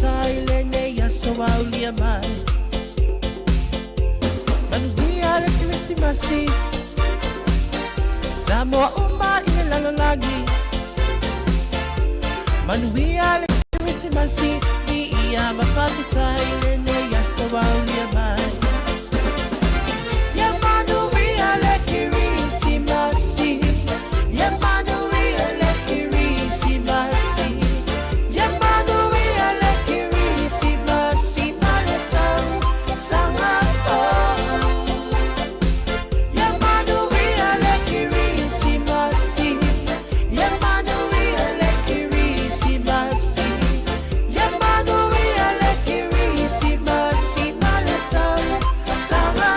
Thailand, yes, so I'll leave my. Man, we are like Christmas. Samoa, Uma, Ilalagi. Man, we are like Christmas. We are my father Thailand, yes, so I'll leave my. Yeah, man, we are like Christmas. Yeah, man, we are like Christmas. Yeah, man, we are like Christmas. Malatan, Sama. Yeah, man, we are like Christmas. Yeah, man, we are like Christmas. Yeah, man, we are like Christmas. Malatan, Sama.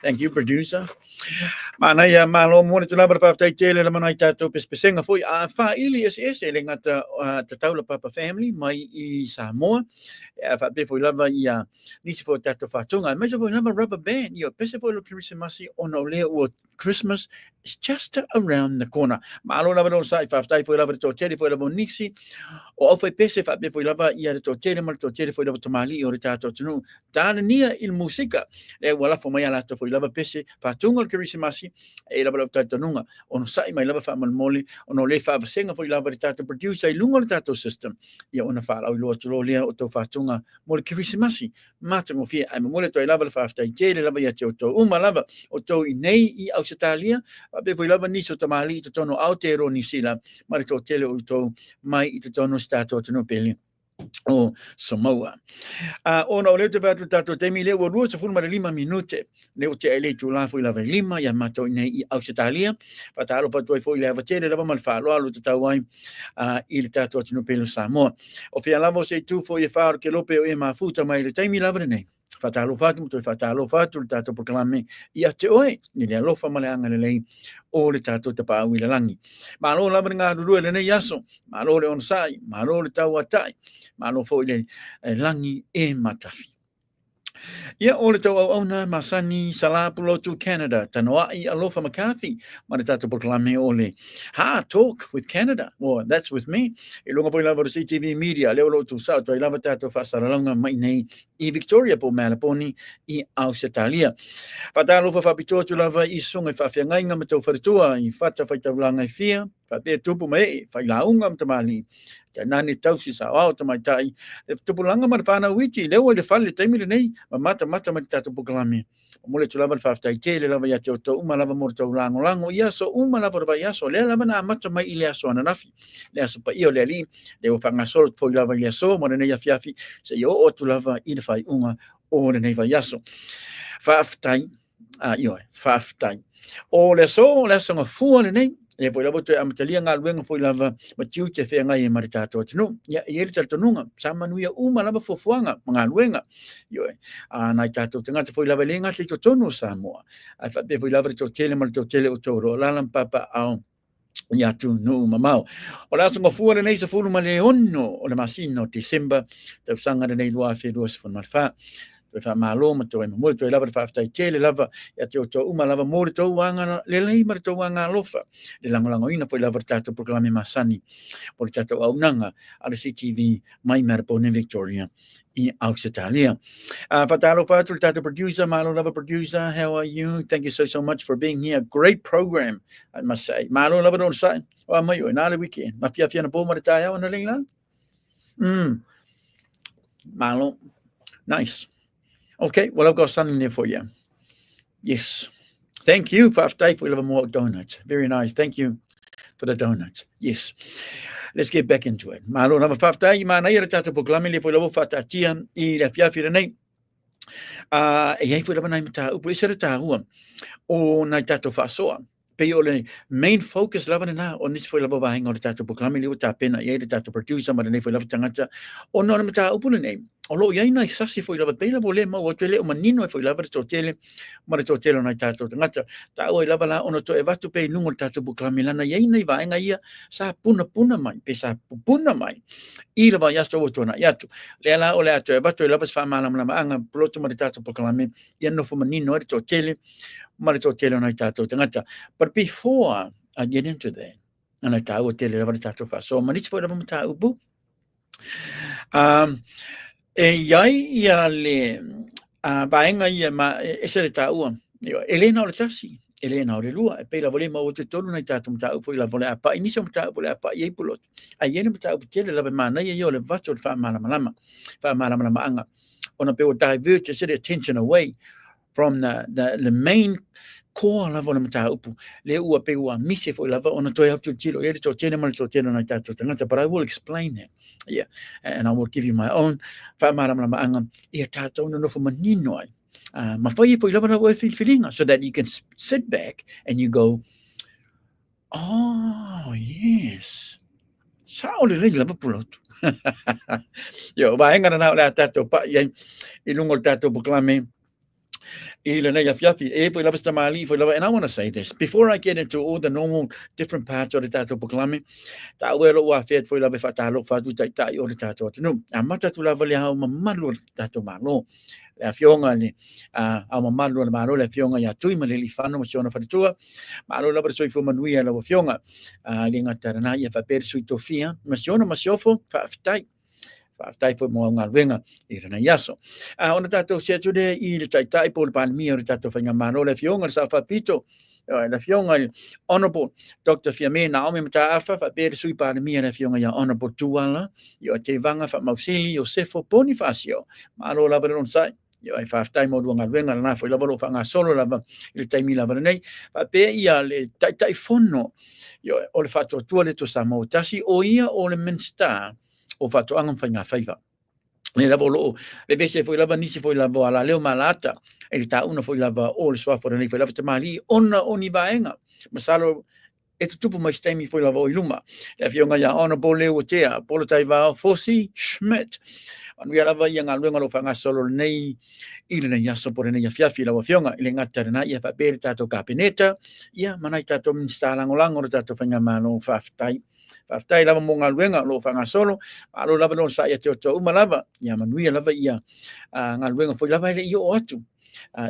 Thank you, producer. Mana ia malo mo tu lava pa tai tele la mana tato pespesenga foi a fa ili es ele ngata taula papa family mai I Samoa. Fa be foi lava ia nisi foi tato fatunga. Mas foi lava rubber band. Yo pese foi lo Christmas ono le o Christmas is just around the corner. Malo lava don sai fa tai foi lava to tele foi lava nisi. O foi pese fa be foi lava ia to tele mal to tele foi lava tomali o tato tunu. Tana nia il musica. E wala fo mai ala to foi lava pese fatunga Christmas e lava tato nunga. Ono sai mai lava fa malmoli ono le fa senga foi lava tato produce ai lungo tato system. Ia ona fa au lo to le o to fatunga mo Christmas. Mata mo fia ai mo le to lava fa tai tele lava ia to uma lava o to I nei I Australia. Be foi lava niso tamali to tono autero ni sila ma to tele o to mai I to tono stato to no pele o Samoa. Ona o leo te patu tato temi leo o rua sa fulma de 5 minute. Leo te ele tu la foi lava 5 ia mato nei I Australia. Patalo patu ai foi lava tele lava malfalo alu te tawai I le tato to no pele Samoa. O fia lava se tu foi faro ke lope o e mafuta mai le temi lava nei. Fatalo fatu to fatalo fatu le tato proclame ia te oe ni le alofa male anga le lei o le tato te pa wila langi. Malo lava nga duru le nei yaso, malo le onsai, malo le tau atai, malo fo le langi e matafi. Ia o le tau au na masani salapulo to Canada, tanoa I alofa McCarthy, ma le tato proclame o le talk with Canada, well that's with me. I lunga po lava CTV media, leo lo tu sa to lava tato fa saralanga mai nei I Victoria po Melbourne I Australia. Patalo fa pito tu lava I sunga fa fianga nga mato fartua I fata fa taulanga fia, fa pe tupu mai fa launga mtamali. Ka nani tausi sa au to mai tai. Tupu langa ma fa na wiki leo le fale taimi le nei, ma mata mai tato proclame. Mo le tu lava fa tai tele lava ya to uma lava mo to lango ia so uma lava va ia so le lava na mata mai ile so na nafi. Le so pa io le ali, le fa nga so po lava ia so mo nei ya fiafi. Se yo o tu lava I le fai unga o le nei va ia so. Faftai faftai. O le so nga fu le nei. E foi lava to amatalia nga luenga foi lava matiu te fe nga I maritato tunu. Ya ele tato nunga sama nuia uma lava fofuanga nga luenga. Yo na tato tanga foi lava lenga te tonu Samoa. Ai fa be foi lava to tele mal to tele o toro lalam papa au. Ya tu no mamau. O la songa fu nei se fu ma le onno o le masino December te sanga nei lua fe dos von malfa. Fa malo ma to mo to lava fa tai tele lava ya to uma lava mo to wanga le lei ma to wanga lofa le lango ina foi lava tato proclame masani por tato au nanga ala CTV mai Melbourne Victoria I Australia. Fatalo Fatul tato producer malo lava producer, how are you? Thank you so much for being here. Great program I must say. Malo lava don sai o mai o na le weekend ma fia na bo ma taia ona lenga. Malo nice. Okay, well, I've got something there for you. Yes. Thank you for more donuts. Very nice. Thank you for the donuts. Yes. Let's get back into it. Malo na mafaftai mana ira tato proclame le foi lobo fatatia I le fiafira nei. E ai foi lobo nai mata upo isera tahua o nai tato fasoa. Pe o le main focus lava na o nisi foi lobo vahinga o le tato proclame le uta pena e le tato producer ma nei foi lobo tangata o no na mata upo le nei. O lo ia ina sasi foi lava pela vole ma o tele o manino foi lava to tele ma to tele na tato ngata ta o lava la ono to e vatu pe nungo tato proclame lana ia ina va nga ia sa puna mai pe sa puna mai I lava ya so to na ya tu le la o le ato e vatu lava fa mala mala anga ploto ma tato proclame ia no fo manino to tele ma to tele na tato ngata but before I get into that and I ta o tele lava tato fa so ma ni foi lava mata ubu e iai ia le vaenga ia ma ese le taua Elena o le tasi Elena o le lua e pei la vole ma o te tonu nei tatu mta upo I la vole apa inisa mta upo le apa iei pulot a iene mta upo tele la mana ia le vaso le wha malama anga ona pe o divert to set attention away from the main core lava na mata upu le ua pe ua mise fo lava ona toi hatu tilo e to tene mal to tene na tato tangata but I will explain that and I will give you my own fa mara anga e tato no fo manino ai ma fai fo lava na o feeling so that you can sit back and you go oh yes sao le lava pulotu yo va enga na la tato pa I lungo tato proclame and I want to say this before I get into all the normal different parts of the tato proclame. Ta welo wa fet foi lava fatalo fatu tai o le tato tunu. A mata tu lava le hau mamalu tato malo. Le fionga ni a mamalu le malo le fionga ya tui ma le lifano ma siona fatua. Malo lava soi fu manuia la fionga. Le ngata na ia fa per sui tofia. Ma siona ma siofo fa fitai. Tai foi mo nga wenga ira na yaso ona tato se tude I le tai po le pan mi o tato fanga mano le fionga sa fa pito le fionga honorable Dr. Fiame Naomi Moataa fa per sui pan mi le fionga ya honorable tuala yo te vanga fa mausili Josefo Bonifacio malo la non sai yo ai fa tai mo nga wenga na foi la volo fanga solo la il tai mi la nei fa pe ia le tai fono yo o le fatto tuale to Samoa tasi o ia o le minsta o fatto angan fanga faiva le lavoro le vese foi lava nisi foi lava ala leo malata e ta una foi lava o le swafo nei foi lava te mali ona oni vaenga masalo e tupu mai stemi foi lava o iluma le fionga ya ona bole o tea polo tai va fosi schmidt anu ya lava ia ngaluenga lo fanga solo nei ile na ya so por nei fiafi la fionga ile ngata na ia fa per tato kabineta ia manai tato minstala ngolango tato fanga mano faftai Aftai lava mo ngaluenga lo fanga solo alo lava no sa ia te o uma lava ia manuia lava ia ngaluenga foi lava ile io atu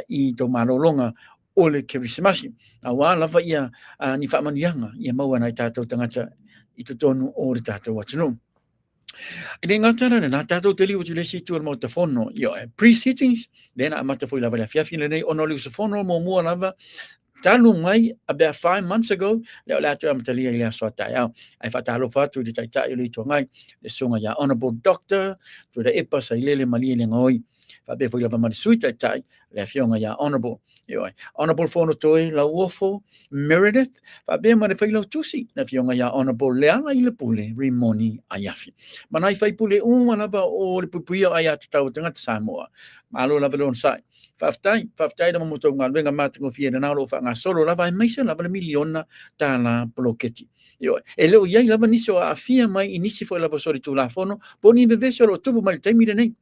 I to malolonga o le Kerismasi awa lava ia ni fa manianga ia mau ana tatou tangata I to tonu o le tatou atunu Ile ngatara na tatou te liu le situ mo te fono yo pre-settings lena mata foi lava la fiafi nei ono le fono mo mo lava Talu mai about 5 months ago le la tu amatalia ia so taia ai fatalo fatu di taita I to ngai le sunga ya honorable doctor to the epa sai le mali le ngoi fa be foi la mari suita tai le fionga ya honorable yo honorable fono toi la wofo Meredith fa be mari foi la tusi le fionga ya honorable le ala I le pule rimoni ayafi manai fai pule una lava o le pupuia ai tau tanga Samoa malo la velon sai Faftai da moto ngal venga matingo fie na lo fa nga solo la vai maisa la miliona tala bloketi yo ele o ia lava niso a fia mai inisi foi lava sori tu la fono boni vevese lo tubu mal temi de nei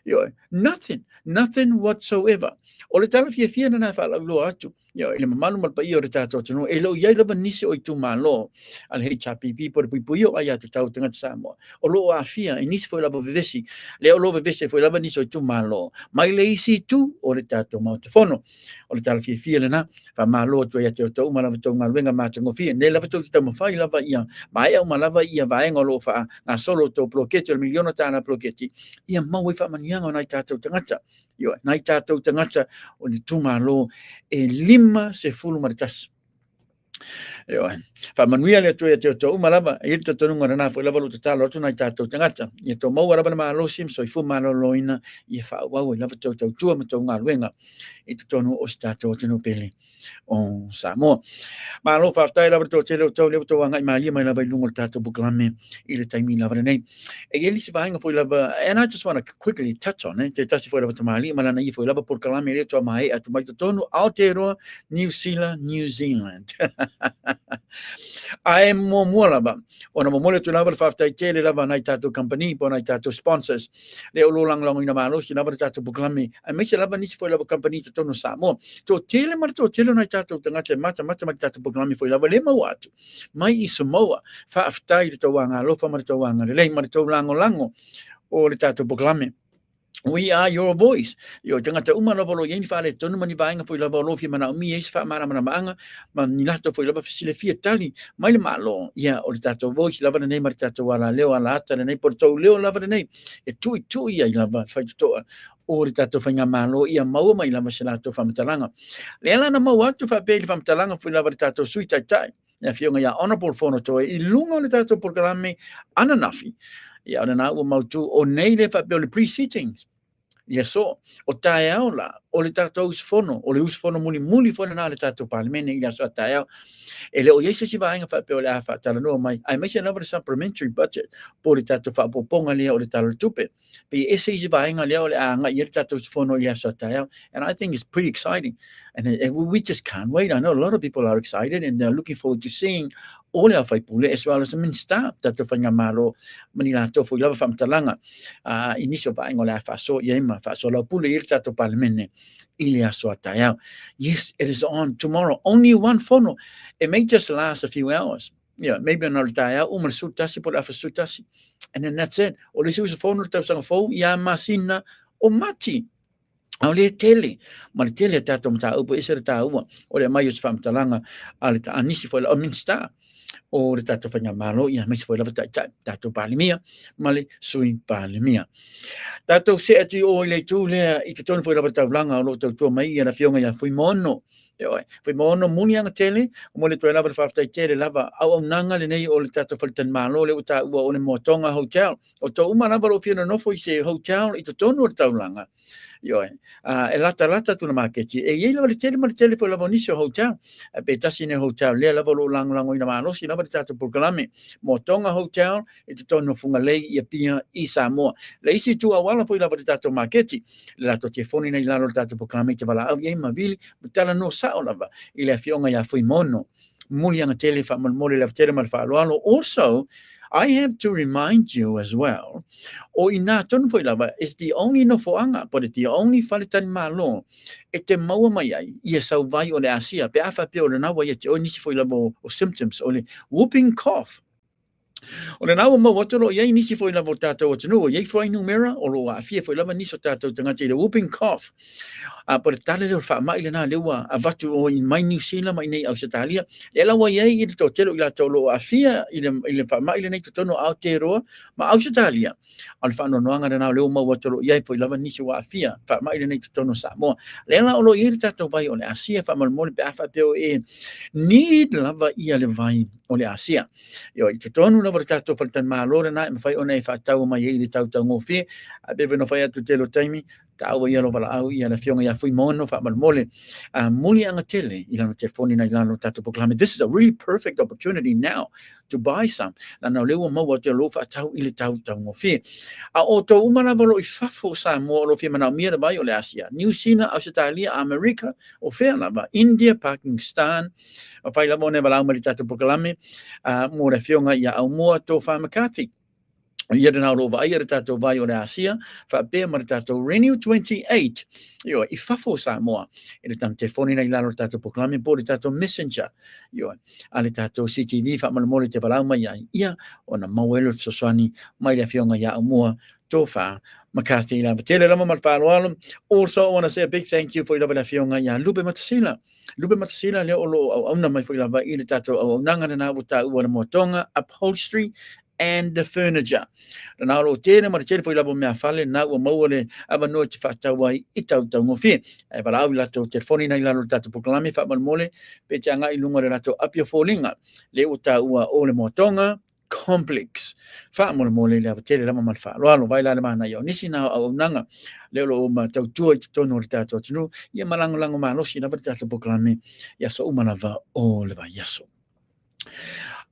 yo nothing whatsoever o le tala fia na fa la lo atu yo ele malu mal pai o tato no ele o ia lava nisi o tu malo al HPP por puio ai te tau tanga Samoa o lo a fia inisi foi lava vevesi le o lo vevese foi lava nisi o tu malo mai le isi tu o le tato mo te fono o le tala fia na fa malo to ia te o mala to ngal venga matingo fia ne lava to ta mo fai lava ia mai o malava ia vai ngolo fa na solo to bloketi o miliona tana bloketi ia mau fa manianga na tato tangata yo na tato tangata o ni tu malo e lima se fulu maritas yo fa manuia le to to malava e to no ngana fo lava lo talo to na tato tangata e to mau ara ma lo sim so fu malo loina e fa wa lava to tu ma to ngalwenga e to no o stato no pele o Samoa ma lo fa stai lava to le to ngai mali mai lava lungo tato buklame ile taimi lava nei e ele se vai fo lava and I just want to quickly touch on it just for lava to mali ma na fo lava por kalame le to mai atu mai to no Aotearoa New Zealand I am more lava ona mo le to lava fa stai tele lava nai tato company po nai tato sponsors le o lang ina malo si lava tato buklame ai me se lava ni fo lava company to no Samoa to tele mar to tele nai tato tangata mata tato buklame fo lava le mau atu mai I Samoa fa aftai to wanga lo fa mar to wanga le mar to lango o le tato buklame We are your voice. Yo tangata uma lava lo yen fa le tonu mani bainga foi lava lo fi mana mi es fa mana maanga man nilato foi lava fisile fie tali mai le malo ya o le tato voice lava nei mar tato wala leo ala ata nei porto leo lava nei e tu ia lava fa to o le tato fanga malo ia mau mai lava selato fa matalanga le ala na mau atu fa pe fa matalanga foi lava tato sui tai ya fionga ya honorable fono to I lunga le tato programe ananafi ia na o mau tu o nei le fa pe le pre-settings Yes, so o tae au la o le tatou usfono o le usfono muli fona na le tatou parlemene ia so tae au e le o yese si vaenga fa pe o le afa tala no mai ai mai se na supplementary budget po le tatou fa poponga le o le talo tupe pe ese si vaenga le o le anga ia le tatou usfono ia so tae au and I think it's pretty exciting and we just can't wait. I know a lot of people are excited and they're looking forward to seeing all our faipule as well as the minsta tatou fanga malo manila tofu lava fa mtalanga inicio vaenga le afa so ia fa so la pule ir tatou parlemene Ilia Swatayao. Yes, it is on tomorrow. Only one phono. It may just last a few hours. Yeah, maybe another day out. Sutasi, put up a sutasi. And then that's it. Or this is a phone to have phone. Ya masina o mati. Au le tele. Ma le tele tato mta upo isa ta ua. O le mai us fam talanga. Ale ta anisi fo le ominsta. O le tato fanya malo. Ya misi fo le tato palimia. Male sui palimia. Tato se atu o le tu le I te tonu fo le taulanga o lo tau mai ia na fionga ia fui mono. Fui mono muni anga tele, o mo le toi lava le whaftai tele lava au nanga le nei o le tata whalitan malo le uta ua o le MOATOGA hotel. O tau uma lava lo whiana nofo I se hotel I te tonu o le taulanga. E lata tuna maketi. E iei lava le tele fo lava nisi o hotel. E pe tasi ne hotel lea lava lo lango ina malosi lava le tata pulkalame. MOATOGA hotel I te tonu funga lei I Apia I Samoa. Le isi tu awala fo lava le tata maketi. Le lato te foni nei lalo le tata pulkalame te wala au iei mavili. Mutala no sao lava I le fionga ia fui mono. Muli anga tele fa mole le tele mal fa aloalo. Also, I have to remind you as well, o ina tonu foi lava is the only no foanga, but it's the only falitan malo. E te maua mai ai, ia sau vai o le asia, pe afa pe o le nawa ia te o nisi foi lava o symptoms, o le whooping cough. O le nawa mau watoro, iei nisi foi lava o tātou atanu, o iei foi numera, o lo a fia foi lava nisi o tātou tangati, le whooping cough. Por tale le fa mai le na lewa a vatu o I mai New Zealand mai nei Australia le lawa iei I le totelo I la tolo a fia I le fa mai le nei tono Aotearoa ma Australia al fa no anga na le mo watolo iei foi lava nisi wa fia fa mai le nei tono Samoa le la o lo I tato vai o le Asia fa mal mo pe afa pe o e need lava ia le vai o le Asia yo I tono lava tato fa tan malo na me fai o nei fa tau mai I le tau ngofi a be no fai atu telo taimi Tau ia lo wala au ia na fionga ia fui mono fa malmole muli anga tele I lana telefoni na ilano tatu poklame. This is a really perfect opportunity now to buy some. Na na lewa mau te lo fa tau I le tau ngofi. A o to umana valo I fafo sa mo lo fi mana mia ba yo le Asia. New Zealand, Australia, America, o fe lava India, Pakistan. O pai la mo ne wala mali tatu poklame mo le fionga ia au moa to fa makati. Ia na ro vai ia tato vai o le Asia fa pe mar tato Renew 28 yo I fafo sa moa I le tam telefoni na ilalo tato poklame po le tato messenger yo ale tato CTV fa malmole te palau mai ia ona mauelo sosani mai le fionga ia moa tofa makasi la tele lama mal palo. Also I want to say a big thank you for la fionga ia Lupe Matasila le o ona mai foi la vai le tato o nanga na uta o na MOATOGA upholstery and the furniture. Na lo tene ma tele foi la me fale na o mole aba no te fata wai I tau ngofi. E para au la to telefoni na ila lo tato poklame fa mole pe tanga I lunga le to Apia folinga le uta ua o le MOATOGA complex. Fa mole le tele la mal fa. Lo vai la le mana yo nisi na o nanga le lo ma tau tu I tono le tato tunu ia malango ma no sina pa tato poklame ya so umanava o le vai yaso.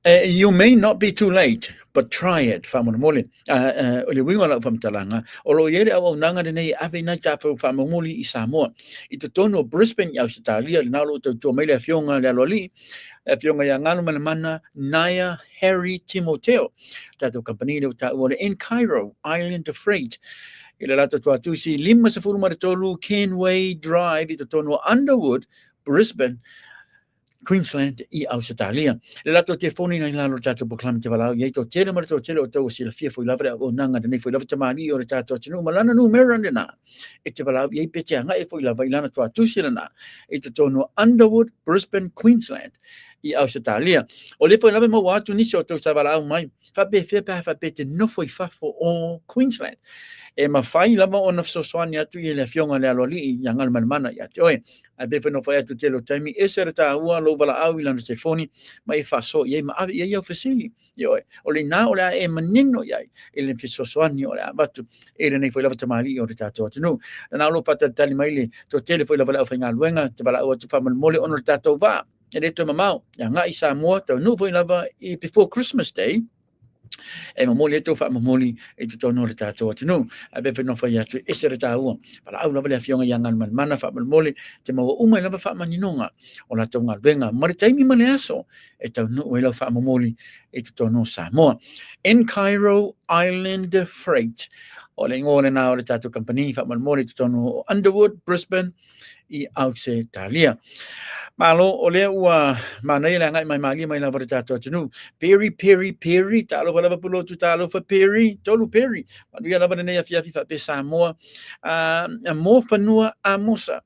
You may not be too late, but try it. Whamamole. Le winga la whamtalanga. O lo iere au nanga nei ave nai tāwhau whamamoli I Samoa. I te tono Brisbane I Australia, le nalo tau mai le fionga le aloli. Fionga ia ngalo mana Naya Harry Timoteo. Tato company le tau o le ENCHIRO, Island of Freight. I le lato tua tusi 5 Kenway Drive I te tono Underwood, Brisbane, Queensland I Australia. Le lato telefoni na ilalo tato poklame te walau. Iei to tele mara to tele o tau sila fia foi lavre o nanga de nei foi lavre tamari o le tato tinu. Malana numera na. E te walau iei pete anga e foi lava ilana toa tusila na. E te tono Underwood, Brisbane, Queensland I Australia. O le foi lava mo watu nisi o tau sa walau mai. Fape te nofo I fafo o Queensland. E mawhai lama o na fsoswani atu I le fionga le aloli I yangal manmana I atu. Oe, a befe no whai atu telo taimi, e sere ta ua lo wala au I lana telefoni, ma e whaso, iei ma awe iei au whasili. Oe, o le nā o le a e manino iai, e le fsoswani o le a watu, e le nei whai lava tamari o le tātou atunu. Na nā lo pata tali mai le, to tele whai lava lau whainga luenga, te wala au atu whamanmole ono le tātou wā. E le to mamau, ya ngā I Samoa, tau nu whai lava I before Christmas Day, E mamoli to fa mamoli e to no reta to no a be no fa ya tu e se reta u para au lava le fionga yangan man mana fa mamoli te mo uma lava fa maninonga o la tonga venga mari taimi mane aso e to no e la fa mamoli e to no Samoa ENCHIRO Island Freight o le ngone na o le tato company fa mamoli to no Underwood Brisbane I Outse Talia Malo o le ua mana I la ngai mai magi mai la vara tato tunu peri talo wala ba pulo tu talo fa peri tolu peri manu ia lava nei afia fa pe Samoa mo fanua amosa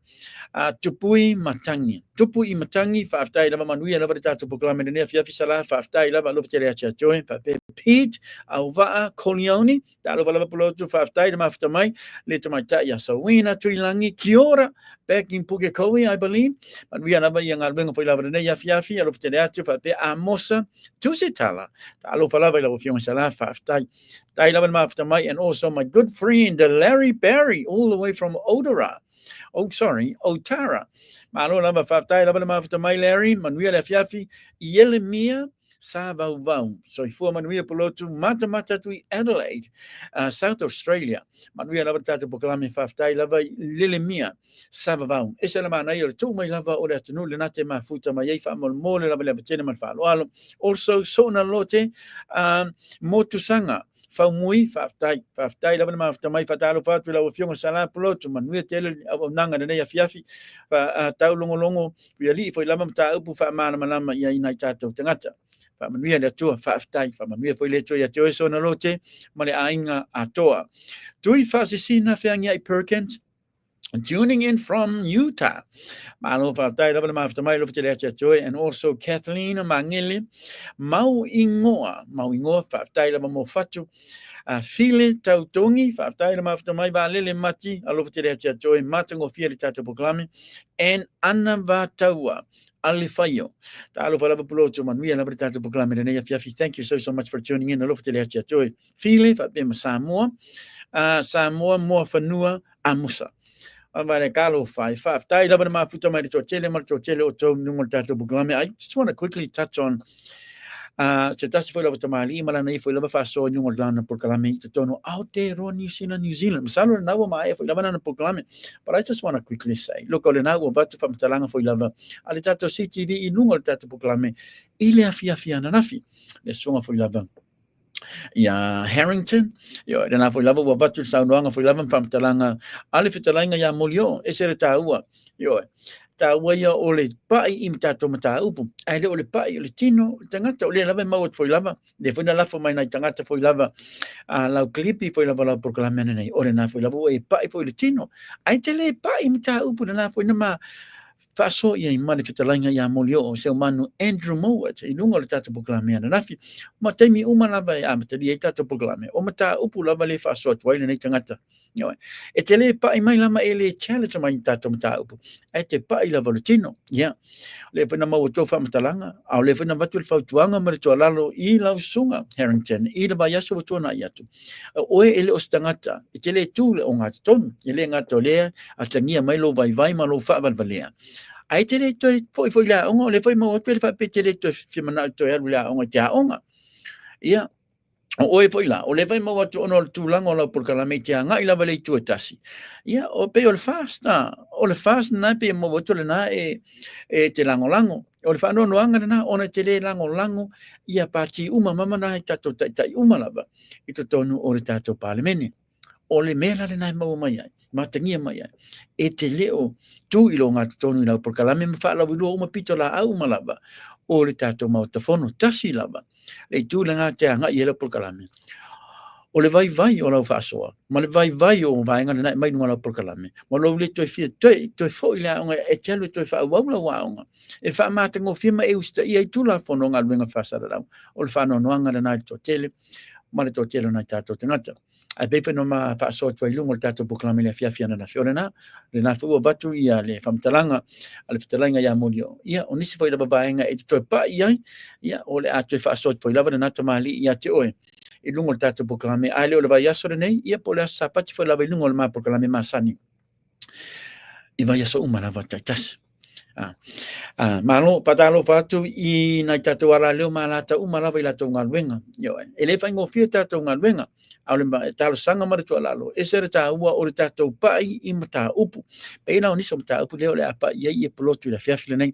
tupui matangi fa aftai lava manu ia lava tato proklame nei afia sala fa aftai lava lo tere acha join fa pe Pete au va Colioni talo wala ba pulo tu fa aftai ma afta mai le mai ta ya sawina tuilangi kiora back in Pukekohe I believe but we are never young albenga foi lava nei afia alo tere acha fa pe amosa tusitala talo fala vai lava fiong sala fa aftai tai lava ma afta mai and also my good friend Larry Barry all the way from Otara malo lava fa aftai lava ma afta mai Larry manuia le fiafi Yelemia Savau so I for manuia polotu mata tu Adelaide South Australia manuia lava tata proklame fa aftai lava Yelemia Savau esela mana yo tu mai lava o le tunu le nate ma futa mai fa mol lava le tene man fa alo also sona lote motusanga faumui faftai lava ma mai fatalo fatu la fionga sala plotu manuia tele nanga nei afiafi fa tau longo piali foi lava mta upu fa mana malama ia ina tato tangata fa manuia le tua faftai fa manuia foi le tua te so na lote male ainga atoa tui fa SINA feangia I Perkins tuning in from Utah. Malo faftai lava ma mai lo te joy and also Kathleen Mangili mau ingoa faftai lava mo fatu file tautongi faftai lava mai va lele mati alo te joy matango fieri tato proklame and anavataua Alifayo. Talo lava puloto manuia lava tato proklame nei afiafi. Thank you so much for tuning in alo te joy. File fa be Samoa mo fanua amusa. Amane kalo five. Tai lava ma futa mai totele o to nungol tato proklame. I just want to quickly touch on se tasi foi lava tamali mala nei foi lava fa so nungol lana proklame to no out there on New Zealand. Masalo na wa mai foi lava na proklame. But I just want to quickly say, look ole na wa batu fa mtalanga foi lava ale tato CTV I nungol tato proklame ile afia na nafi. Le songa foi lava ya Harrington yo na foi lava wa batu sa noanga foi lava fa mtalanga ale fitalanga ya molio esere taua yo taua ya ole pai I mtato mata upu ai le ole pai ole tino tangata ole lava mau foi lava le foi na lafo mai na tangata foi lava la clipi foi lava la proklame nei ole na foi lava e pai foi le tino ai tele pai mta upu na foi na ma faso ia I mani fitalanga ya molio o seu manu Andrew Mowat I lunga le tato proklame ana nafi ma taimi uma lava e amatali e tato proklame o mata upu lava le faso tuaina nei tangata yo e tele pa I mai lama ele challenge mai tato mata upu e te pa I lava le tino ya le fina mau to fa matalanga au le fina vatu fa tuanga ma to lalo I lau sunga Harrington I le vai aso tona yatu o ele ostangata e tele tu le onga ton ele ngato le atangia mai lo vai ma lo fa valvalea ai tele to foi la onga le foi mau to fa petele to fimana to ya la onga tia onga ya o foi la o le vai mau to ono tu lango la por kala metia nga ila vale tu tasi ya o pe o fast na pe mau to le na e te lango o le fa no anga na ona tele lango ia pati uma mama na tato tai uma lava I to tonu o le tato parlemene o le mela le nai mau mai matangia mai e te leo tu I lo ngā tonu ila por kala me fa la wilu uma pito la au malava o le tato MOATOGA tasi lava le tu le ngā te anga I le por kala me o le vai o lau fasoa ma le vai o vai ngana nai mai ngala por kala me ma lo le to fia to fo ila onga e telo to fa wa onga e fa matango firma e usta I tu la fono nga wenga fa sa la o le fa no ngana nai to tele ma le to tele nai tato tangata ai pepe no ma fa so to ilungo tato proklame le fia na fiorena le na fu batu ia le famtalanga ale fitalanga ya molio ia onisi foi la babaenga e to pa ia o le atu fa so foi la na tamali ia te oe ilungo tato proklame ai le vai aso nei ia po le sapati foi la ilungo ma proklame masani I vai aso uma la vata tas Malo patalo fatu I nai tatu ara leo malata umalawa I lato ngalwenga. Yo ele fai ngofia tato ngalwenga. Aule ma talo sanga mara tu alalo. Esere ta ua o le tato pai I mata upu. Pe na oniso mata upu leo le apa ye polotu le fiafile nei.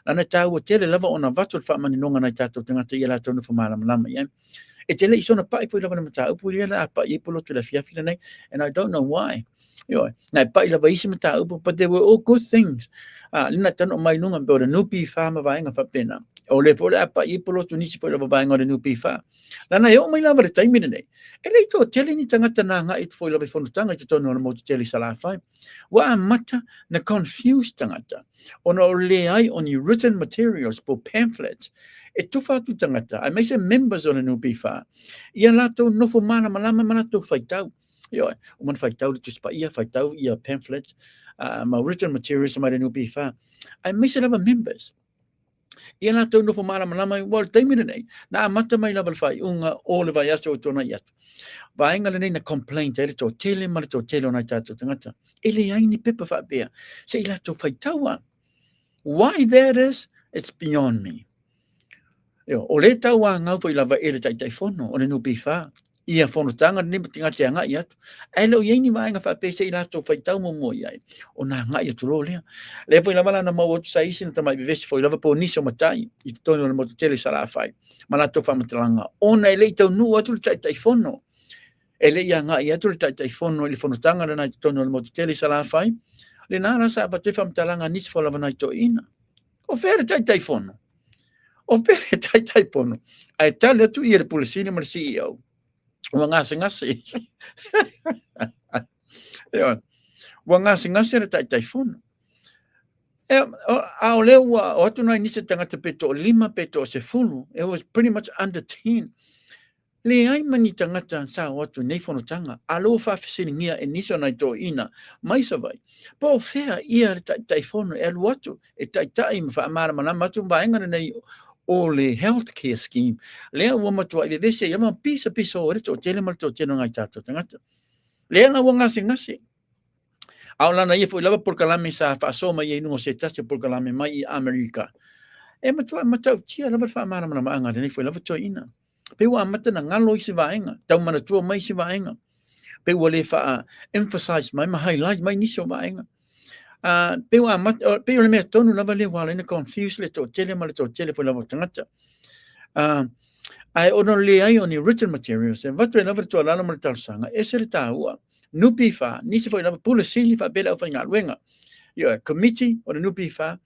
Lana ta ua tele lava ona vatu le whamani nonga nai tato tangata I lato nufu malama ya. E tele isona pai foi lava na mata upu le apa ye polotu le fiafile nei. And I don't know why. Yo, na pai lava isi mata upu, but they were all good things. Lina tano mai nunga be o le nupi wha ma vaenga whapena. O le fore apa I polotu nisi foi lava vaenga o le nupi wha. Lana eo mai lava le taimine nei. E lei tō tele ni tangata nā ngā I te foi lava I whanutanga I te tono o le motu tele salawhai. Wa a mata na confused tangata. Ona o le ai on the written materials po pamphlets. E tufatu tangata. I may say members o le nupi wha. Ia lato nofo mana malama manato whaitau. Yo, man whaitau le tuspa ia whaitau ia pamphlets. Ma written materials mai le nupi wha. I may say lava members. Ia la tau nofo mara malama wal taimina nei. Na amata mai lava whai unga o le vai aso o tona i atu. Vaenga le nei na complaint ele tō tele mara tō tele o nai tātou tangata. Ele ai ni pepa whaapea. Se I la tau whaitaua. Why that is, it's beyond me. Yo, o le tau a ngau fo I lava ele tai whono o le nupi wha. Ia whanutanga ni tinga te anga I atu. Ai leo iei ni vaenga whaapea se I la tau whaitau mo mo iai. O nā ngai atu lo lea. Le fo I lava lana mau atu sa isi na tamai bevesi fo I lava po niso matai. I te tono le motu tele sara whai. Ma la tau whamatalanga. Ona e lei tau nu atu le tai whono. E le ia ngai atu le tai whono I le whanutanga na te tono le motu tele sara whai. Le nara sa pa te whamatalanga nisi fo lava nai to ina. O where tai whono. O where tai whono. Ai tale atu I le pulisini ma le CEO. Wa ngase. Wa ngase le tai whono. Ao leo o atu nai nisi tangata peto o 5 peto o se fulu. It was pretty much under 10. Le ai mani tangata sa o atu nei whanutanga. Alo whawhisingia e niso nai tō ina. Mai sa vai. Po whea ia le tai whono e alu atu. E tai ma whaamara manama atu mbaenga nei o le healthcare scheme. Lea ua matua I vese ia ma pisa o reto o tele mara tō tele ngai tātou tangata. Lea na ua ngase. Au lana ia foi lava por kalame sa whaasoma ia inungo se tase por kalame mai I Amerika. E matau tia lava whaamara mana maanga nei foi lava toa ina. Pe ua amata na ngalo I se vaenga. Tau mana tua mai se vaenga. Pe ua le wha emphasize mai ma highlight mai niso vaenga. Pe ua amata, pe ua le mea tonu lava le wala ina confuse le tō tele ma le tō tele foi lava tangata. Ai ono le ai on the written materials. E vatu e lava toa lana ma le talsanga. E se le tā ua. Nupi wha, nisi foi lava pula sili wha bela au wha ngā luenga. Yo, committee o le nupi wha.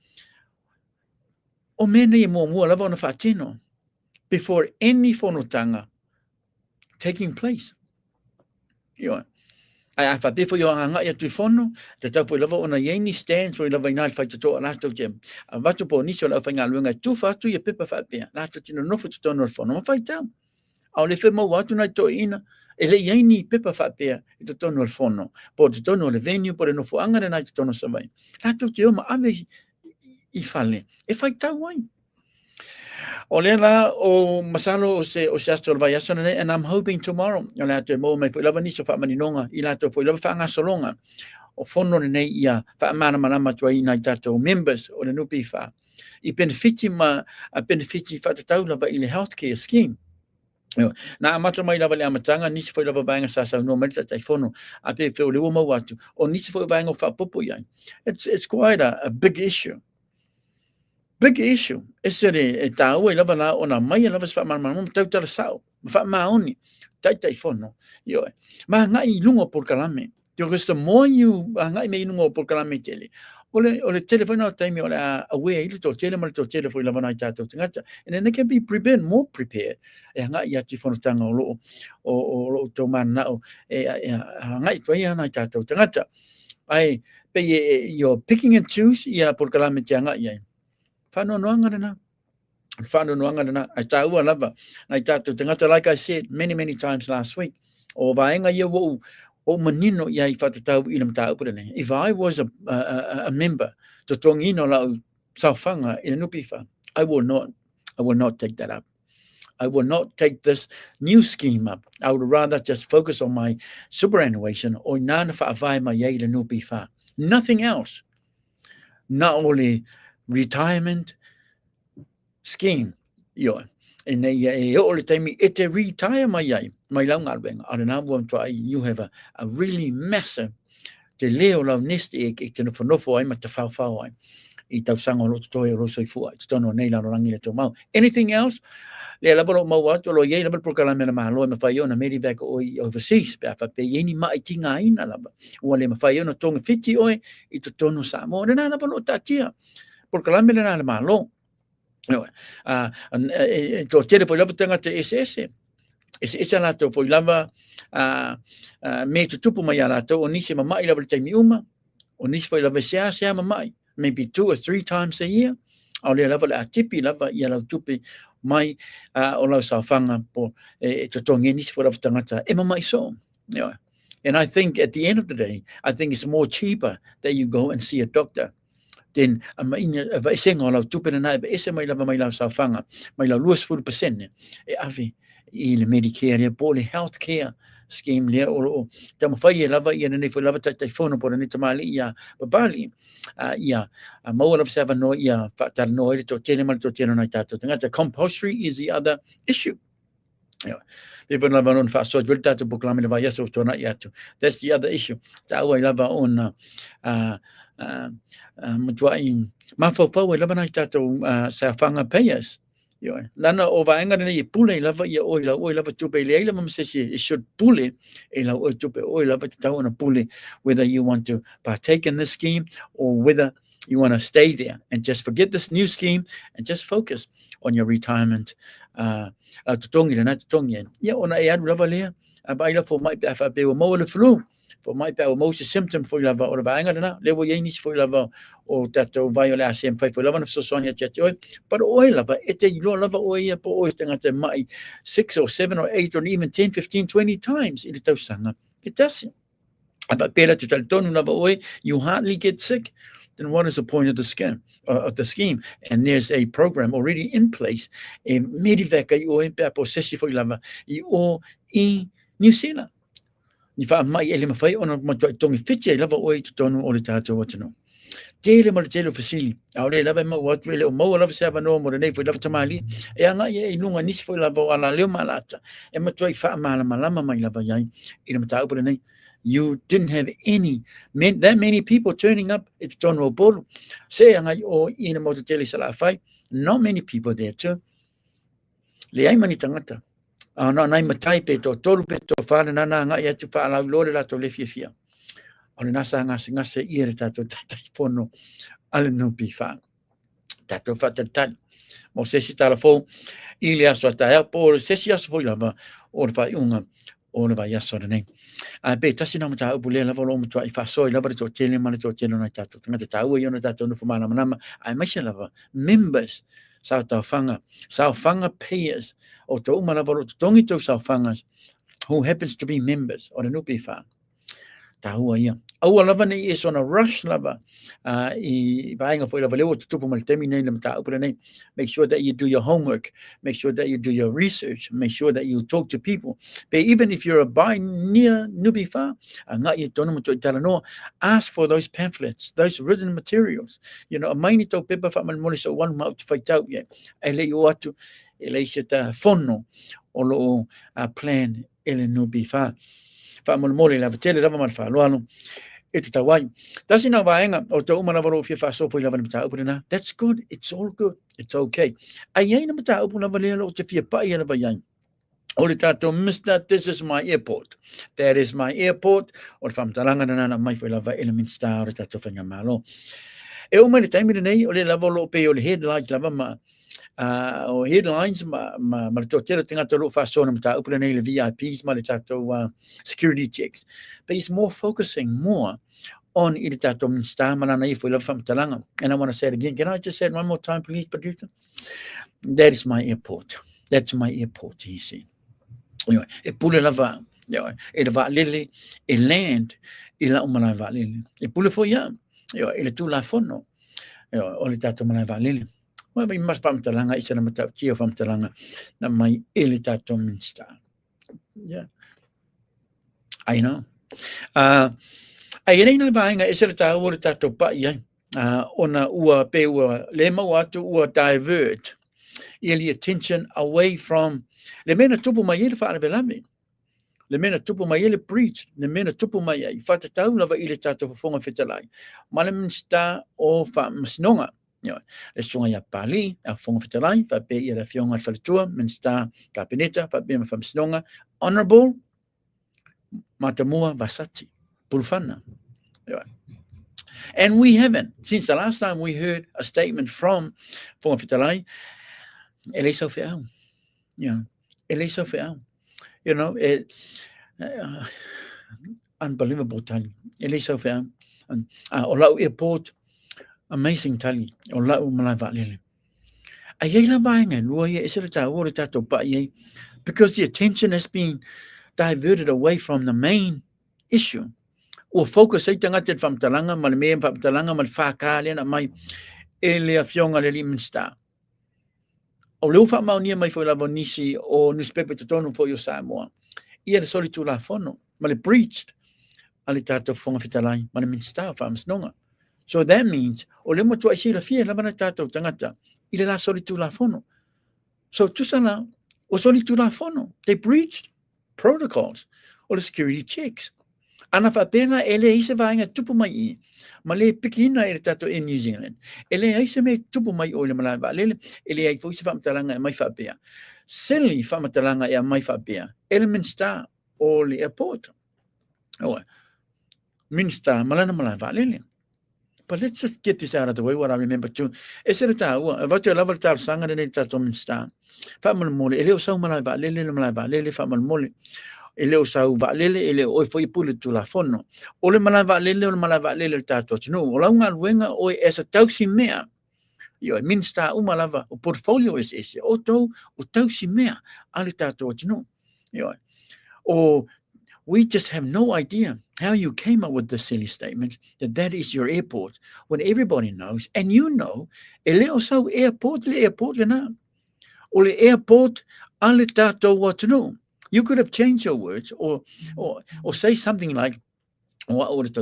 O mene I mua lava ona wha tino. Before any whanotanga taking place. Yo, ai wha befo yo anga ia tui whono, te tau foi lava ona ieni stand foi lava inai whai tato a lato jem. A watu po nisi o lau wha ngā luenga, tu whatu ia pepa wha pia, lato tino nofo tu tono al whono, ma whai tau. Au le whema watu nai to ina, e le ieni pepa whapea I te tono al whono. Po te tono le venue, po le nofo angare nai te tono savai. Lato te oma ave I whale. E whai tau wai. O le la o masalo o se astro vai asana nei, and I'm hoping tomorrow, o le ate mo mai fo lava niso whaamani nonga, I lato fo lava whaanga solonga, o whono nei ia whaamana manama tua I nai tato members o le nupi wha. I benefiti whatatau lava I le healthcare scheme. Na amata mai lava le amatanga nisi foi lava vaenga sa no mai tai fono a pe o le uma watu o nisi foi vaenga fa popo ia. It's quite a big issue. Big issue. Ese e tau e lava la ona mai lava sa mama tau tala sao. Fa maoni tai fono. Yo. Ma ngai lungo por kalame. Because the more you ngai me lungo por kalame tele. O le telefone o taimi o le aware I to tele ma to tele foi lava nai tatou tangata. And then they can be prepared, more prepared. E ngai ia ti fono tanga o lo to mana o ngai toi nai tatou tangata. Ai pe you're picking and choose ia por kalame te ngai ia. Whano noanga na. Ai tāua lava. Nai tatou tangata, like I said many times last week. O vaenga ia wo o manino ia I whatatau I lam tāupura nei. If I was a member to tongino la sauwhanga in a nupiwha, I will not take that up. I will not take this new scheme up. I would rather just focus on my superannuation o nāna whaawai mai ei le nupiwha. Nothing else. Not only retirement scheme. And they all the time it retire my long album. I don't know try you have a really massive te leo lau nesti e te nofo ai ma te whau ai. I tau sanga o roto toi o roso I fua. Te tono nei la rangi le tō mau. Anything else? Le labaro mau atu lo ye labaro prokalame na mahalo me whai ona meri back oi overseas. Pe apa pe yeni mai tinga ina laba. Ua le ma whai ona tonga fiti oi I te tono Samoa. Rena labaro tatia. Prokalame le na mahalo. To tere po lava tanga te SS. Ese la to foi lava me te tupu mai ala to o nisi mamai lava te miuma. O nisi foi lava sea mamai. Maybe 2 or 3 times a year. Au le lava le atipi lava ia lau tupi mai o lau sawhanga po te tongi nisi foi lava tangata e mamai so. And I think at the end of the day, I think it's more cheaper that you go and see a doctor. Then vai senga lau tupe na nai ese mai lava mai lau sawhanga mai lau 2% e avi I le Medicare le po le healthcare scheme le o tama fai lava ia nei foi lava tai fono por nei tamali ia babali ia mo lava sava no ia fatal no ile to tene mal to tene na tato tanga compulsory is the other issue. People lava on fa so vil tato proclame lava ia so to na ia to that's the other issue ta wa lava on mutwai ma fo lava na tato sa fanga payers. Lana o vaenga nei pule lava ia oi lava tupe le lava msesi it should pule e la oi tupe oi lava tau na pule whether you want to partake in this scheme or whether you want to stay there and just forget this new scheme and just focus on your retirement tutongi na tutongi ona e adu lava le abaila for my fa pe o mo le flu for my power most symptom for lava o vaenga na levo yenis for lava o tato vai o le ASM for lava no so sonia chatoi but oi lava ete lo lava oi po oi tanga te mai 6 or 7 or 8 or even 10 15 20 times in the sanga it does but pera to tonu lava oi you hardly get sick. Then what is the point of the scheme? And there's a program already in place. E mediveka I o e pe posesi for lava I o I New Zealand. Ni fa mai ele mafai ona matua tongi fiti lava oi te tonu o le tatou atano. Tele mo le tele fasili. Au le lava mo watu ele o mo lava se no mo nei foi lava tamali. E anga e lunga nisi foi lava ala leo malata. E matua I fa malama mai lava yai. Ina matau po nei. You didn't have that many people turning up at the tonu o polo. Se anga o ina mo te tele sala fai. Not many people there too. Le ai mani tangata. No nai matai pe to tolu pe to fa na nga ia tu fa la lore la to le fia. Ona nasa ngase ia tato tatai pono ale no pi fa. Tato fa tatai. Mo se si telefon ile aso ta po se si aso foi lava o fa unga o va ia so nei. Pe tasi na mata ubule lava lo mtua I fa so lava to tele mana to tele na tato. Tanga taua ia na tato no fumana mana ai mai lava members Saufanga payers o to umana varo tongi to saufangas who happens to be members o no be fa tahua ia au lava nei is on a rush lava I vainga foi lava leo tupu mal termine na mata upura nei. Make sure that you do your homework, make sure that you do your research, make sure that you talk to people. But even if you're a buy near nubi fa nga I tono mo to talano, ask for those pamphlets, those written materials. A maini to pepa fa mal mole so one mouth to fight out ye ele yo atu ele seta fono o lo plan ele nubi fa mole la tele lava mal fa loano e te tawai tasi na vaenga o te umana varo fia fa so foi lava mata upuna. That's good, it's all good, it's okay. Ai na mata upuna vale lo te fia pa ia na vai o le tato Mr. This is my airport, that is my airport o le famtalanga na mai foi lava element star o tato fanga malo e o mai le taimi nei o le lava lo pe o le headlines lava ma o headlines ma to tele tinga to lo fa so na mata upuna nei le VIPs ma le tato security checks, but it's more focusing more on i tato minsta mana I foi la famtalanga. And I want to say it again. Can I just say it one more time, please, producer? That is my airport. That's my airport, he said. E pule lava, e lava lili, e land, e la umana va lili. E pule fo ia, e le tu la fono, o le tato mana va lili. Well, we must famtalanga, isa na mata kia famtalanga, na mai e le tato minsta. Yeah. I know. Ai nei na vainga e se ta o ta to pa ia ona ua pe ua le mau atu ua divert ili attention away from le mena tupu mai ele whaare velame. Le mena tupu mai ele preach, le mena tupu mai ai whatatau lava ile tātou whafonga whetalai. Male minsta o wha masinonga. Le sunga ia pali, a whafonga whetalai, whape ia la fionga whalatua, minsta kapineta, whape ma whamasinonga, honourable, matamua vasati, pulfana. And we haven't. Since the last time we heard a statement from Whonga Whitalai, ele sau whiau. Ele sau whiau. Unbelievable tali. Ele sau whiau. O lau airport, amazing tali. O lau malai va'alele. A iei la vaenga, lua ia esera tā ora tātou pa iei, because the attention has been diverted away from the main issue. O focus ai tangata te whamtalanga, ma le mea whamtalanga, ma le whakāle na mai e lea fionga le liminsta. O leo whamaunia mai fo lavo nisi o newspaper tatonu fo yo Samoa. Ia le soli tū la whono, ma le breached, a le tātou whonga whitalai, ma le minsta whamasnonga. So that means, o le mo tua isi la fia, la mana tātou tangata, i le la soli tū la whono. So tusana, o soli tū la whono, they breached protocols, o le security checks. Ana whapena ele isa vaenga tupu mai I. Ma le pikina ele tato in New Zealand. Ele isa me tupu mai o le malai va'alele. Ele ai fwisa whamatalanga e mai whapea. Sili whamatalanga e mai whapea. Ele minsta o le airport. Minsta malana malai va'alele. But let's just get this out of the way, what I remember too. E sere tā ua, e watu e lawa tāru sanga ne tato minsta. Whamalamole, ele o sau malai va'alele, whamalamole. Ele o sau va'alele, ele o foi pule tu la fono. O le malai va'alele tātou tino. O launga luenga o e sa tausi mea. Io, minsta umalava, o portfolio es ese. O tausi mea, ale tātou tino. Io, o we just have no idea how you came up with the silly statement that is your airport, when everybody knows, and you know, ele o sau airport le na. O le airport, ale tātou tino. You could have changed your words or say something like, but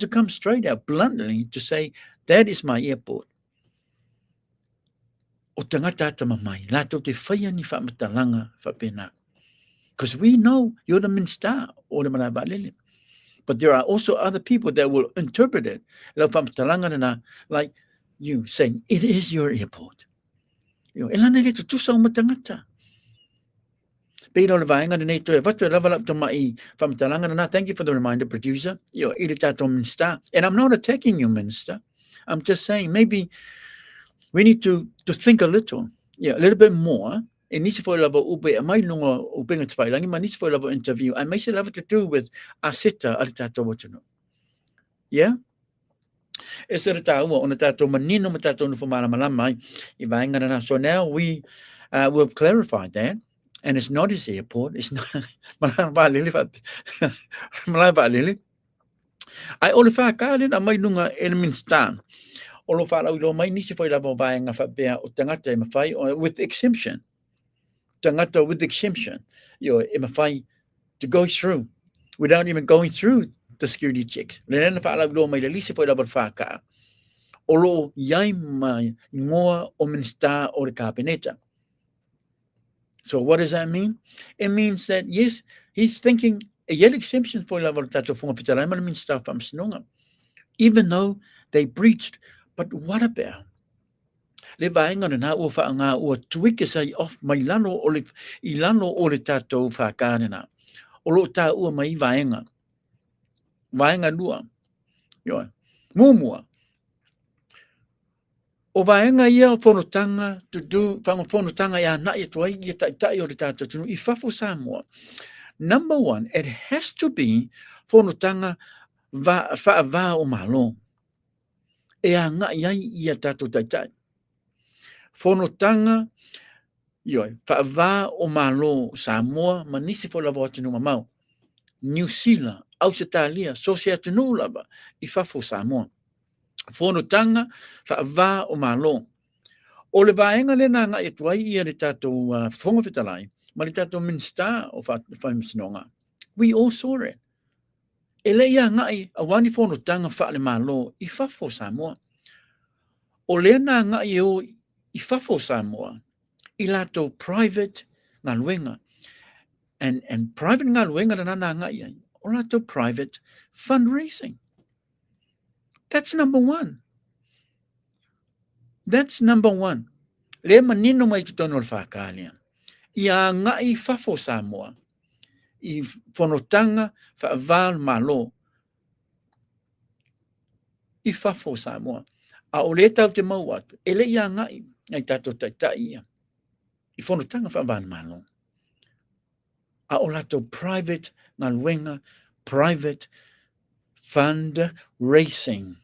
to come straight out bluntly to say, that is my airport. Because we know you're the minsta or the malai. But there are also other people that will interpret it like you saying, it is your airport. Elana le tu sa uma tangata. Pero le vaenga nei to watu level up to mai whamtalanga na. Thank you for the reminder, producer. Ili tato minsta. And I'm not attacking you, minister. I'm just saying maybe we need to think a little bit more. E nisi foi lava ube mai lunga ubenga te pailangi, ma nisi foi lava interview. I may say lava to do with aseta ali tato watu. Yeah? E sere tāua, ona tātou manino ma tātou nufu malamalama I vaenga na. So now we've clarified that, and it's not his airport. It's not malai va'alele. Ai o le whakāle na mai nunga elementstan. O lo whālau lo mai nisi foi lava vaenga whapea o tangata e mawhai, with exemption. Tangata with exemption. E mawhai to go through, without even going through the security checks. Le nena whaalau lo mai le lisi foi lava whaka. O lo iai mai ngoa o minsta o le kapineta. So what does that mean? It means that, yes, he's thinking a yet exemption for lava tato whonga pitalai ma le minsta whamsinonga. Even though they breached, but what about? Le vaenga na ua whaanga ua tuike sai off mai lano o le tato whakarena. O lo tā ua mai vaenga. Vaenga lua. Mumua. O vaenga ia o whanotanga to do, whanotanga ia na ia tuai, ia tai o le tātou tunu, I whafo Samoa. Number one, it has to be whanotanga whaava o malo. E a ngā iai ia tātou tai. Whanotanga, whaava o malo Samoa, ma nisi fo lava atinu mamau. New Zealand, Australia, Sosia tunu lava, I whafo Samoa. Whanotanga, whaava o malo. O le vaenga le nanga e tuai ia le tātou whonga whitalai, ma le tātou minsta o whaimasinonga. We all saw it. ele ia ngai awani fono tanga fa le malo I fafo Samoa. O le na ngai o I fafo Samoa. I lato private ngaluenga. And private ngaluenga na ngai. O lato private fundraising. That's number one. That's number one. Le manino mai tutono whakalia. Ia ngai fafo Samoa. I whanotanga whaaval malo. I fafo Samoa. A o le tau te mau atu. Ele ia ngai. Ngai tato taitai ia. I whanotanga whaaval malo. A o lato private ngaluenga. Private fund racing.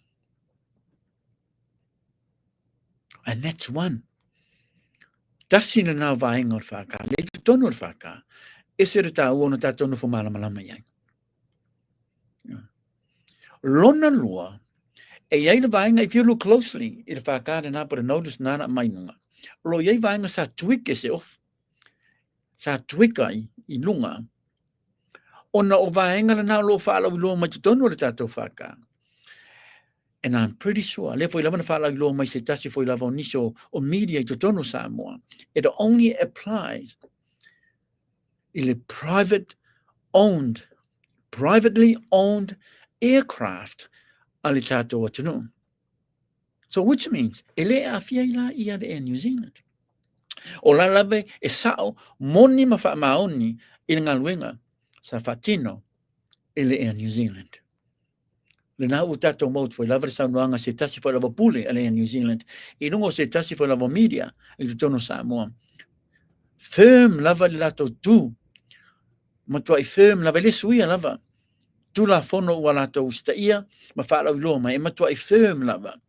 And that's one. Tasi na nau vaenga o whaka. Le tutono o whaka. E se re tau ono tatono fo malama iai. Lona lua. E iei na vaenga, if you look closely, I le whaka na put a notice nana mainunga. Lo iei vaenga sa tuike se off. Sa tuika I lunga. Ona o vaenga na nau lo whaala I loa mai tutono o tato whaka. And I'm pretty sure, le foi lava na whaala I loa mai se tasi foi lava o niso o media I tutono Samoa. It only applies I le privately owned aircraft a le tato atunu. So which means, ele a fia ila ia de New Zealand. O la lave e sao moni ma wha maoni I le ngaluenga sa fatino ele e New Zealand. Le na u tato maut foi lava sa nuanga se tasi foi lava pule ele e New Zealand. I nungo se tasi foi lava media I tutono Samoa. Firm lava le lato tu. Matua I firm lava le suia lava. Tu la fono ua lato ustaia. Ma whaala I loa mai. E matua I firm lava.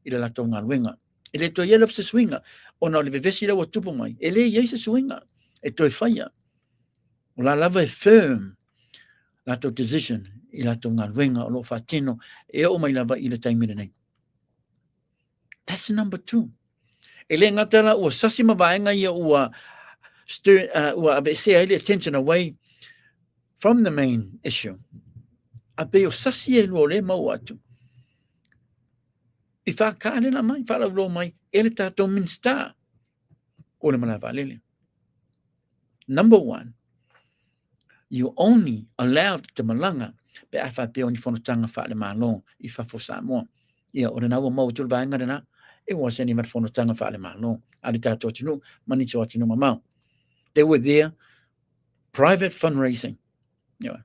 I le lato ngaluenga. E le toi elaf se swinga. O na le vevesi lawa tupu mai. E le iei se swinga. E toi whaia. O la lava firm. Lato decision. I lato ngaluenga o lo whatino. E o mai lava I le taimina nei. That's number two. E le ngatala ua sasi mawaenga ia ua avesea ile attention away from the main issue. A pe o sasi e luo le mau atu. I whakane na mai, whala ulo mai, ele tātou minsta. O le malawa lele. Number one, you only allowed te malanga pe a whapea ni whanotanga whale malo I whafo Samoa. Ia, o le naua mau tulu vaenga rena, e wa seni mat whanotanga whale malo. Ali tātou atinu, manito atinu mamau. They were there, private fundraising. Yeah.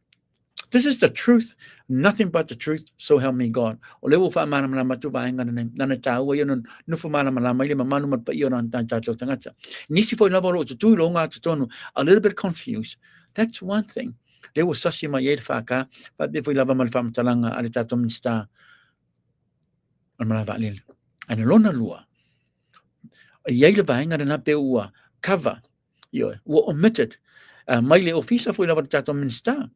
This is the truth, nothing but the truth, so help me God. O lewo wha mana mana matu vaenga nana tāua ia nufu mana mana mai le mamanu mat pa ia na tātou tangata. Nisi fo lava lo tutu lo ngā tutonu, a little bit confused. That's one thing. Lewo sasi mai e whaka, but before lava mal whamatalanga ale tātou minsta al malawa lele. And lona lua, iei le vaenga nana pe ua cover, were omitted. Mai le ofisa fo lava tātou minsta.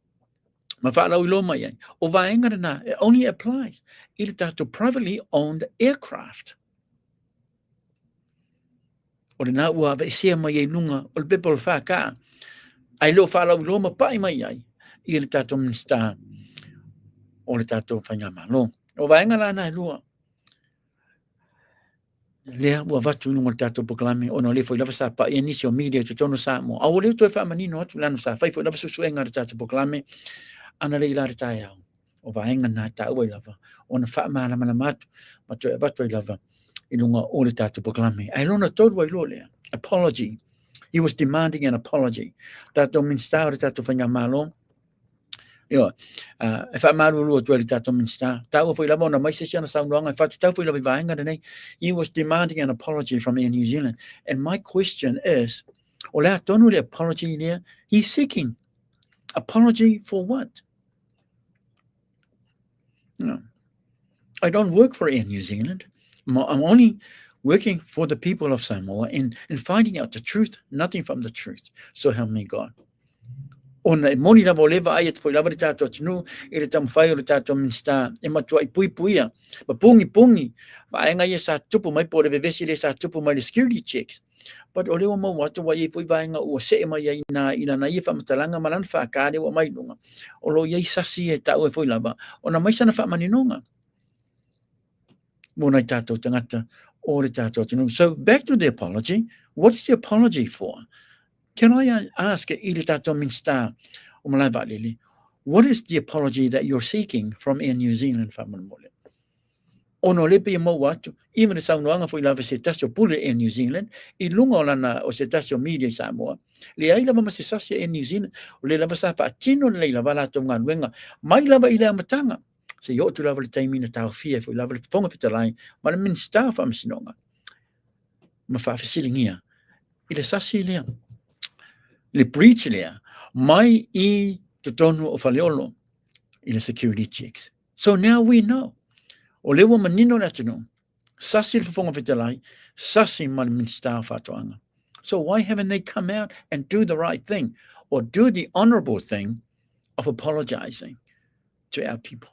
Ma whaala ilo mai ai. O vaenga na, it only applies I le tātou privately owned aircraft. O le nā ua vesea mai ai nunga o le pepe o le whaka. Ai leo whaala ilo ma pai mai ai I le tātou minsta o le tātou whanyamalo. O vaenga na lua. Lea ua vatu nunga le tātou poklame o no le fo lava sa pa I nisi o media tutono Samoa. Au leo toi whamanino atu lanu sa fai fo lava susuenga le tātou poklame. Ana le ilare tai au. O vaenga nā tāua I lava. O na whaamana mana matu. Mato e vatu I lava. I lunga o le tātou poklame. Ai lona tōrua I lo lea. Apology. He was demanding an apology. Tātou minsta o le tātou whangamalo. Ia. E whaamaru lua tua le tātou minsta. Tāua fo I lava o na maise siana saunoanga. E whati tau fo I lava I vaenga nei. He was demanding an apology from Air New Zealand. And my question is, o lea tonu le apology lea, he's seeking apology for what? No. I don't work for Air New Zealand. I'm only working for the people of Samoa in finding out the truth, nothing from the truth. So help me God. Ona moni lava o leva ai foi lava le tātou atinu, I le tamawhai o le tātou minsta, e matua I puia, ma pungi, vaenga ia sa tupu mai po le vevesi le sa tupu mai le security checks. But o lewa mau watu wa i fui vaenga ua se mai ai na ina na ia whamatalanga malan whaakare wa mai nunga. O lo iei sasi e tau e fui lava. O na mai sana whaamani nunga. Mōna i tātou tangata o le tātou tinu. So back to the apology. What's the apology for? Can I ask i le tātou minsta o malai valili, what is the apology that you're seeking from Air New Zealand whamanamole? Ono lepe mo watu, even the saunoanga fo lava se tasio pule in New Zealand, I lunga o lana o se tasio media i Samoa. Le ai lava ma se sasia in New Zealand, o le lava sa whaatino le lava la tau nganuenga, mai lava I le amatanga. Se yo tu lava le taimina tau fia fo lava le fonga fitalai, ma le min staff am sinonga. Ma whaafisilingia. I le sasi lea. Le breach lea. Mai I te tonu o whaleolo I le security checks. So now we know. O lewa manino na tunu, sasi le whafonga fitalai, sasi man min staff atoanga. So why haven't they come out and do the right thing or do the honorable thing of apologizing to our people?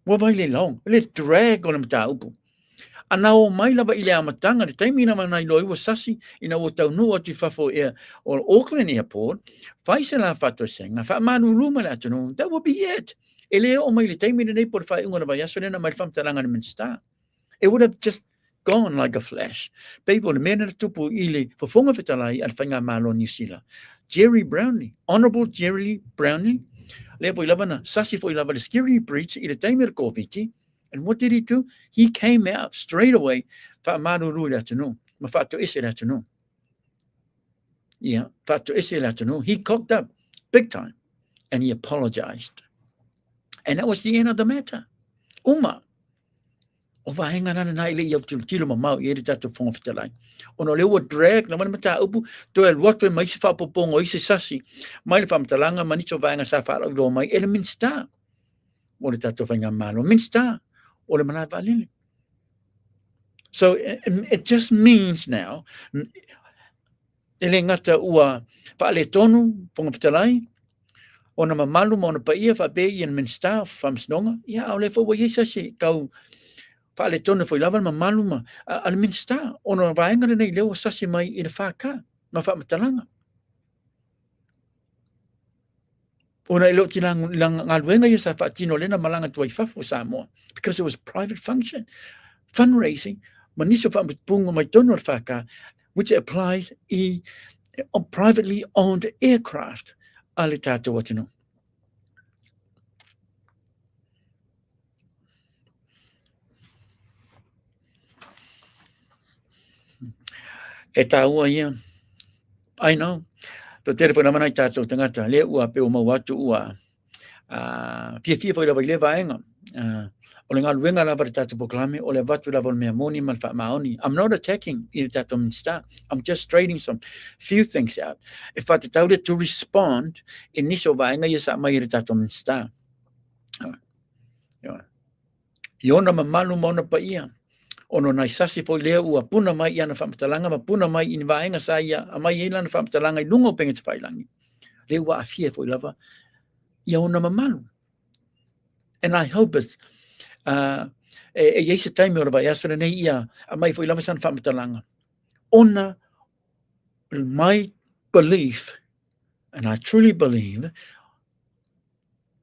Wa vai le long, le drag o le mata upu. Ana o mai lava I le amatanga, le taimina mana I loi wa sasi, ina o tau nu o ti whafo ea o Auckland Airport, whai se la whato senga, wha manu luma le atunu, that would be it. E lea o mai le taimina nei por whai unga na vai aso lena mai whamtaranga na minsta. It would have just gone like a flash. People, le mena tupu I le whafonga fitalai al whainga malo New Zealand. Jerry Brownlee, Honourable Jerry Brownlee, le po ilava na sasi fo ilava le security breach I le taimira COVID. And what did he do? He came out straight away. Whaamaru le atunu. Ma whaato ese le atunu. Yeah, whaato ese le atunu. He cocked up big time. And he apologized. And that was the end of the matter. Uma. O vahenga nana nai le iau tilo mamau I ere tatu whonga fitalai. Ono lewa drag na mata upu to el watu mai se whapopongo I se sasi. Mai le whamtalanga manicho vahenga sa whaarau lo mai ele minsta. O le tatu whainga malo. Minsta. O le manai valili. So it just means now ele ngata ua whaale tonu whonga fitalai. Ona mamalu ma ona paia whape I an minsta whamsnonga. Ia au le fwa yesa se kau whaale tonu fo ilawan mamalu ma al minsta. Ona vaenga nei leo sasi mai I le whaka. Ma whamatalanga. Ona ilo ti lang ngaluenga yesa whaatino lena malanga tuai whafo Samoa. Because it was private function. Fundraising. Maniso whamapunga mai tonu al whaka. Which applies on privately owned aircraft. Ale tātou atino. E tā ua ia. I know. Tō telefona mana I tātou tangata. Le ua peo mau atu ua. Fia fai lawa I le vaenga. O le ngā luenga lawa tātou poklame. O le vatu lawa o mea moni man wha maoni. I'm not attacking I tātou minsta. I'm just straightening some few things out. E wha te taure to respond in niso vaenga ia sa mai I tātou minsta. Iona mamalu mauna pa ia. Ono nai sasi foi lea ua puna mai I ana whamatalanga, ma puna mai I vaenga sa ia, a mai ila na whamatalanga I lungo penga te whailangi. Le ua a fia foi lava, ia ona mamalu. And I hope it, e eise taime ora vai asura nei ia, a mai foi lava san whamatalanga. Ona, my belief, and I truly believe,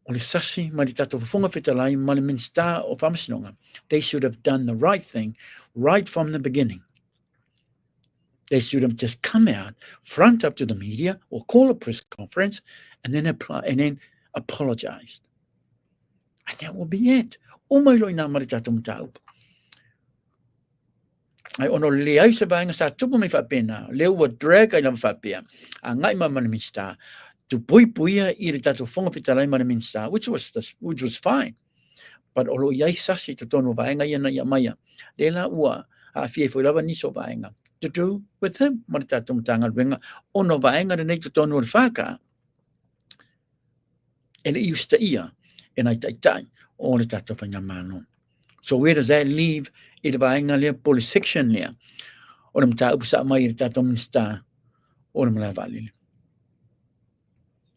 o le sasi ma le tatou whafonga whetalai ma le minsta o whamasinonga. They should have done the right thing right from the beginning. They should have just come out, front up to the media or call a press conference and then apologized. And that will be it. O mai loi nā mari tatou mtaupa. Ai ono le ai se vaenga sa tupu mai whapena. Le ua drag ai lama whapea. A ngai ma mana minsta. To puia I le tatou whonga whitalai mana minsta, which was fine. But olo iai sasi to tono vaenga ia na ia maia. Le la ua a fie fo lava niso vaenga. To do with him, mana tatou mtanga ruenga. Ono vaenga le nei to tono le whaka. Ele iusta ia. E nai taitai. O le tatou whainga mano. So where does that leave I le vaenga lea police section lea? O le mta upusa mai le tatou minsta. O le mala valile.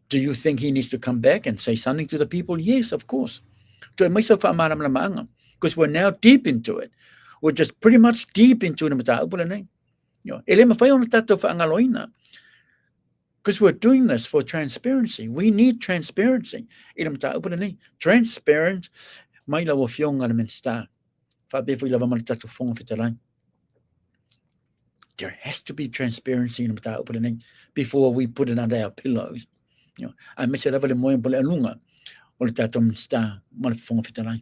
Do you think he needs to come back and say something to the people? Yes, of course. Because we're now deep into it. We're just pretty much deep into the mata upula nei. Ele mawhai ona tātou whaangaloina. Because we're doing this for transparency. We need transparency. Ina mata upana nei. Transparent mai la wa fionga na minsta. Whabefu ila wamana tātou whonga whitarai. There has to be transparency in mata upana nei before we put it under our pillows. I mese lava le moe pole alunga o le tātou minsta ma le whonga whitarai.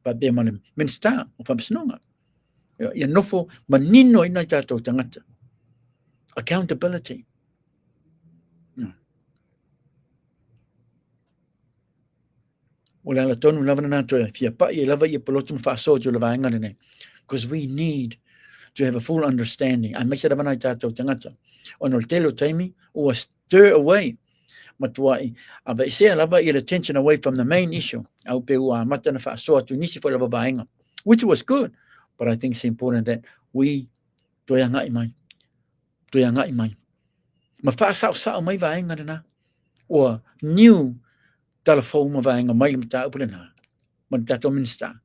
Whabe ma le minsta o whamasnonga. Ia nofo manino ina tātou tangata. Accountability. O le ala tonu lava na to fia pa I lava I polotu fa sojo lava ngale nei, because we need to have a full understanding. I make sure lava na tātou tangata on o telo taimi or stir away matuai ava ise lava I attention away from the main issue au pe ua mata na fa so tu nisi fo lava vaenga, which was good, but I think it's important that we toyanga I mai ma fa sa mai vaenga na or new telephone ma vaenga mai mata upulena ma tato minsta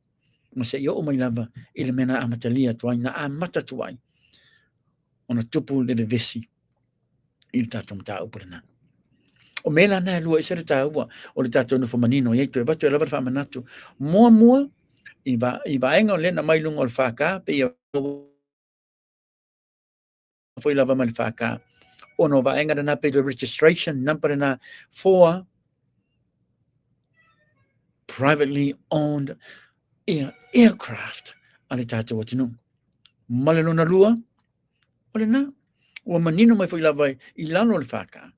ma se yo mai lava ile mena amatalia tuai na amata tuai ona tupu le vesi il tato mata upulena o mela na lua isere taua o le tato no fomanino ye to ba to lava fa manatu mo I vaenga le na mai lunga o faka pe foi lava mai faka ono vaenga na pe the registration number na for privately owned aircraft ale tātou atinu. Malelo na lua, ole na, ua manino mai foi lava I lano le whaka.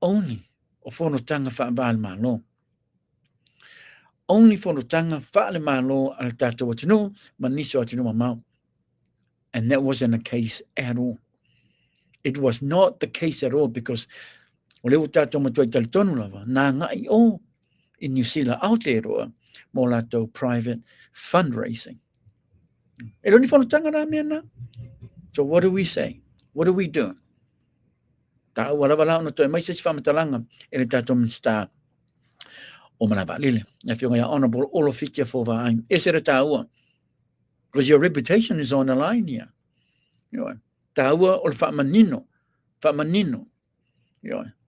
Only o whanotanga whaabale malo. Only whanotanga whaale malo ale tātou atinu, maniso atinu mamau. And that wasn't the case at all. It was not the case at all because o leo tātou matuai talitonu lava, nā ngai o in New Zealand out there or more lato private fundraising. E loni whanotanga rā mea na. So what do we say? What do we do? Tā ua rawa lao na toi mai sisi whamatalanga e le tātou minsta o manawa lile. Ia whiunga ia honourable olo whitia for vaai. E se re tā ua. Because your reputation is on the line here. Tā ua o le whamanino.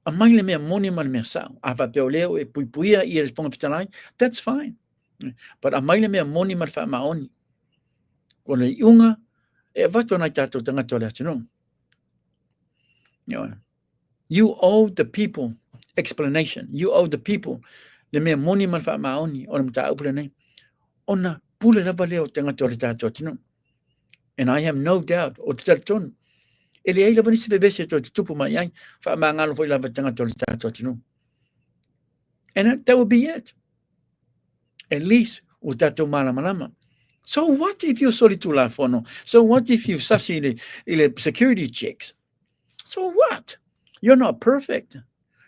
A mai le mea moni ma le mea sao. A whapeo leo e puipuia I responga fitalai, that's fine. But a mai le mea moni ma le whamaoni. Ko le iunga, e watu nai tātou tangata le atinu. You owe the people explanation. You owe the people le mea moni ma le whamaoni o le mta upule nei. Ona pule raba leo tangata le tātou atinu. And I have no doubt o te taritonu. Ele ai lava nisi bebese to tupu mai ai fa mangalo foi lava tanga to tato tinu. And that would be it. At least o tato malama. So what if you solitula fono? So what if you sasi ile security checks? So what? You're not perfect.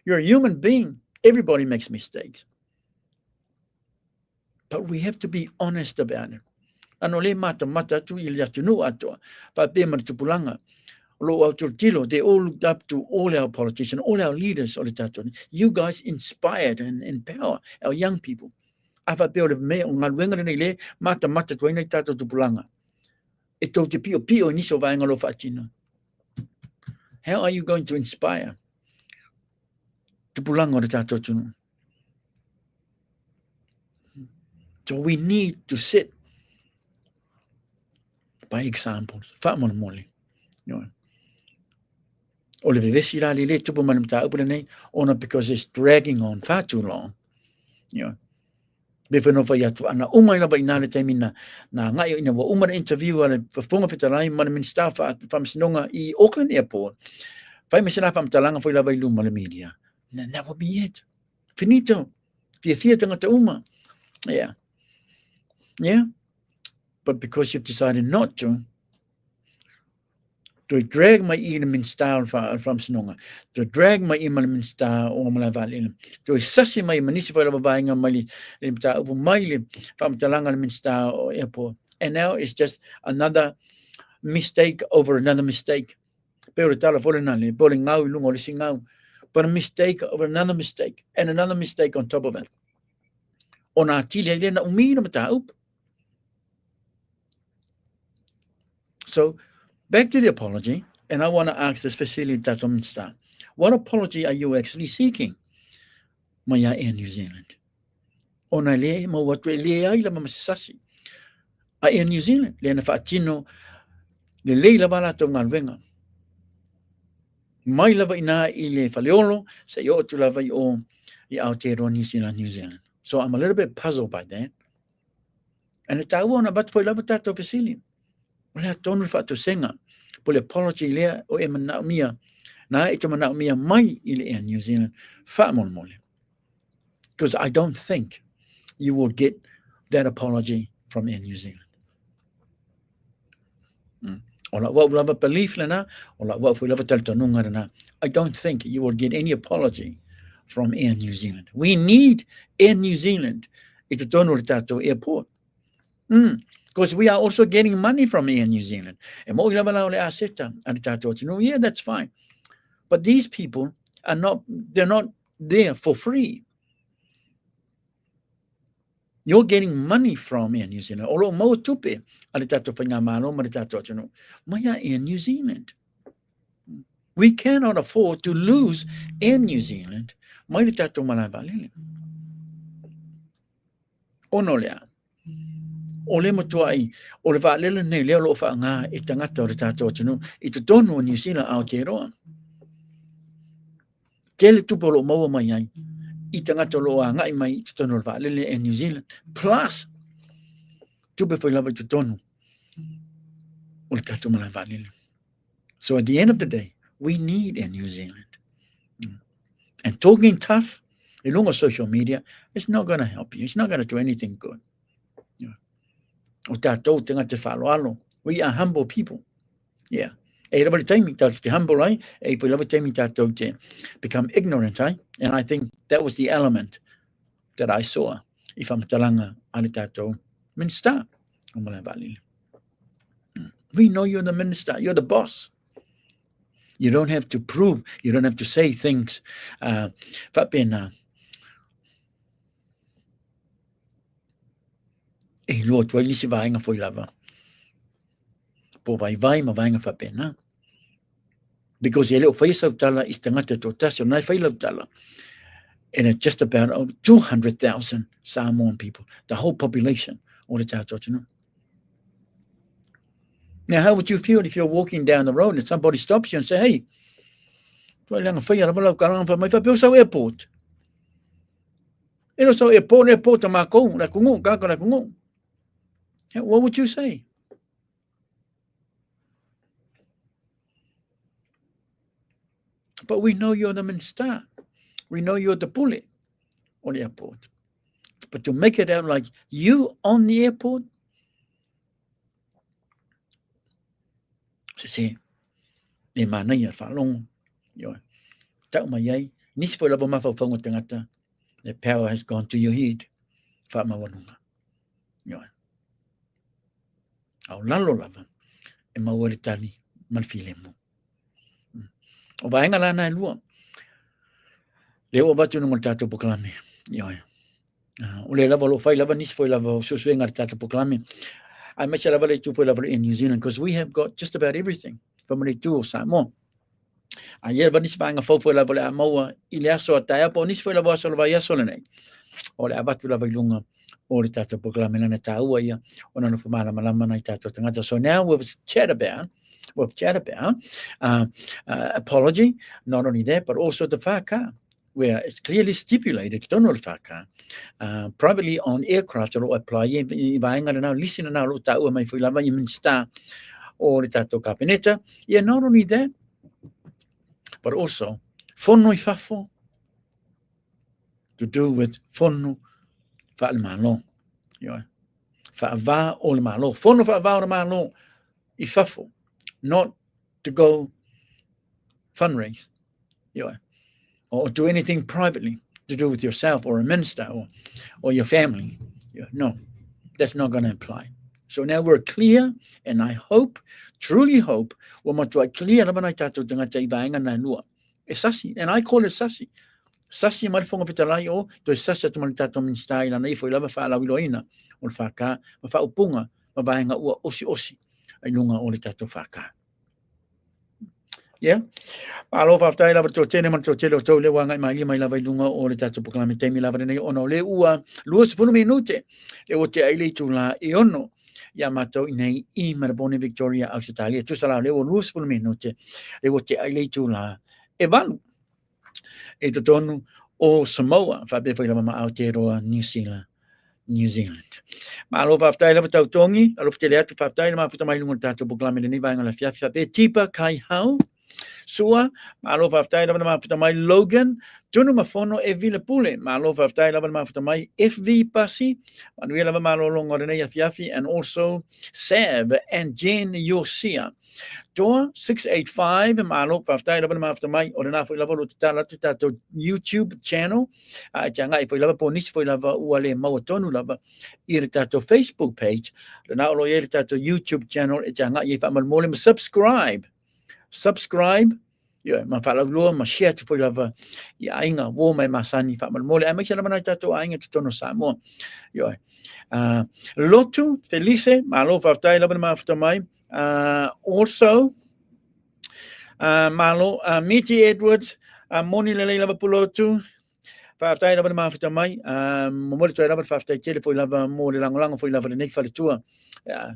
You're a human being. Everybody makes mistakes. But we have to be honest about it. Ano le mata tu ili atunu ato pa pe tupulanga. They all looked up to all our politicians, all our leaders. You guys inspired and empower our young people. Mata tuaina tato tupulanga. E tau te pio iniso vaenga lo whaatina. How are you going to inspire tupulanga o le tato tunu? So we need to set by examples. Whaamona mole. O le vevesi la le tupu manam ta upule nei ona because it's dragging on far too long. Before no fa tu ana umai la ina le taimina na ngai ina wa umar interview ala fonga fitalai mana min staff from Sinonga I Auckland airport. Fai mesina fam talanga foi la vai luma le media. That would be it. Finito. Fia tangata uma. Yeah. But because you've decided not to drag my min style from Sinonga, to drag my min style o malavalin, to sasi my municipal buying a mali over mile from Talanga min style or airport. And now it's just another mistake over another mistake. Pero tala forenale, bowling now, lungo lising now, but a mistake over another mistake and another mistake on top of it. On our tilena umina mata up. So Back to the apology, and I want to ask this facility tato minsta. What apology are you actually seeking? Maya in New Zealand. Ona le mo watu le ai la masasi. In New Zealand, le na fatino le leila bala to ngalwenga. Mai lava ina I le faleolo sa yo tu lava o I Aotearoa New Zealand. So I'm a little bit puzzled by that. And it's I want about for lava tato facility. Wala tonu fa to senga. Pole apology le o e mana mia. Na ito mana mia mai ile in New Zealand. Fa mol mole. Because I don't think you will get that apology from Air New Zealand. I don't think you will get any apology from Air New Zealand. We need Air New Zealand at the Tono Airport. Because we are also getting money from Air New Zealand. Yeah, that's fine. But these people they're not there for free. You're getting money from Air New Zealand. Although mo tupe alitato fangamano maritato chino. Maya Air New Zealand. We cannot afford to lose Air New Zealand. Maritato malavalele. Onolea. Ole motuai. Ole va lele ne leo lo fa nga itangata ritato chino. Ito tono New Zealand Aotearoa. Tele tupolo mo mayai. Itangata loa ngai mai tono va lele in New Zealand plus tupe foi lava tono o tato mala valele. So at the end of the day we need in New Zealand, and talking tough along on social media it's not going to help you. It's not going to do anything good. O tato tangata falo. We are humble people. Yeah. Everybody tell me that humble, right? If we love tell me that to become ignorant, right? And I think that was the element that I saw. If I'm talanga anitato minister, we know you're the minister, you're the boss. You don't have to prove, you don't have to say things. Lord, why is vainga for lava? Po vai ma vainga fa pena. Because ele foi sa tala istangata totasio na foi tala. And it's just about 200,000 Samoan people, the whole population all the time. Now, how would you feel if you're walking down the road and somebody stops you and say, "Hey, airport." What would you say? But we know you're the minister. We know you're the bully on the airport. But to make it out like you on the airport, say, the power has gone to your head. O vaenga lana lua. Leo batu no tato proclame. O le lava lo fai lava nis foi lava susuenga tato proclame. I mentioned lava le tu foi lava in New Zealand because we have got just about everything from the two Samoa. Ayer banis vaenga foi lava le Moa ile aso Tiapapata nis foi lava so vai aso le. O le abatu lava lunga o le tato proclame na taua ia ona no fumala malama na tato tangata. So now we've chat about apology, not only that, but also the whaka, where it's clearly stipulated, privately on aircraft, or apply, listen now, or the yeah, not only that, but also, fonno fafo, to do with fonno fa'almalo, fa'ava o malo, fonno fa'ava o malo, ifafo. Not to go fundraise, or do anything privately to do with yourself or a minister or your family. No, that's not going to apply. So now we're clear, and I hope, truly hope, and I call it sasi. Sasi marifonga fitalai o to sasi tumalitato minstai na ifo lava fa la wiloina o faka ma fa upunga ma baenga ua osi ai lunga o le tato whaka. Yeah. Alo whaftai lava tō tēne man tō tēle o tau le wanga mai mai lava i lunga o le tātou pokalame teimi lava nei ono le ua lua se whunu minute le o te aile tu la i ono ia mātou i nei i Melbourne, Victoria, Australia. Tusala le o lua se whunu minute le o te aile tu la e walu e to tonu o Samoa whape whai lava ma Aotearoa New Zealand. Ma alo whaftai lava tau tongi, alo te le atu whaftai lava futa mai lunga tātou pokalame nei vaenga la whiawhia pe tipa kai hau. Sua, malo whaftai lava na mafuta mai Logan, tunu mafono e vile pule, malo whaftai lava na mafuta mai FV Pasi, manuia lava malo longo renei afiafi, and also Sab and Jen Yosia. Toa 685, malo whaftai lava na mafuta mai, o rena fwy lava lo tala tato YouTube channel, janga i fwy lava po nisi fwy lava uale mawatonu lava, i re tato Facebook page, rena olo i re tato YouTube channel, janga i whamal mole ma subscribe, yeah, ma fala lua ma share tu foi lava ya ainga wo mai masani fa mal mole ai mai lava na tato ainga tu tono Samoa yo lotu felice ma lo fa tai lava ma fa mai also malo Miti Edwards moni le lava pulotu fa tai lava ma fa mai mo le lava fa tai tele foi lava mo le langolango foi lava nei fa le tua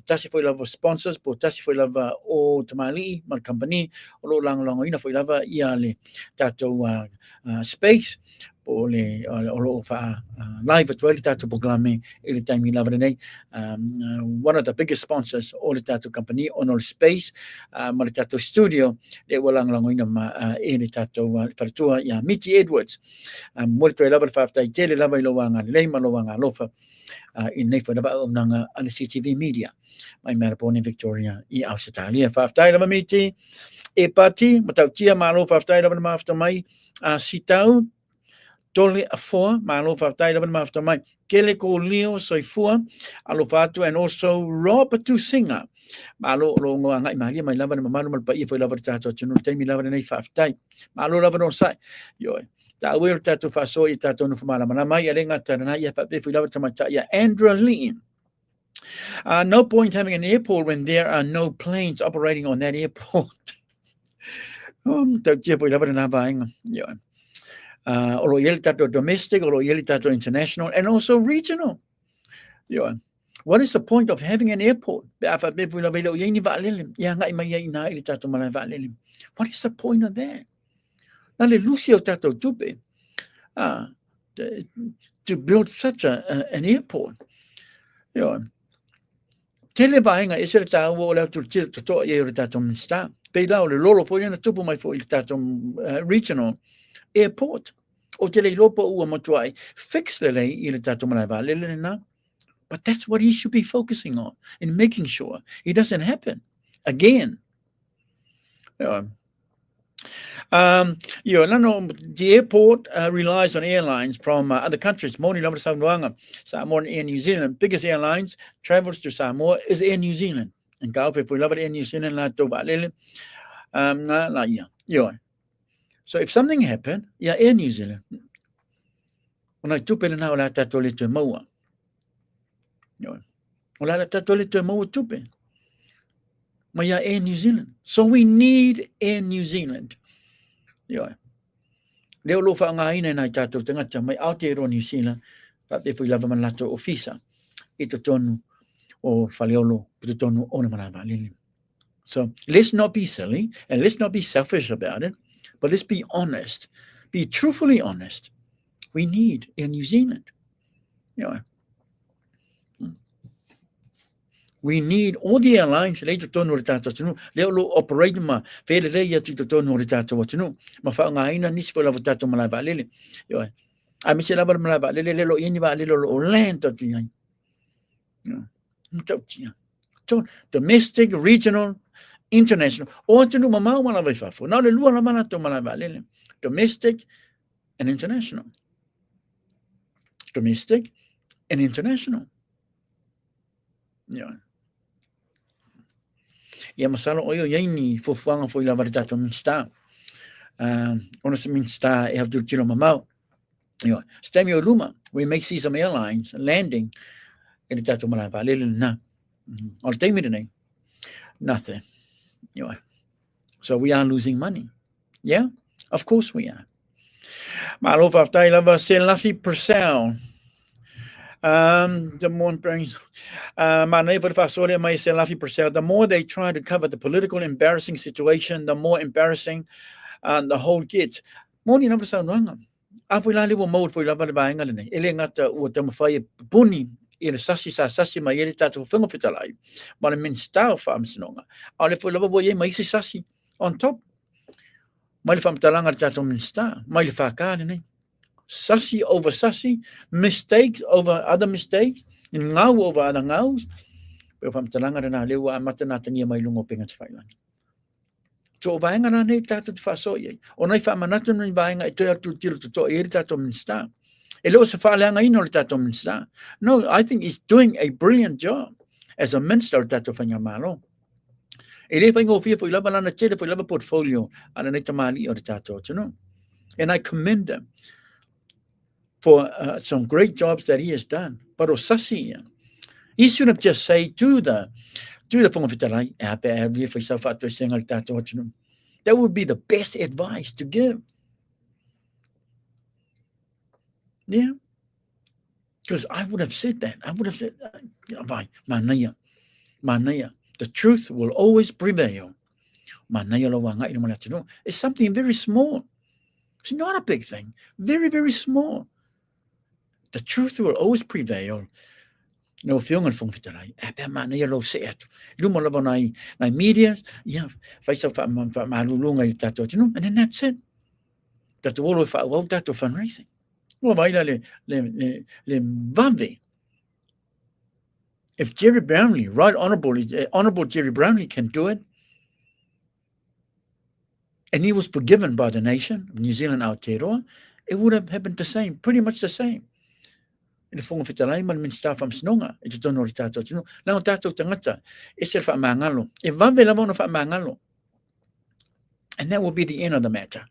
tasi foi lava sponsors po tasi foi lava o tamali mal company o lo lango ina foi lava ia le tato space po le o lo fa live at well tato programe ele time lava nei one of the biggest sponsors o le tato company on all space mal tato studio le lango ina ma ele tato fartua ia Miti Edwards molto lava fa tai tele lava lo wanga le malo wanga lofa in nei foi lava o nanga ana CTV media mai Melbourne, Victoria i Australia whaftai lava miti e pati matau tia malo whaftai lava mafta mai sitau tole a four malo whaftai lava mafta mai kele ko leo soi four alo fatu and also Robert to singer malo lo ngai mai mai lava malu mal pa i foi lava tato tunu temi lava nei whaftai malo lava no sai yo ta will tato faso i tato no fumala mana mai alenga tana ia fa pe foi lava tamata ia Andreline. No point having an airport when there are no planes operating on that airport. Olo yeli tato domestic, olo yeli tato international, and also regional. What is the point of having an airport? What is the point of that? Nale Lucio tato tupe to build such an airport. Tele vaenga e sere tā ua o leo tu tira to e o tato msta. Pei lau le lolo fo ina tupu mai fo i tato regional airport. O tele lopo ua motuai. Fix le lei i le tato malaiva lele na. But that's what he should be focusing on in making sure it doesn't happen again. The airport relies on airlines from other countries. Moni lava Samoa, Samoa and Air New Zealand. Biggest airlines travels to Samoa is Air New Zealand. And if we love it, Air New Zealand, so if something happened, Air New Zealand. When I took it now, I told it to Moa. I told it to Moa tupe. Maya Air New Zealand. So we need Air New Zealand. Leo lo fa nga ina na tato tangata mai Aotearoa New Zealand pa pe foi lava malato ofisa i to tonu o faleolo to tonu ona malava lili. So let's not be silly and let's not be selfish about it, but let's be honest, be truthfully honest. We need Air New Zealand. We need all the airlines later to no tato tunu leo lo operate ma fele le ya to no tato tunu ma fa nga ina nis fola tato malava lele yo a mi se la malava lele lo yini va lele lo lento tian so domestic, regional, international o tunu mama malava fa fo na le lua la mana to malava lele domestic and international Ia masalo oio yaini fofuanga foi lava tato minsta. Ona se minsta e have to tiro mamau. Stemio luma, we may see some airlines landing in the tato malava lele na. Al temi de nei. Nothing. So we are losing money. Yeah, of course we are. Malo whaftai lava se lafi persel. The more the more they try to cover the political embarrassing situation, the more embarrassing the whole gets. Moni na sa nanga. Apo la lewo mode for lava ba ngale nei. Ele ngata o te mafai puni ile sasi mai ele tatu whenga whitalai. Ma le min style fa amsinonga. Ale fo lava voye mai sasi on top. Mai le whamtalanga tatu min style. Mai le whakane nei. Sassy over sassy, mistakes over other mistakes, ngau over other ngaus. Pero fam talanga na lewa mata na tania mai lungo penga tsailan. So vaenga na nei tatu faso ye. Onai fa manatu ni vaenga ito tu tiro to iri tatu minsta. Elo se fa langa ino tatu minsta. No, I think he's doing a brilliant job as a minister tatu fanya malo. Ele fa ngo fia po lava lana tele po lava portfolio ana nei tamali o tatu no. And I commend him for some great jobs that he has done. But Osasi, he should have just said to the Fongafitarai, that would be the best advice to give. Yeah. Because I would have said that. I would have said, Manaya, the truth will always prevail. It's something very small. It's not a big thing. Very, very small. The truth will always prevail. No feeling from Fitarai. Apia yellow set. Lumolavonai, media, yeah, face of Malulunga, and then that's it. That's all of that to fundraising. Well, if Jerry Brownlee, Right Honourable Jerry Brownlee can do it, and he was forgiven by the nation of New Zealand Aotearoa, it would have happened the same, pretty much the same. In the form of Fitalai, man min staff am snonga, it's don't know tato, you know, now tato tangata, it's a mangalo, if Vambelavon of mangalo. And that will be the end of the matter.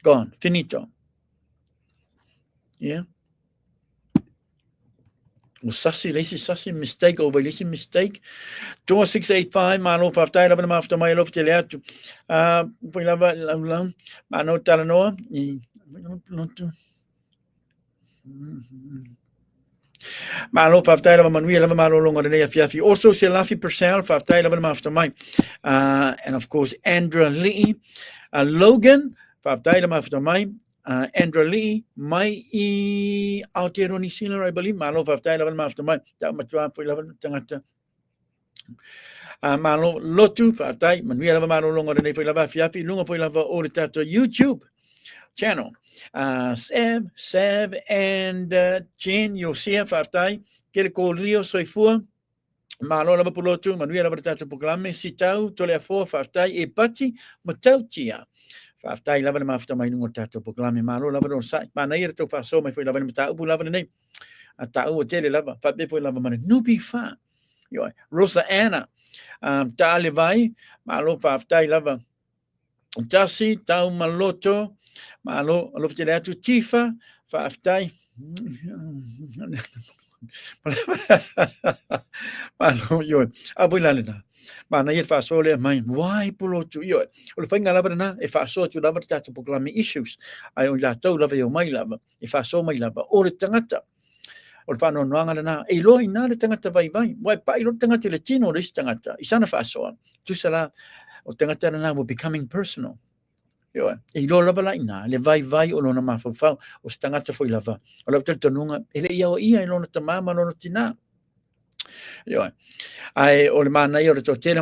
Gone, finito. Yeah. Well, sassy mistake over mistake. 2685 mano whaftai lava na after my love te lea tu. Pui lava mano talanoa. Malo whaftai lava manuia lava malo longa de nea fiafi. Also se lafi persel whaftai lava na after my. And of course Andra Lee. Logan whaftai lava after my. Andra Lee, mai I Aotearoa New Zealand, I believe. Malo whaftai lava after my. That matua pui lava tangata. Malo lotu whaftai. Manuia lava malo longa de nea pui lava fiafi. Lunga pui lava o le tato YouTube channel. Sav and Jen, you'll see whaftai. Kere ko Rio soifua. Malo lava pulotu. Manuia lava tato programe. Sitau tole a fo whaftai. E pati matautia. Whaftai lava na mafta mai nungo tato programe. Malo lava no sai. Mana ira tau whaso mai fui lava na matau. Upu lava na nei. A tau o tele lava. Whape fui lava mana. Nubi wha. Rosa Anna. Taale vai. Malo whaftai lava. Tasi, tau maloto. Malo, alof te lea tu tifa. Whaftai. Malo, yoi. Apu lalena. Mana ia whaso lea mai. Wai pulotu, yoi. O le whainga lava na, e whaso tu lava tatu programe issues. Ai o la tau lava o mai lava. E whaso mai lava. O le tangata. O le whano noanga na. E lohi nā le tangata vai vai. Wai pa i lo tangata le tino le tangata. I sana whasoa. Tusala o tangata na were becoming personal. E lo lava la ina, le vai o lona mafau o stangata foi lava. O lava tele tonunga, ele ia o ia e lona tamama lona tina. Ai o le mana ia o le totele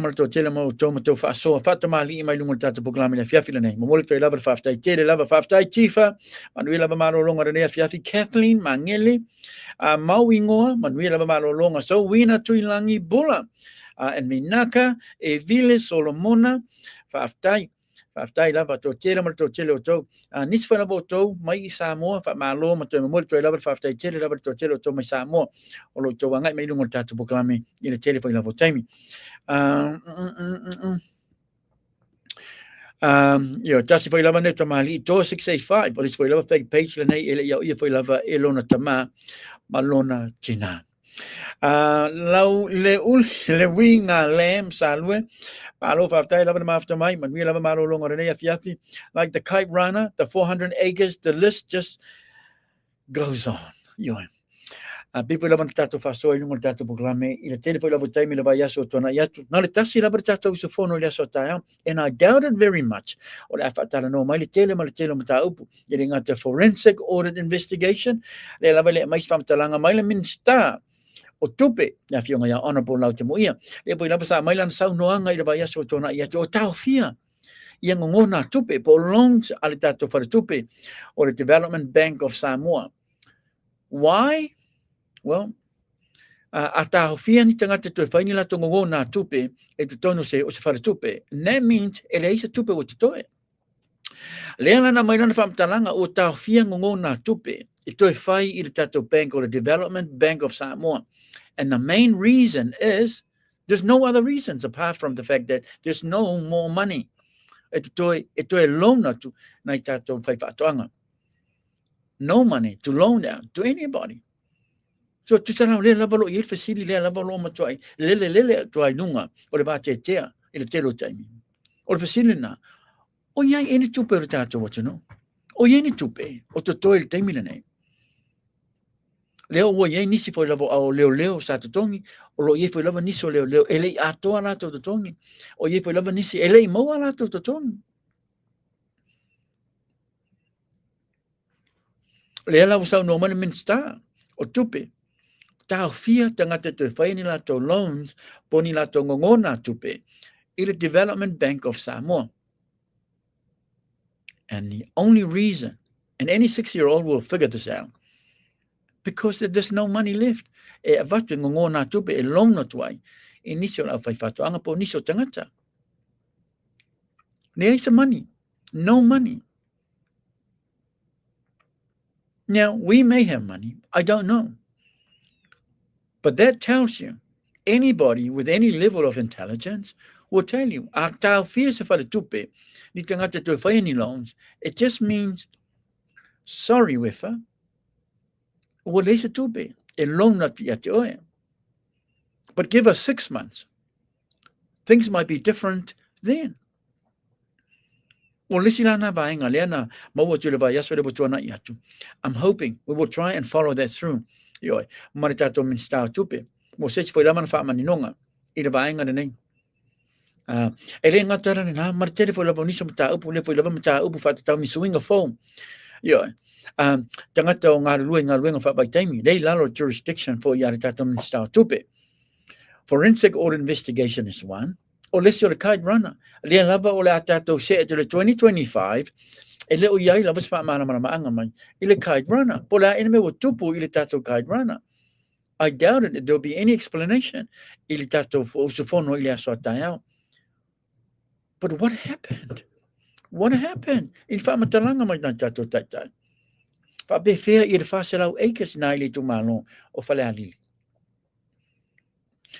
ma o toma tau whaasoa. Whata mali I mai lunga tata programe le fiafi le nei. Mamole toi lava whaftai tele lava whaftai tifa. Manui lava maro longa renea fiafi Kathleen Mangele. Maui ngoa, manui lava maro longa. So wina tui langi bula. And minaka e vile Solomona whaftai. Whaftai lava tō tele ma tō tele o tau. Nisi whanava o tau mai I Samoa. Whamalo ma tō mamole toi lava whaftai tele lava tō tele o tau mai Samoa. O lo tau wangai mai lunga tata programe I le tele whai lava o taimi. Tasi whai lava ne tamali tō 685. O lisi whai lava whai page le nei ele iau ia whai lava e lona tama ma lona tina. Lau le winga lamb salwe. Malo faftai lava after my man we lava malo long or fiafi. Like the kite runner, the 400 acres, the list just goes on. People lava tato faso yung tato programe. Ila telephone lava time lava yaso tona yatu. Na le tasi lava tato usufono yaso tayo. And I doubt it very much. O la fatala no mai le tele mata upu. Yering at the forensic audit investigation. Le lava le mais fam talanga mai le minsta. O tupe na fionga ya honorable lau te moia. Le poi lava sa mai lan sau noanga i lava yaso tona yatu o tau fia. Ia ngona tupe po longs ale tato for tupe or the Development Bank of Samoa. Why? Well, ata fia ni tangata to fai ni la tongo ngona tupe e te tono se o se for tupe. That means ele isa tupe o te toe. Leana na mai lana whamtalanga o tau fia ngona tupe e toi fai i le tato bank or the Development Bank of Samoa. And the main reason is there's no other reasons apart from the fact that there's no more money. E toi loan to nai tato fai whatoanga. No money to loan out to anybody. So tu sana le lava lo il fasili le lava lo matuai le tuai nunga o le bate tea il telo taimi. O le fasili na. O ia eni tupe o tato what you know. O ia ni tupe o to toi il taimi nei. Leo o ia nisi foi lava o leo sa tongi o lo ia foi lava nisi o leo ele ato ala to tongi. O ia foi lava nisi ele mo ala to tongi. Le lava sa no mani minsta o tupe. Tau fia tangata te whai ni lato loans po ni lato ngongona tupe i the Development Bank of Samoa. And the only reason, and any 6-year-old will figure this out, because there's no money left. E avatu ngongona tupe e loan no tuai i nisio la whai whatoanga po nisio tangata. There is money. No money. Now, we may have money. I don't know. But that tells you, anybody with any level of intelligence will tell you, it just means, sorry, wifa, but give us 6 months. Things might be different then. I'm hoping we will try and follow that through. Maritato min stau tupe mo se foi laman fa maninonga i le vaenga nei ele ngatara na martele foi lava niso mata upu le foi lava mata upu fa tau mi swing of phone tangata o ngā luenga fa by time they lalo jurisdiction for yaritato min stau tupe. Forensic audit investigation is one o le sio le kite runner le lava o le atato se to le 2025 ele o iai lava sfa mana anga mai ile kite runner pola eneme o tupu ile tato kite runner. I doubt it there'll be any explanation ile tato o sufono ile asotao. But what happened in fa matalanga mai na tato tata fa be fair ile fa selau acres na ile tu malo o fale ali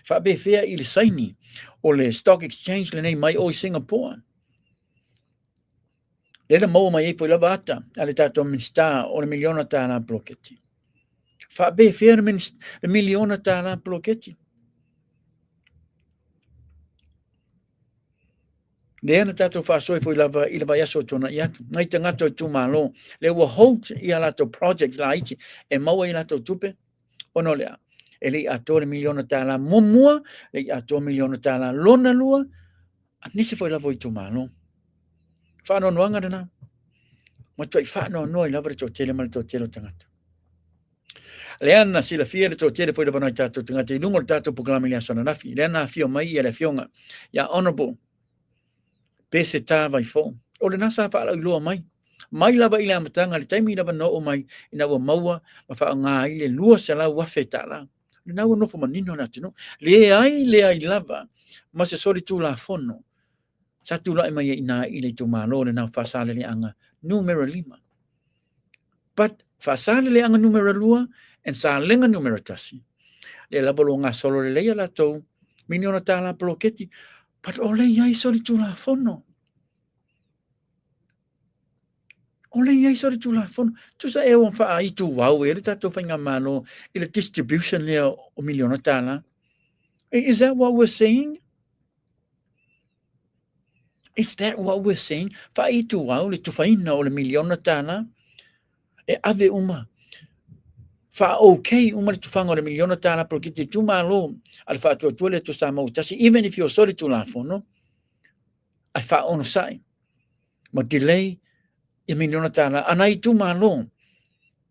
fa be fair ile saini o le stock exchange le nei mai o Singapore. Le mo mai foi la bata ale tato minsta o le miliona tana bloketi. Fa be fer min le miliona tana bloketi. Le ana tato fa soi foi la ba ila ba yaso tona yatu. Nai tanga to tu malo. Le wo hold I ala to projects la ichi e mo ila to tupe ono le. Ele ato le miliona tana momua le ato miliona tana lona lua. Nisi foi la voi tu malo. Fa no noanga na. Matoi fa no noi la verto tele mal to tele tangata. Leana sila fia to tele foi la tato tangata I lungo tato programa ia sona nafi. Leana fio mai ele fionga. Ya honorable. Pese ta vai fo. O le nasa fa la lua mai. Mai lava I le amatanga le taimi lava no o mai ina wa maua ma fa nga I le lua se la wa feta la. Le na no fo manino na tino. Le ai lava. Ma se sori tu la fono. Satu lai mai ina ile tu malo le na fasale le anga numero 5. But fasale le anga numero 2 and sa lenga numero tasi. Le la bolonga solo le leia la to miniona tala bloketi. But ole ia I soli tu la fono. Ole ia sori tulafono. Tu sa e on fa ai tu wau e le tatou whainga mano i le distribution lea o miliona tala. Is that what we're saying? Is that what we're saying? Fa ai tu wau le tu whaina o le miliona tala. E ave uma. Fa okay uma le tu whanga o le miliona tala pro ki te tu malo al fa tu le tu sa mautasi. Even if you're sori tulafono, ai fa ono sai. Ma delay i miliona tala. Anai tu malo.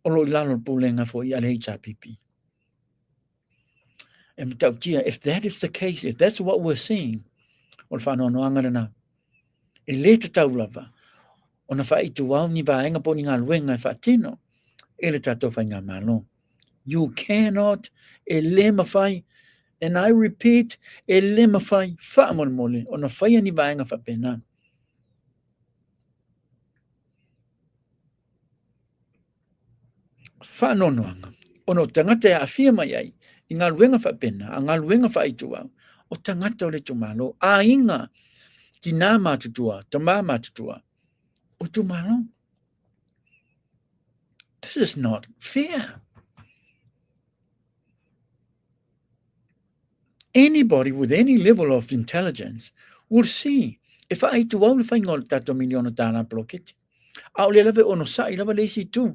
O lo ilalo pulenga fo i ale HRPP. And if that is the case, if that's what we're seeing, o whanau noanga na, e le te taulava, o na whai tu wau ni vaenga po ni ngā luenga e whaatino, e le tatou whai ngā malo. You cannot, e le mawhai, and I repeat, e le mawhai, whaamon mole, o na whai ni vaenga whapena. Whanau noanga, o no tangata e awhia mai ai, i ngā luenga whapena, a ngā luenga whaitua, o tangata o le tumalo, a inga ki nā mātutua, ta mā mātutua, o tumalo. This is not fair. Anybody with any level of intelligence will see, if I tu wau le whainga o le tato miliona tāna ploketi, au le lave ono sa, i lava leisi tu.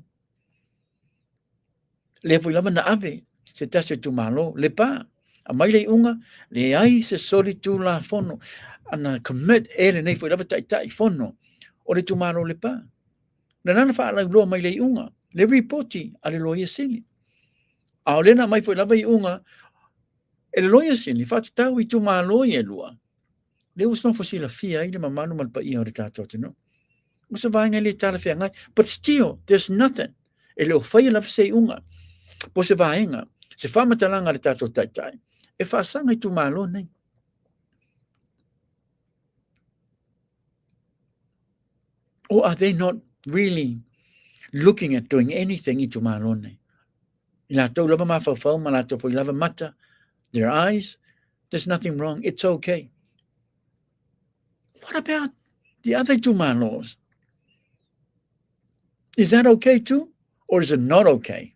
Le fui lava na ave, se tase tu malo, le pa, a mai le unga, le ai se sori tu la fono, ana commit ere nei fui lava tai fono, o le tu malo le pa. Na nana wha ala loa mai le unga, le ripoti a le loia sili. Au le na mai fui lava i unga, e le loia sili, whati tau i tu malo i e lua. Le usno fosila fia, i le mamanu malpa i o le tātou tino. Usa vaenga le tala fia ngai, but still, there's nothing. E leo whai lava se unga. Po se vaenga, se whamatalanga le tātou taitai, e whaasanga i tu malo nei. Or are they not really looking at doing anything i tu malo nei? I la tau lava mawhawhau, ma la tau fwoi lava mata, their eyes, there's nothing wrong, it's okay. What about the other two malos? Is that okay too? Or is it not okay?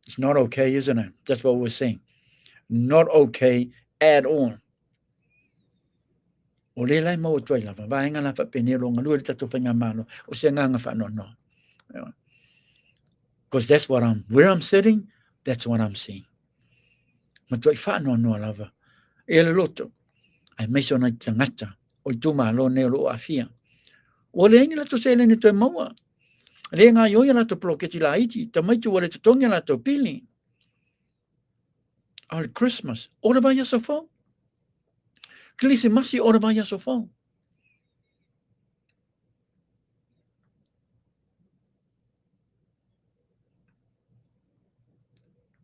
It's not okay, isn't it? That's what we're saying. Not okay at all. O le lai mau tuai lava, vaenga la whapene ronga, lua le tatu whainga malo, o se nganga whanono. Because that's what where I'm sitting, that's what I'm seeing. Ma tuai whanono lava. E le loto, ai meiso na tangata, o tu malo ne lo afia. O le ingi lato se le ni toi maua. Le ngā ioia lato ploketi la iti, ta maitu wale tutonga lato pili. Al Christmas, ora vai aso fau. Klisi masi ora vai aso fau.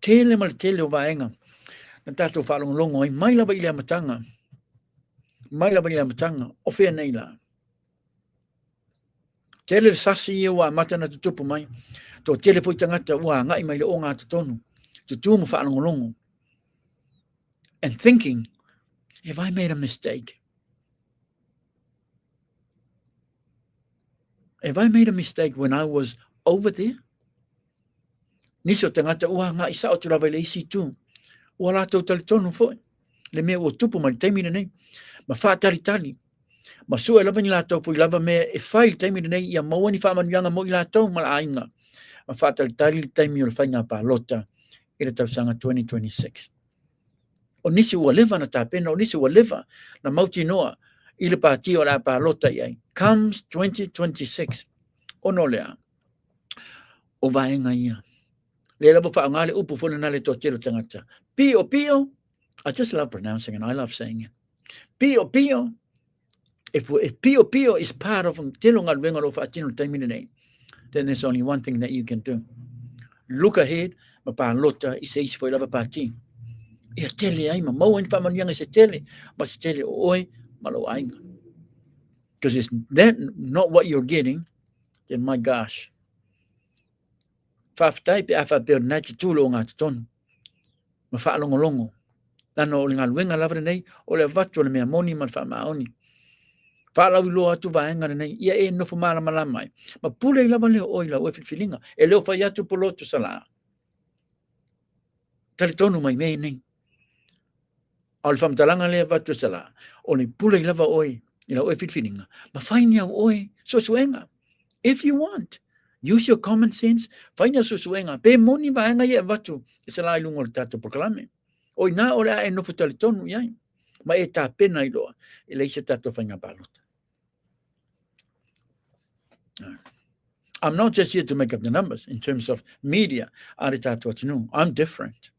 Tele mal tele o vaenga. Na tātou whalongo ai, mai lava i le amatanga. Mai lava i le amatanga, o whea nei la. Tele sasi ia wa matana tutupu mai. Tō tele pui tangata ua ngai mai le o ngā tutonu. Tutumu whaalongolongo. And thinking, have I made a mistake? Have I made a mistake when I was over there? Niso tangata ua ngai sa o tulawa le isi tu. Ua lātou tali tonu foi. Le mea ua tupu mai taimina nei. Ma whātari tali. Ma sua lava ni lātou pui lava mea e whai taimina nei ia maua ni whaamanuanga mo i lātou ma la ainga. Ma whātari tali taimi o le whainga pālota i le tausanga 2026. O nisi ua lewa na tāpena, o nisi ua lewa na mauti noa i le pāti o la pālota iai. Comes 2026. O no lea. O vaenga ia. Le lava whaangale upu funa na le tōtero tangata. Pio, pio. I just love pronouncing it. I love saying it. Pio, pio. If pio, pio is part of telo ngā ruenga lo whaatino taimina nei, then there's only one thing that you can do. Look ahead, ma pālota i se isi fwoi lava pāti. Ia tele ai, ma maua ni whamanianga se tele, ma se tele o oe, ma lo ainga. Because it's that not what you're getting, then my gosh. Whaftai pe awha peo nai te tūlo o ngā tonu. Ma whaalongolongo. Lano o le ngā luenga lava nei, o le vatu o le mea moni ma wha maoni. Fala lo atu vaenga nei ia e no fumala malamai. Ma pule lava leo oila o filinga. E leo fai atu polotu sala. Talitonu mai mei nei. Al fam talanga le vatu sala. Oni pule lava oi ila o filinga. Ma fainia oi so suenga. If you want, use your common sense. Fainia so suenga. Pe moni vaenga ia vatu. Sala ilungo le tatu proklame. Oi na ola e no futalitonu ia. Ma e ta pena iloa. Ila isa tatu fainga balota. I'm not just here to make up the numbers in terms of media. I'm different.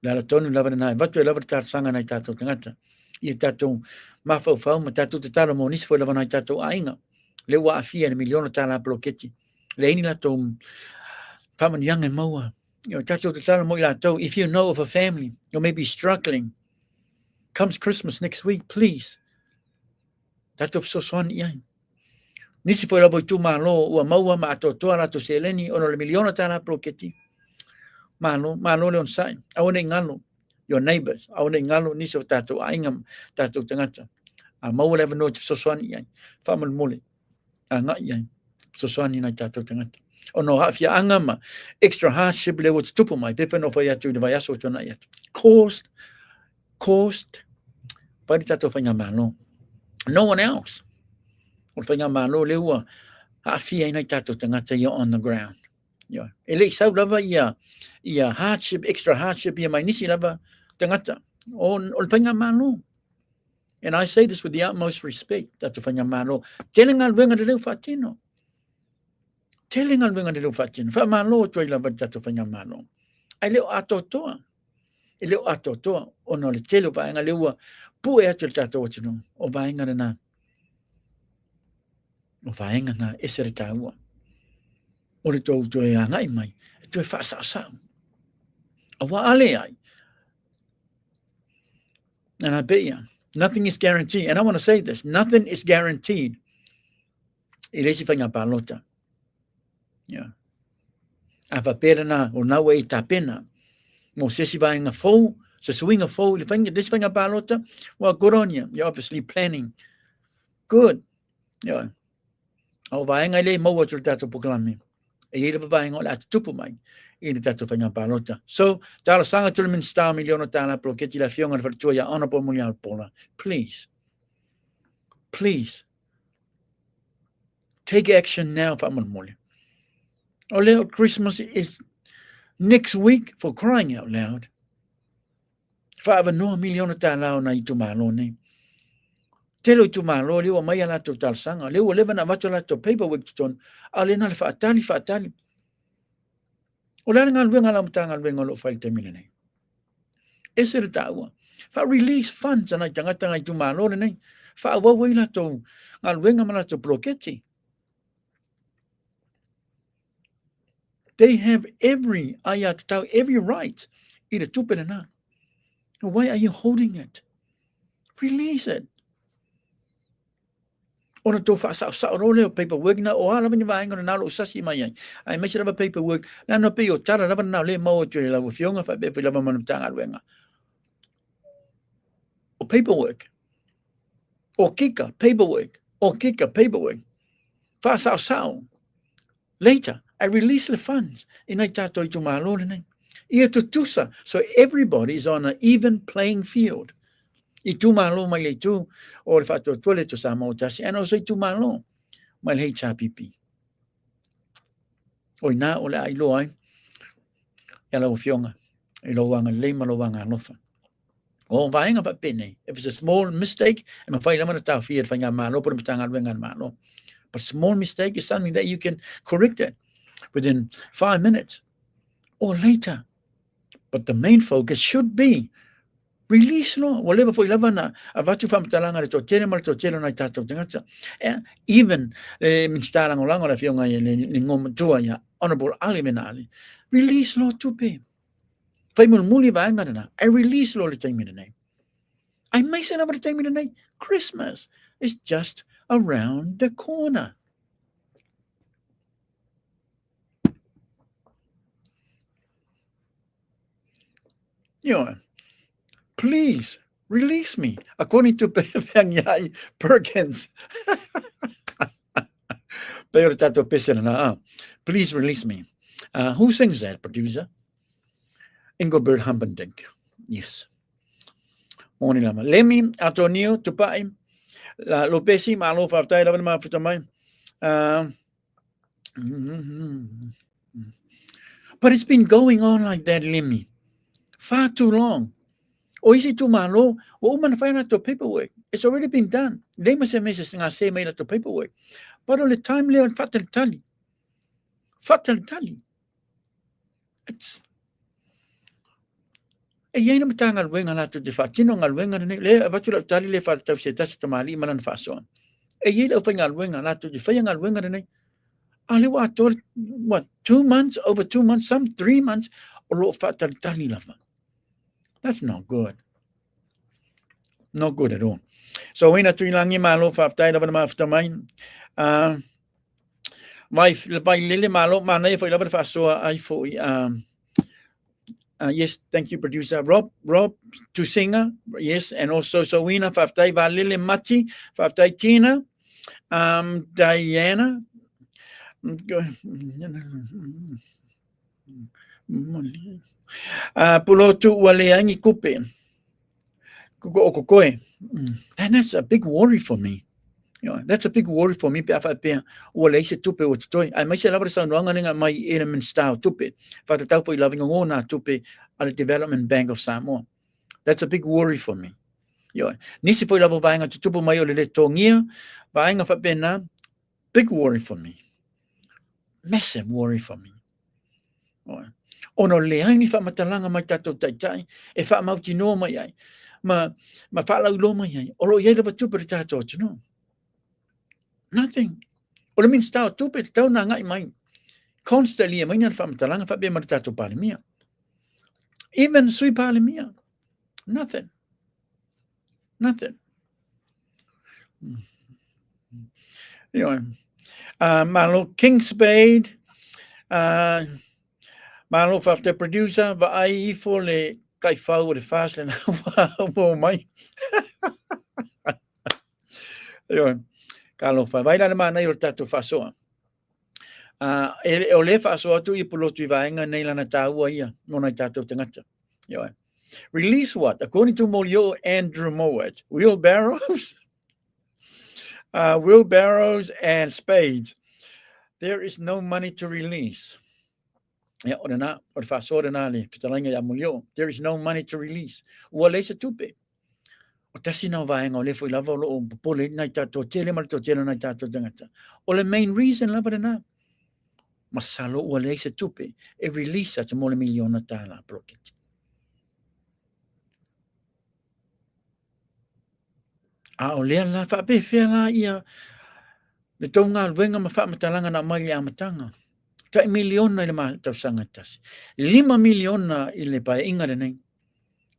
Lala tonu lava na vatu lava tar sanga na tato tangata. I tato mafau ma tato te tala mo nisi foi lava na tato ainga. Le wa afia ni miliona tala bloketi. Le ini la to faman young and moa. Tato te tala mo la to. If you know of a family you may be struggling, comes Christmas next week, please. Tato so swan yang. Nisi foi labo tu malo ua maua ma to la to seleni ono le miliona tana proketi. Malo le on sai. Aone ngalo your neighbors. Aone ngalo nisi tato ainga tato tangata. A maua le no so swani yang. Famal mole. A nga yang. So swani na tato tangata. Ono hafia angama extra hardship le wat tupu mai pepe no foi atu de vai aso tona yat. Cost. Pari tato fanya malo. No one else. O whainga malo leua hafia ina tato tangata you're on the ground. Ele sau lava ia hardship, extra hardship ia mai nisi lava tangata. O whainga malo. And I say this with the utmost respect. Tato whainga malo. Telling al wenga de leu fatino. Telling al wenga de leu fatino. Wha malo tuai lava tato whainga malo. Ai leo atotoa. E leo atotoa. Ono le telo vaenga leua pue atu le tato watino. O vaenga na. O vaenga na esere taua. O le tau tue angai mai. E tue whaasasau. A wa ale ai. And I bet you, nothing is guaranteed. And I want to say this. Nothing is guaranteed. I lesi whainga palota. A whapera na o naua e ta pena. Mo sesi vaenga fau. Se swinga fau. Le whainga palota. Well, good on you. You're obviously planning. Good. O vaenga le maua tu tato poklame. E ele vaenga o le atu tupu mai. I le tato whainga palota. So, tala sanga tula min star miliona tala proketi la fionga na whatua ya honorable mulia pola. Please. Take action now, whaman mole. O leo Christmas is next week, for crying out loud. Whaava noa miliona tala o na itu malo ne. Telo tu malo leo mai ala to tal sanga leo leva na vato la to paperwork ton ale na le fatali o la ngal wenga la mtanga wenga lo file termine nei ese re taua fa release funds na tanga tu malo nei fa wa la to ngal wenga mana to bloketi. They have every right ida tupena na. Why are you holding it? Release it. Ona to sa role paperwork na o ala ni vaenga na lo sasi mai ai mai sira paperwork na no pe o tara na na le mo tu la fionga fa be la mama tanga wenga o paperwork o kika paperwork fa sa later I release the funds in ai tato tu malo ne ia tutusa so everybody is on an even playing field. I tu malo mai le tu o le fato tole to Samoa tasi ano so tu malo mai le chapipi o na o le ai lo ai ya lo fionga e lo wanga le malo wanga nofa o vainga pa pene if it's a small mistake e ma fai la mana ta fier fanga malo por mtanga wenga malo but small mistake is something that you can correct it within 5 minutes or later, but the main focus should be release no whatever for ilabana avatu fam talanga le totele mal totele na tato tangata even minstala ngolanga la fionga ni ngom tua ya honorable alimenali release no tupe fai muli vanga na I release lo le time name I may say na time name Christmas is just around the corner. Please Release me. According to Pengyai Perkins. Pero tato pesa na. Please release me. Who sings that, producer? Engelbert Humperdinck. Yes. Morning lama. Lemmy, Antonio, Tupai, Lopesi, Malo, Faftai, Lavan, Mafutamai. But it's been going on like that, Lemmy, far too long. Or is it too malo? Well, man, find out the paperwork. It's already been done. They must have made the paperwork. But all the time, Leon, fatal tally. It's yan ang matangal wenga nato di fa tino ngal wenga ni le batula tali le fa tau se tas tamali manan fason yan o fangal wenga nato di fa ngal wenga ni ali wa tol what 2 months, over 2 months, some 3 months o fa tali lava. That's not good. Not good at all. So we na tu langi malo fa tai lava ma fa mai mai lele malo mana fa lava fa so ai fo yes, thank you, producer Rob to singer, yes, and also Sowina Faftai Valile Mati Faftai Tina, Diana, Pulotu Waleangi Kupe, Kukokoe. And that's a big worry for me. You know, that's a big worry for me. Wala isa tupe o tutoy. Ay may sila sa nuangan nga may element style tupe. Para tao po ilaving ng una tupe al Development Bank of Samoa. That's a big worry for me. You know, nisi po ilavo vayang tutupo mayo lele tongia. Vayang nga fapena. Big worry for me. Massive worry for me. Ono leang ni fa matalanga may tato tay. E fa mautino mayay. Ma falaw lo mayay. Olo yay lava tupe tato no. Nothing. Ola min stau tupe tau na ngai mai. Constantly mai na fa matalanga fa be martato palimia. Even sui palimia. Nothing. You know, malo King Spade, malo fa the producer va ai for le kai fa o le fast na wa mai. You know, Carlo fa vai la mana io tato fa so. O le fa so tu I pulo tu vai nga nei la na tau ia no na tato tangata. You know. Release what? According to Molio Andrew Moet, wheelbarrows and spades. There is no money to release. Yeah, there is no money to release. Wale sa tupe. O tasi na vaenga o le foi lava o pole na tato tele mal to tele na tato tangata. O le main reason lava na masalo wale sa tupe e release at mo le miliona tala proket. O lea la fa be fe la ia le tonga wenga ma fa matalanga na mai le amatanga. Ta miliona le ma tausanga tas. 5 miliona I le pa inga de nei.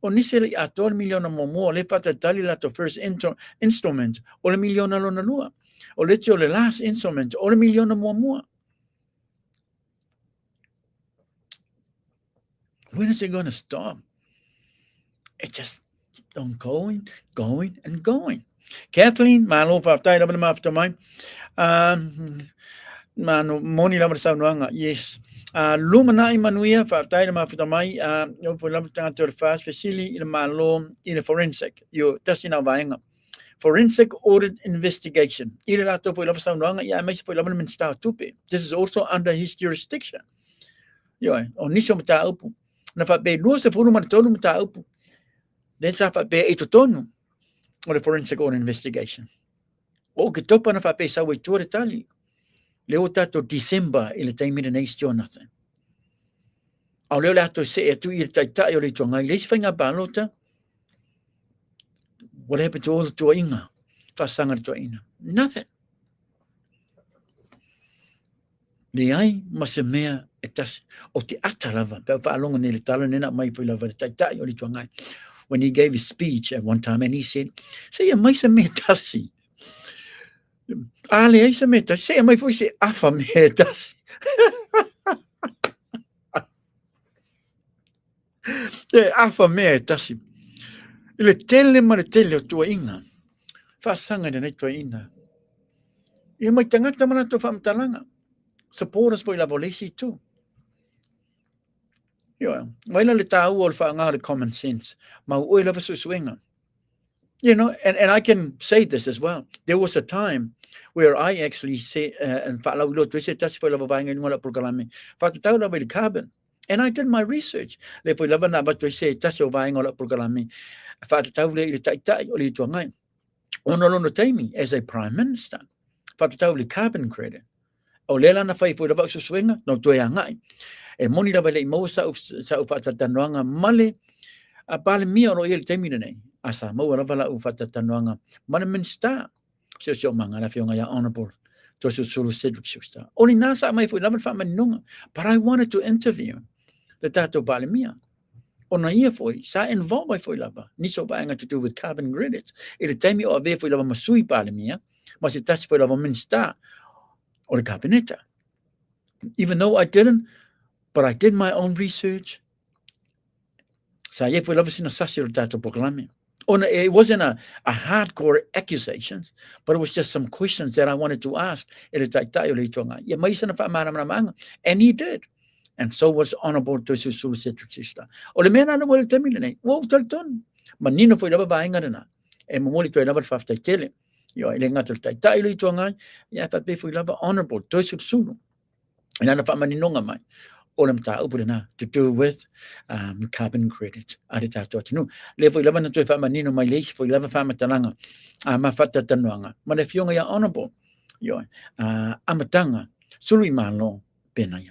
O nisele a 12 miliona mo le pata tali la to first instrument o le miliona lona lua. O le tio le last instrument o le miliona mo. When is it going to stop? It just keeps on going. Kathleen, malo fa tai la ma after mine. Mano moni la sa nuanga. Yes. Lumana Immanuia fa tai ma after mai no for la to fast facility in malo in forensic. You tasina vaenga. Forensic audit investigation. Ira to for la sa nuanga ya mai for la min sta tupe. This is also under his jurisdiction. Yo, onisho mata upu. Na fa be no se funu man tonu mata upu. Then sa fa be etotonu. Or the forensic audit investigation. O que topa na fa pe sa we to retali. Leo tato December ile time in next Jonathan. Au leo lato se tu I tai o le tonga. Let's find a balota. What happened to all the toinga? Fa sanga toina. Nothing. Le ai masemea etas o te atalava. Pa fa longa ne le tala nena mai po lava tai o le tonga. When he gave his speech at one time and he said, say mai se me tasi. Ale se me tasi. Say mai foi se afa me tasi. Afa me tasi. Ile tele ma le tele o tua inga. Whaasanga nei tua ina. Ia mai tangata mana to whamtalanga. Supporters po ila volesi too. Ia, waila le tāu o le whaanga le common sense. Ma oi lava susuenga. You know, and I can say this as well. There was a time where I actually say, and whaalau ilo tu se tasi po lava vainga ingola programe. Whatatau lava le carbon. And I did my research. Le po lava na batu se tasi o vainga la programe. Whatatau le ili taitai o le tuangai. Ono lono taimi as a prime minister. Whatatau le carbon credit. O le lana whai po lava susuenga, no tue angai. E moni lava le imo sa whatatanoanga male a pale mia o ele taimi nei. A Samoa lava la whatatanoanga male minsta. Sio manga la fionga ya honorable. Tosu sulu Cedric Schuster. Only nasa mai po lava whamanunga. But I wanted to interview the tato pale mia. Ona ia foi, sa involved by foi lava. Niso bainga to do with carbon credits. Ele taimi o ave foi lava masui pale mia. Ma se tasi foi lava minsta. Or the cabineta. Even though I didn't, but I did my own research. So I foi lava sina sasi o tato proclame. It wasn't a hardcore accusation, but it was just some questions that I wanted to ask. And he did. And so was Honorable Tosu Sulu Cedric Schuster. O le mena na wale temile nei. Wo talton. Manino foi lava vainga na. E momoli toi lava whaftai tele. Yo, ele ngata tai lui tuangai. Ia whape foi lava Honorable Tosu Sulu. And ana whamaninonga mai. Olam ta upurina to do with carbon credit. Ari tato atinu. Le foi lava na toi whamanino mai leisi foi lava whamatalanga. Ma whatatanuanga. Ma le fionga ia Honorable. Yo, amatanga. Sului malo penaya.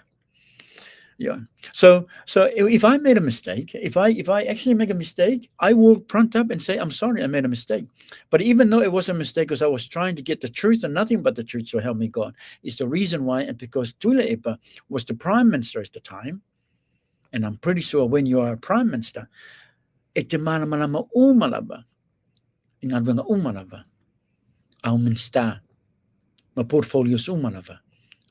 Yeah. So if I made a mistake, if I actually make a mistake, I will front up and say, I'm sorry, I made a mistake. But even though it was a mistake, because I was trying to get the truth and nothing but the truth, so help me God, is the reason why. And because Tula Epa was the prime minister at the time, and I'm pretty sure when you are a prime minister, it demana malama umalaba, ingadwenga umalaba, au minsta, my portfolio's umalaba,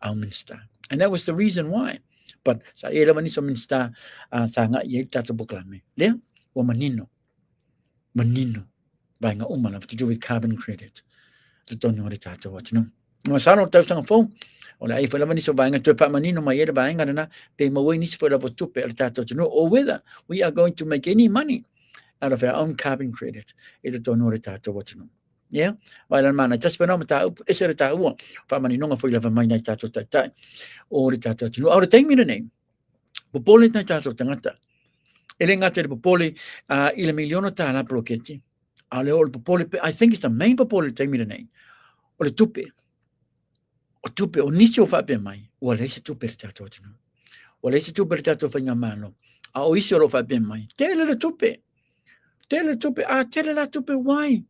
au minsta. And that was the reason why. But sa ela mani so minsta sa nga ye tato proclame. Le o manino bainga umana to do with carbon credit. To tono re tato wat no. No sano tau sanga fo. Ola ai fela mani so bainga to pa manino mai era bainga na pe mo we ni for la tupe el tato no, or whether we are going to make any money out of our own carbon credit. Ito tono re tato wat no. Yeah, well, man, just when I'm out, is it a one? Family no for love my night tato tai. Or the tato to our take me the name. Popoli night tato tangata. Elengate popoli, il milione tala proketti. Ale all popoli, I think it's the main popoli take me the name. Or the tupe. Or tupe, or nisio fabe mai. Well, it's a tupe tato. Well, it's a tupe tato for your man. O isio fabe mai. Tell the tupe. Tell the tupe. Tell the tupe why.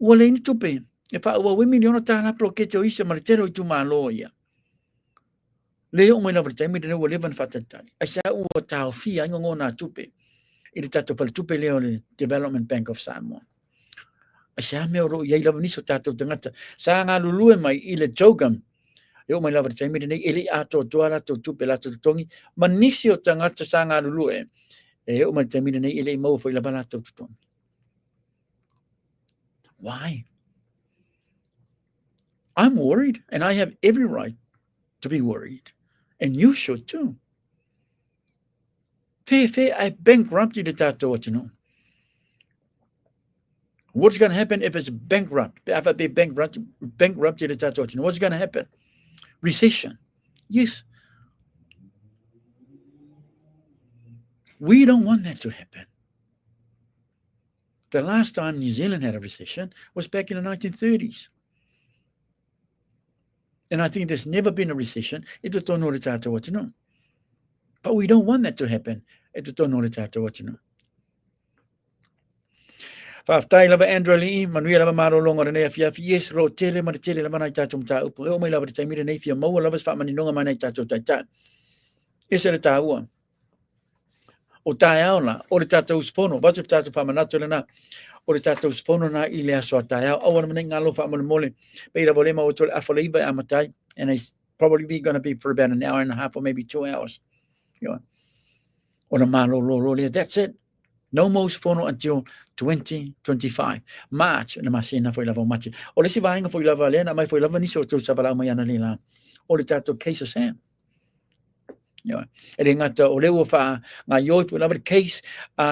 Wala ini tupe. E wha ua we miliona tāna plokete o isa maritero i tu māloia. Leo mai na vritaimi dene ua levan whatatari. A sa ua tāo fia ingo ngō nā tupe. I le tato pala tupe leo le Development Bank of Samoa. A sa mea ro iai lava niso tātou tangata. Sa ngā lulue mai i le Togam. Leo mai na vritaimi dene ili ato tuara to tupe lato tutongi. Ma nisi o tangata sa ngā lulue. E leo mai vritaimi dene ili mau fo i lava lato tutongi. Why? I'm worried, and I have every right to be worried. And you should too. I bankrupted the tato, you know. What's going to happen if it's bankrupt? If I be bankrupted the tato, you know, what's going to happen? Recession. Yes. We don't want that to happen. The last time New Zealand had a recession was back in the 1930s. And I think there's never been a recession. But we don't want that to happen. Whaftai lava Andrew Lee, Manuia lava maro longa rene fia fies ro tele ma tele lava nai tatum ta upu. O mai lava te taimire nei fia maua lava sfa mani nonga manai tatum ta ta. Ese le taua. O tae aona, o le tātou spono, watu tātou whamanatu lena, o le tātou spono na I le aso a tae au, awana mene ngalo whamone mole, peira volema o tole awhaleiva amatai, and it's probably going to be for about an hour and a half or maybe 2 hours. You know. O na malo lo, that's it. No most fono until 2025. March na masina foi lava mati. O le si vainga foi lava le na mai foi lava ni so tu sa bala mai ana lila. O le tato case sam. Yo. Ele ngata o le wo fa nga yo foi lava case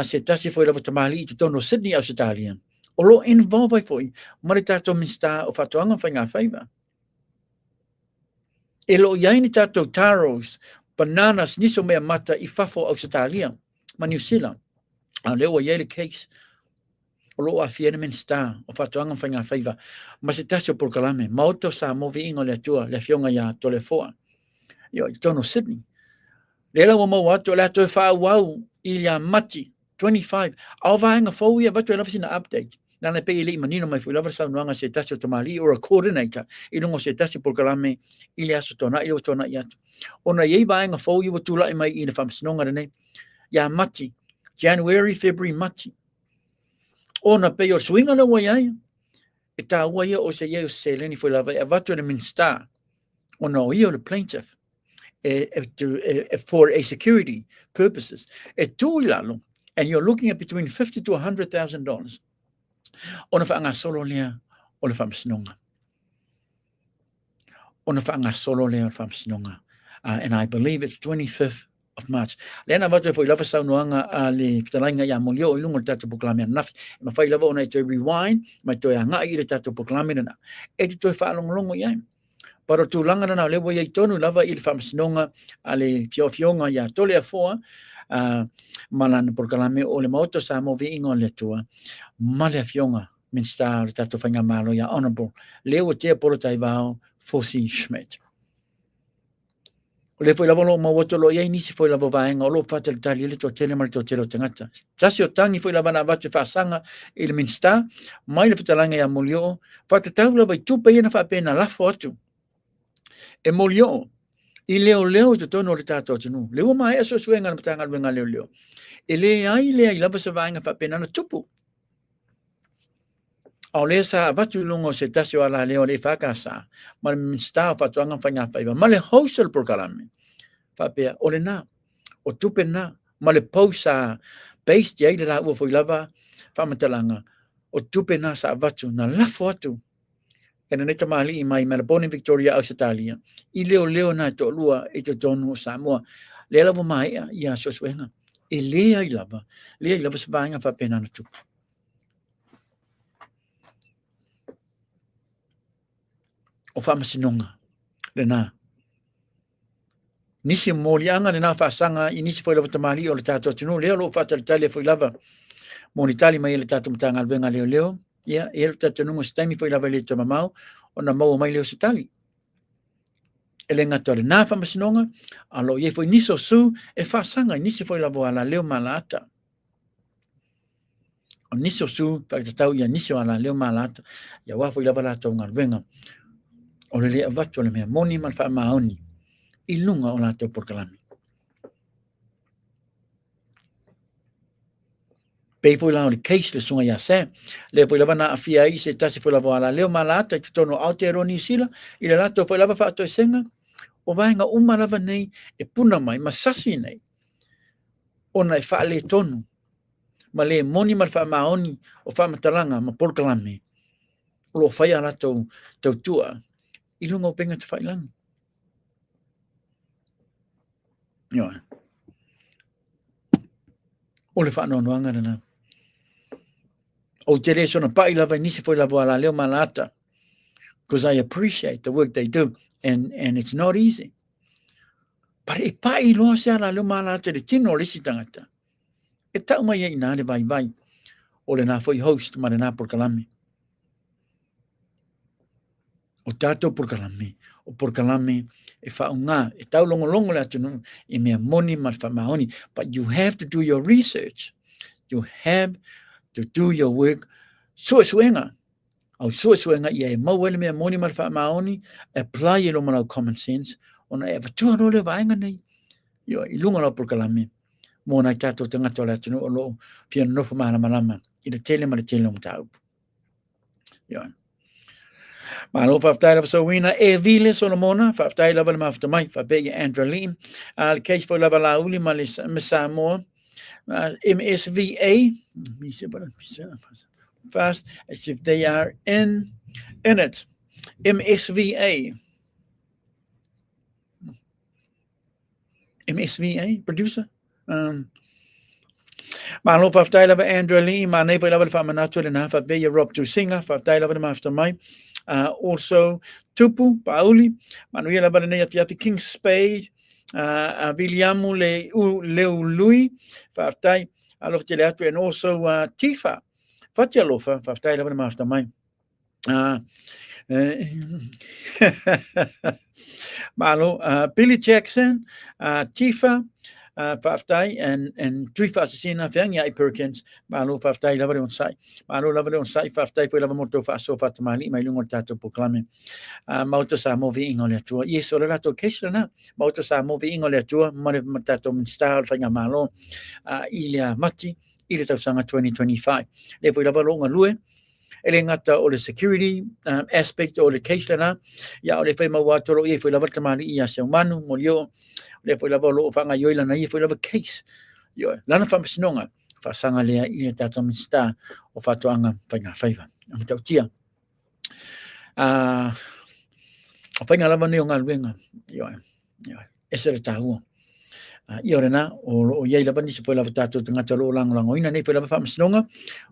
se tasi foi lava tamali to tono Sydney Australia. O lo involve foi ma le tato minsta o fatoanga fa nga faiva. E lo yaini tato taros bananas niso mea mata I fafo Australia ma New Zealand. A leo ia le case o lo afia men sta o fatoanga fanga faiva ma se taso por kalame mauto sa movi ingo le tua le fionga ya tole foa yo tono Sydney le la mo wato la to fa wow ilia mati 25 au vainga fo ia bato la fasina update na le pe le manino mai fu lava sa nuanga se taso tomali or a coordinator I longo se taso por kalame ilia so tona I tona ya ona ye vainga fo ia tula mai ina fam snonga ne ya mati January, February, mati. Ona pe o swinga na wai e ta wai o se ye o se leni foi lava e vato na minsta. Ona o the plaintiff for a security purposes. E tu ilalo and you're looking at between $50,000 to $100,000. Ona fa anga solo lea o le fam snonga. Ona fa anga solo lea o fam snonga. And I believe it's 25th of March. Lena watu foi lava saunoanga le fitalainga ya molio I lungo tatu poklame nafi. Ma fai lava ona to rewind, ma to anga I le tatu poklame na. E to fa longo ya. Pero tu langa na le wo ye tonu lava I le famsnonga ale fiofionga ya tole afoa malan poklame o le moto sa mo vi ingon le tua. Male fionga min sta le tatu fanga malo ya honorable. Le wo te polotai vao Fosi Schmidt. O le foi lava lo ma woto lo ia inisi foi lava vaenga o lo fatel tali le to tele mal to tele tangata. Tasi o tangi foi lava na watu whaasanga I le minsta, mai le fitalanga ya molio, whatatau lava I tupe ina whapena lafo atu. E molio, I leo to tono le tato atunu. Leo mai aso suenga na patanga luenga leo. E le ai lea I lava sa vaenga whapena na tupu. Au le sa watu lungo se tasi o ala leo le whakasa, ma le minsta o whatuanga whainga whaiva, ma le hausel por kalame. Whapea, o le na, o tupe na, ma le pau sa based yei le la ua foi lava, whamatalanga, o tupe na sa watu, na lafo atu. E na neta mahali I mai Melbourne, Victoria, Australia. I leo na to lua I to tonu Samoa. Le lava mai I a soswenga. E lea I lava sa vaenga whapena na tupu. O whamasinonga, le nā. Nisi mōlianga le nā whaasanga I nisi foi lava tamali o le tātou tunu. Leo lo whātali tali foi lava. Mōni tali mai le tātou mtanga alwenga leo. Ia, e le tātou nungo staimi foi lava le tō mamau. O na mau mai leo se tali. E le ngata le nā whamasinonga. Alo ye foi niso su e whaasanga I nisi foi lava ala leo malata. O niso su, whakatatau ia niso ala leo malata. Ia wa foi lava la tō ngalwenga. O le lea watu le mea moni man wha maoni I lunga o la teo por kalami. Pei foi la o le case le sunga ya se, le foi lava na FIJI se tasi foi lava ala leo malata I tutono Aotearoa New Zealand, I le lato foi lava wha ato e senga, o vaenga uma lava nei e puna mai, masasi nei, ona e wha le tonu, ma le moni man wha maoni o wha matalanga ma por kalami, o lo whai ala tau tua, I lunga o penga te whailang. Ioa. O le whanoanoanga rana. O te re sona pai lava nisi foi lava ala leo malata. Because I appreciate the work they do. And it's not easy. But e pai loa se ala leo malata le tino lisi tangata. E tau mai e ina le vai. O le nā foi host ma le nā por kalame. O tātou por kalame, o por kalame e whaunga, e tau longo le atunu, e mea moni ma wha maoni. But you have to do your research. You have to do your work. Suenga. Au suenga, ia e mauele mea moni ma wha maoni, apply e lo manau common sense, ona e watua no le vaenga nei. Yo, I lunga lau por kalame. Mō nai tātou tangata le atunu, o lo pia nofu mana malama, I le tele ma le tele o mtaupu. Yo. Ma lo whaftai lava sa wina e vile Solomona, whaftai lava le mafta mai, whapeia Andrew Lee, le case foi lava la uli ma le Samoa, MSVA, fast as if they are in it. MSVA. MSVA, producer. Malo faftai lava Andrew Lee, ma nepo lava fa manato le na fa be Rob to singer, faftai lava master mai. Also Tupu, Pauli, Manuela lava ne ati King Spade, Viliamu Leu Lui, faftai, I love Teleatri, and also Tifa, Fatialofa, faftai lava master mai. Malo, Billy Jackson, Tifa, Faftai, and Tifa SINA, Fang Perkins, Malo Faftai, Lava on site. Malo Lava on site, Faftai, for Lava Moto Faso Fatamali, my Lungo Tato Proclaiming. Motosa moving on their tour. Yes, or that occasion, Motosa moving on their tour, Matato style, Fanga Malo, Ilia Mati, Ilita Sanga 2025. They put Lava Long and Lue. Elengata o le security aspect o le case lana ya o le fai mawatoro i foi lava tamali ia se manu mo yo le foi lava lo fanga yo lana i foi lava case yo lana fa msinonga fa sanga le i tata mista o fa toanga fanga faiva am tautia fanga lava ne nga wenga yo ese tau i ora na o ia lava ni se foi lava tatu tangata lo lango ina nei foi lava fa msinonga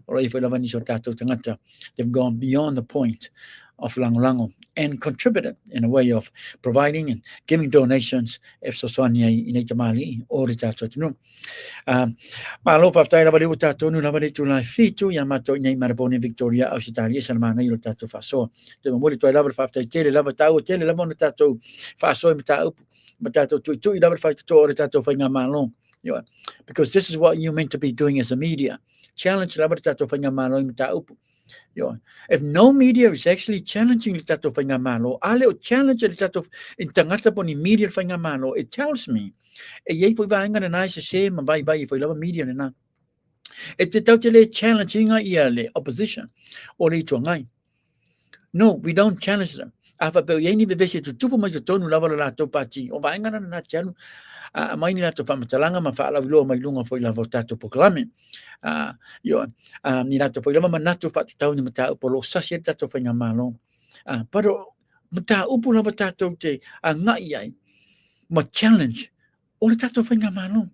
or if they've gone beyond the point of lango and contributed in a way of providing and giving donations if so Sudney in Itamali or the tato no malo faftai lava le tato no lava le July fitu yamato nei Melbourne Victoria Australia salmana ilo tato faso de mo le lava faftai tele lava tau tele lava no tato faso matato tu lava faftai to tato fanga malo because this is what you're meant to be doing as a media. Challenge la tato fanga malo imtaupu. If no media is actually challenging the tato fanga malo, ale o challenge the tato in tangata poni media fanga malo, it tells me e ye foi vanga na nice se ma vai foi lava media na. It te totally challenging a opposition or le tongai. No, we don't challenge them. Afa pe ye ni bevese tu tupu mai tonu lava la to pati o vanga na challenge. Mai ni lato whamatalanga ma whaala wiloa mai lunga foi la votato proclame. Ni lato foi lama manato whatitau ni mata upo lo sasi tato whainga malo. Pero mata upo la votato te ngai ai ma challenge o le tato whainga malo.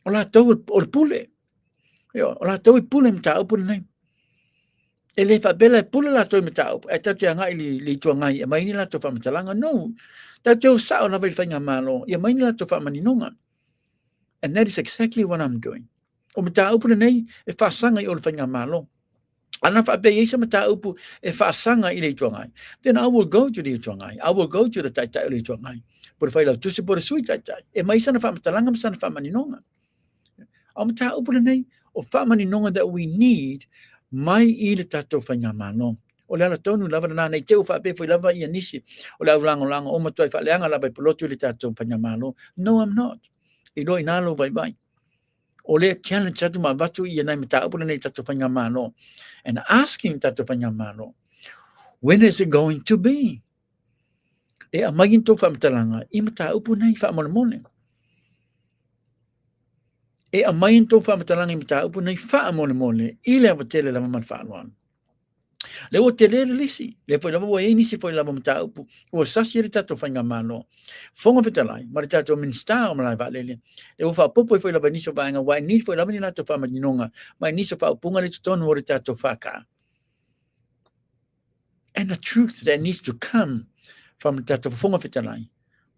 O la tau o le pule. O la tau i pule mata upo nei. E le whabela pule la tau mata upo. E tatu ngai li tua ngai. Mai ni lato whamatalanga. No. Tau sao na vai whainga malo. Ia mai ni lato whamaninonga. And that is exactly what I'm doing. O mata upu nei e whasanga i o le whainga malo. Ana whape eisa mata upu e whasanga i le tuangai. Then I will go to the tuangai. I will go to the taitai o le tuangai. Por whaila tusi por sui taitai. E mai sana whamatalanga ma sana whamaninonga. O mata upu nei o whamaninonga that we need mai i le tato whainga malo. O le ala tonu lava na nei teu whape foi lava i anisi. O le au lango o matuai whaleanga lava i polotu le tato whainga malo. No, I'm not. I roi nalo vai. O le challenge tatu ma watu i anai mata upu nei tatu whainga malo. And asking tatu whainga malo, when is it going to be? E a magin tō whamatalanga, i mata upu nei whaamone. E a magin tō whamatalanga i mata upu nei whaamone, i le awa lama man whaanoan. Le o te lere lisi, le foi lava e nisi foi lava mata upu, o sasi re tato whainga malo. Fonga vitalai, ma re tato minsta o malai valele. Le o whapopo foi lava niso vaenga, wai ni foi lava ni lato whamaninonga, mai niso whaupunga le tutonu o re tato whaka. And the truth that needs to come from tato fonga vitalai,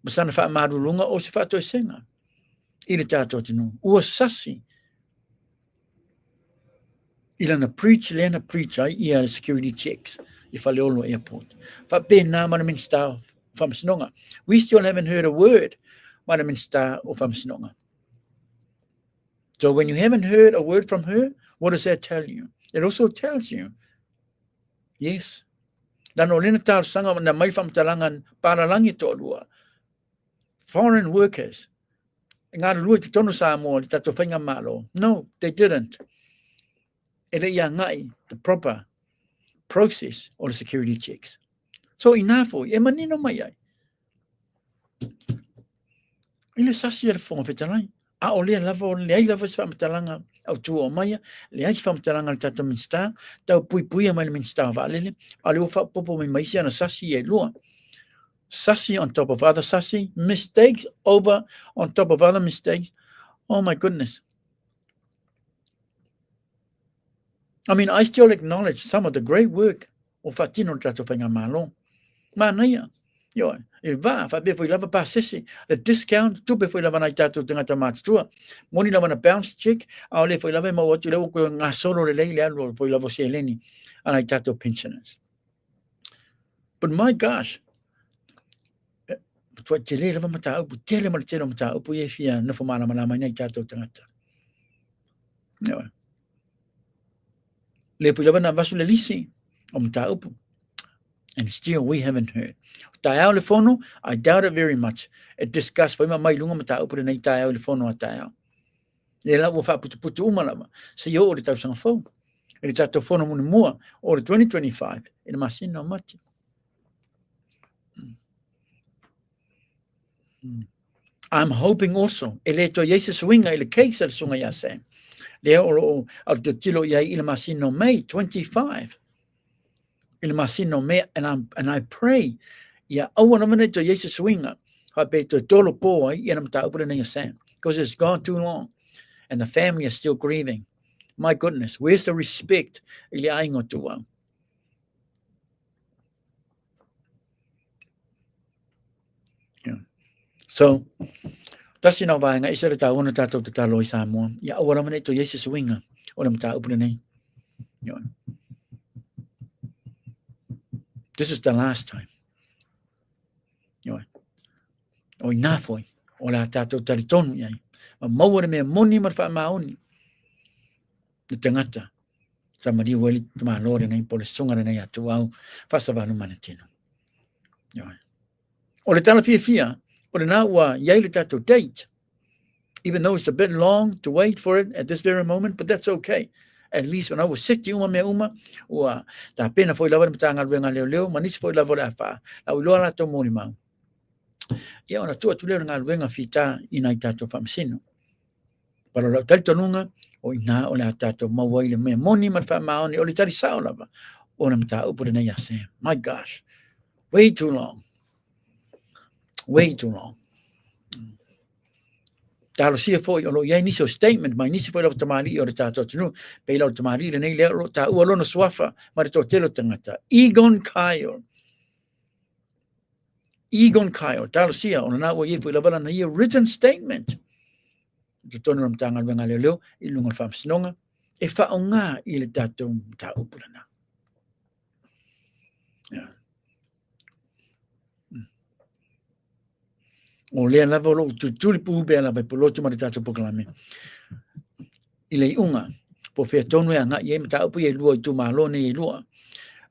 masana whaamarulunga o se whato e senga. I le tato tino, ua sasi. Ilana preach, lena preach, ia security checks, if Aleolo airport. Whapena, Manaminsta, Famsinonga. We still haven't heard a word, Manaminsta or Famsinonga. So when you haven't heard a word from her, what does that tell you? It also tells you, yes, Lano lena tal sanga na mai famtalangan paralangi tōrua. Foreign workers. Ngā rua te tonu Samoa, te tato whainga malo. No, they didn't. The proper process or the security checks. So inafo, e manino mai ai. Ile sasi era fonga fetalai. A o lea lava o lea i lava se whamatalanga au tua o maia, lea i se whamatalanga le tata minsta, tau pui mai le minsta valele, a leo whapopo mai maisi ana sasi e lua. Sasi on top of other sasi, mistakes over on top of other mistakes. Oh my goodness. I mean, I still acknowledge some of the great work of Fatino Tato Whainga Malo. Manaya. Yo, e va, fa be foi lava pa sesi, le discount, tu be foi lava na tato tangata matua. Moni lava na bounce check, a le foi lava mo watu le ko nga solo le le le foi lava se leni ana tato pensioners. But my gosh, foi te le lava mata upu, te le mata upu e fia na fo mana mana mai tato tangata. Yo. Le foi lava na vasu le lisi, o mata upu. And still we haven't heard. Taeao le fono, I doubt it very much. It discussed foi mai lunga mata upu nei taeao le fono a taeao. Le la wo fa putu umalama. Se yo o le tau sanga fo. E le tato fono muna mua o le 2025. E le masino mati. I'm hoping also, e le to yese swinga e le case al sunga ya se. Le o al to tilo ya i le masino May 25. Il masino me and I pray ya awana mane to Jesus swinga ha be to tolo po ai ina mata upre na yasam because it's gone too long and the family is still grieving. My goodness, where's the respect ili aingo tua? Yeah. So that's ina vainga isa ta ona tato te talo i Samoa ya awana mane to Jesus swinga ona mata upre nei. Yeah. This is the last time. O ina foi, o la tato taritonu iai. Ma maua mea moni ma wha maoni. Le tangata. Sa mari wali ma lore nei pole songara nei atu au. Fasa wanu mana tino. O le tala fia, o le na ua iai le tato date. Even though it's a bit long to wait for it at this very moment, but that's okay. At least when I was 60 mea ua ta pena foi lava mta ngalwenga leo, manisi foi lava la fa. La uloa la to moni mau. Ia ona tua tuleo ngā luenga fita ina i tātou whamsino. Para lau tari tonunga, o ina o le tātou mawai le mea moni man wha maoni, o le tari sao lava, o na mta upure nei ase. My gosh, way too long. Way too long. Talo sia foi, o lo iai nisi o statement, mai nisi foi lau tamari o le tātou tunu, pei lau tamari le nei leo, ta ua lona swafa, ma le tō telo tangata. Egon Kyle. Egon Kyle, Talosia, on na wa yefu lavala na ye written statement. To tonu am tanga wenga leo I lunga fam sinonga e fa onga I le tatou ta upurana. Yeah. O le na volo tu tulipu be na be polotu ma tatou poklame. I le unga po fe tonu nga ye mta upu ye lua tu malone ye lua.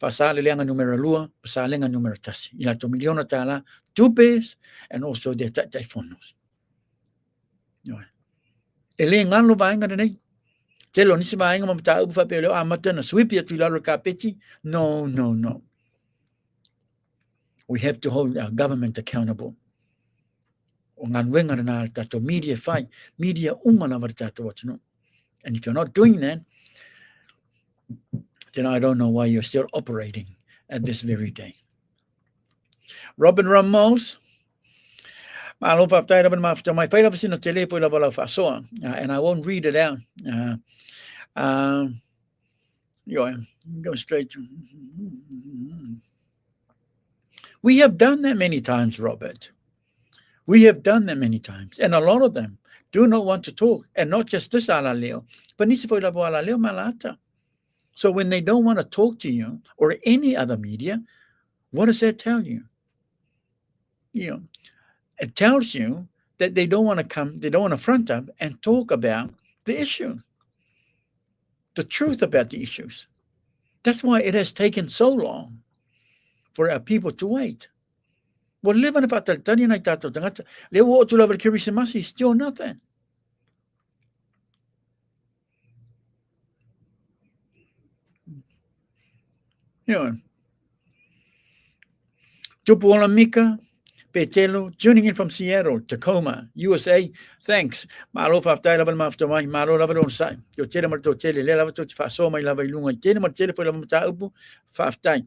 Pasale lenga numero lua, pasale lenga numero tasi. Ila to miliona tala, tupes, and also the taifonos. Ele ngalo vainga nei. Telo nisi vainga mamta upu fa pele amata na swipia tu lalo kapeti. No, no, no. We have to hold our government accountable. O nganwenga na tato media fight, media umana var tato watu. And if you're not doing that, then I don't know why you're still operating at this very day. Robin Ramos, my favorite in the telepo and I won't read it out. Go straight to. We have done that many times, Robert. We have done that many times, and a lot of them do not want to talk, and not just this alaleo, but nisi po ilabo alaleo malata. So when they don't want to talk to you or any other media, what does that tell you? It tells you that they don't want to come, they don't want to front up and talk about the issue, the truth about the issues. That's why it has taken so long for our people to wait. Well, live on about the still nothing. Tupu ola mika, Petelo, tuning in from Seattle, Tacoma, USA. Thanks. Malo whaftai lava mafta mai, malo lava don sai. Yo tele mar to tele, le lava to te whaso mai lava ilunga. Tele mar tele foi lava mata upu, whaftai.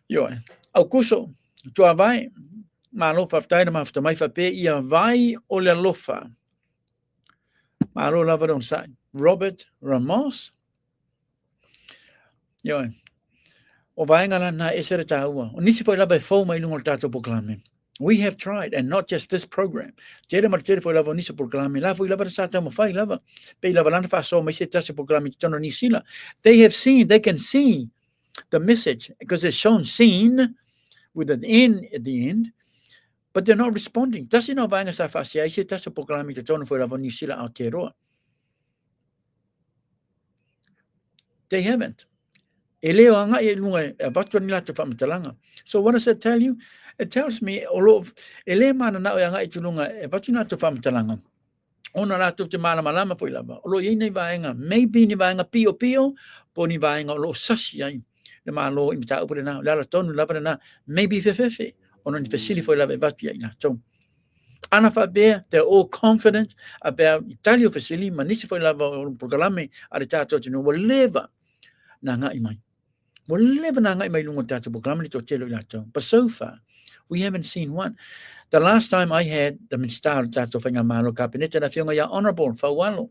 Yo, au kuso, tua vai, malo whaftai na mafta mai whape ia vai o le lofa. Malo lava don sai. Robert Ramos. Yo, o vaenga na esere taua. O nisi foi lava fo mai lungo tato proclame. We have tried, and not just this program. Tere mar tere foi lava nisi proclame. La foi lava sa tamo fai lava. Pe lava lana fa so mai se tase proclame tono ni sila. They have seen, they can see the message because it's shown seen with an N at the end, but they're not responding. Tasi no vaenga sa fa se se tase proclame tono foi lava ni sila Aotearoa. They haven't. Eleo anga e lunga e batu ni lata whamatalanga. So what does it tell you? It tells me a lot of ele mana na o anga e tulunga e batu ni lata whamatalanga. Ona lata te mana malama po ilava. Olo i nei vaenga, maybe ni vaenga pio pio, po ni vaenga o lo sasi ai. Le maa lo imita upure na, lala tonu lava na, maybe fefefe. Ono ni fesili fo ilava e batu ai na tonu. Ana whabea, they're all confident about Italio fesili, manisi fo ilava o progalame, are tato tino, whatever. Na ngai mai. Whatever na ngai mai lungo tato progalame to telo ilato. But so far, we haven't seen one. The last time I had the Minstar tato whainga malo kabinete na whiunga ia honourable, whawalo.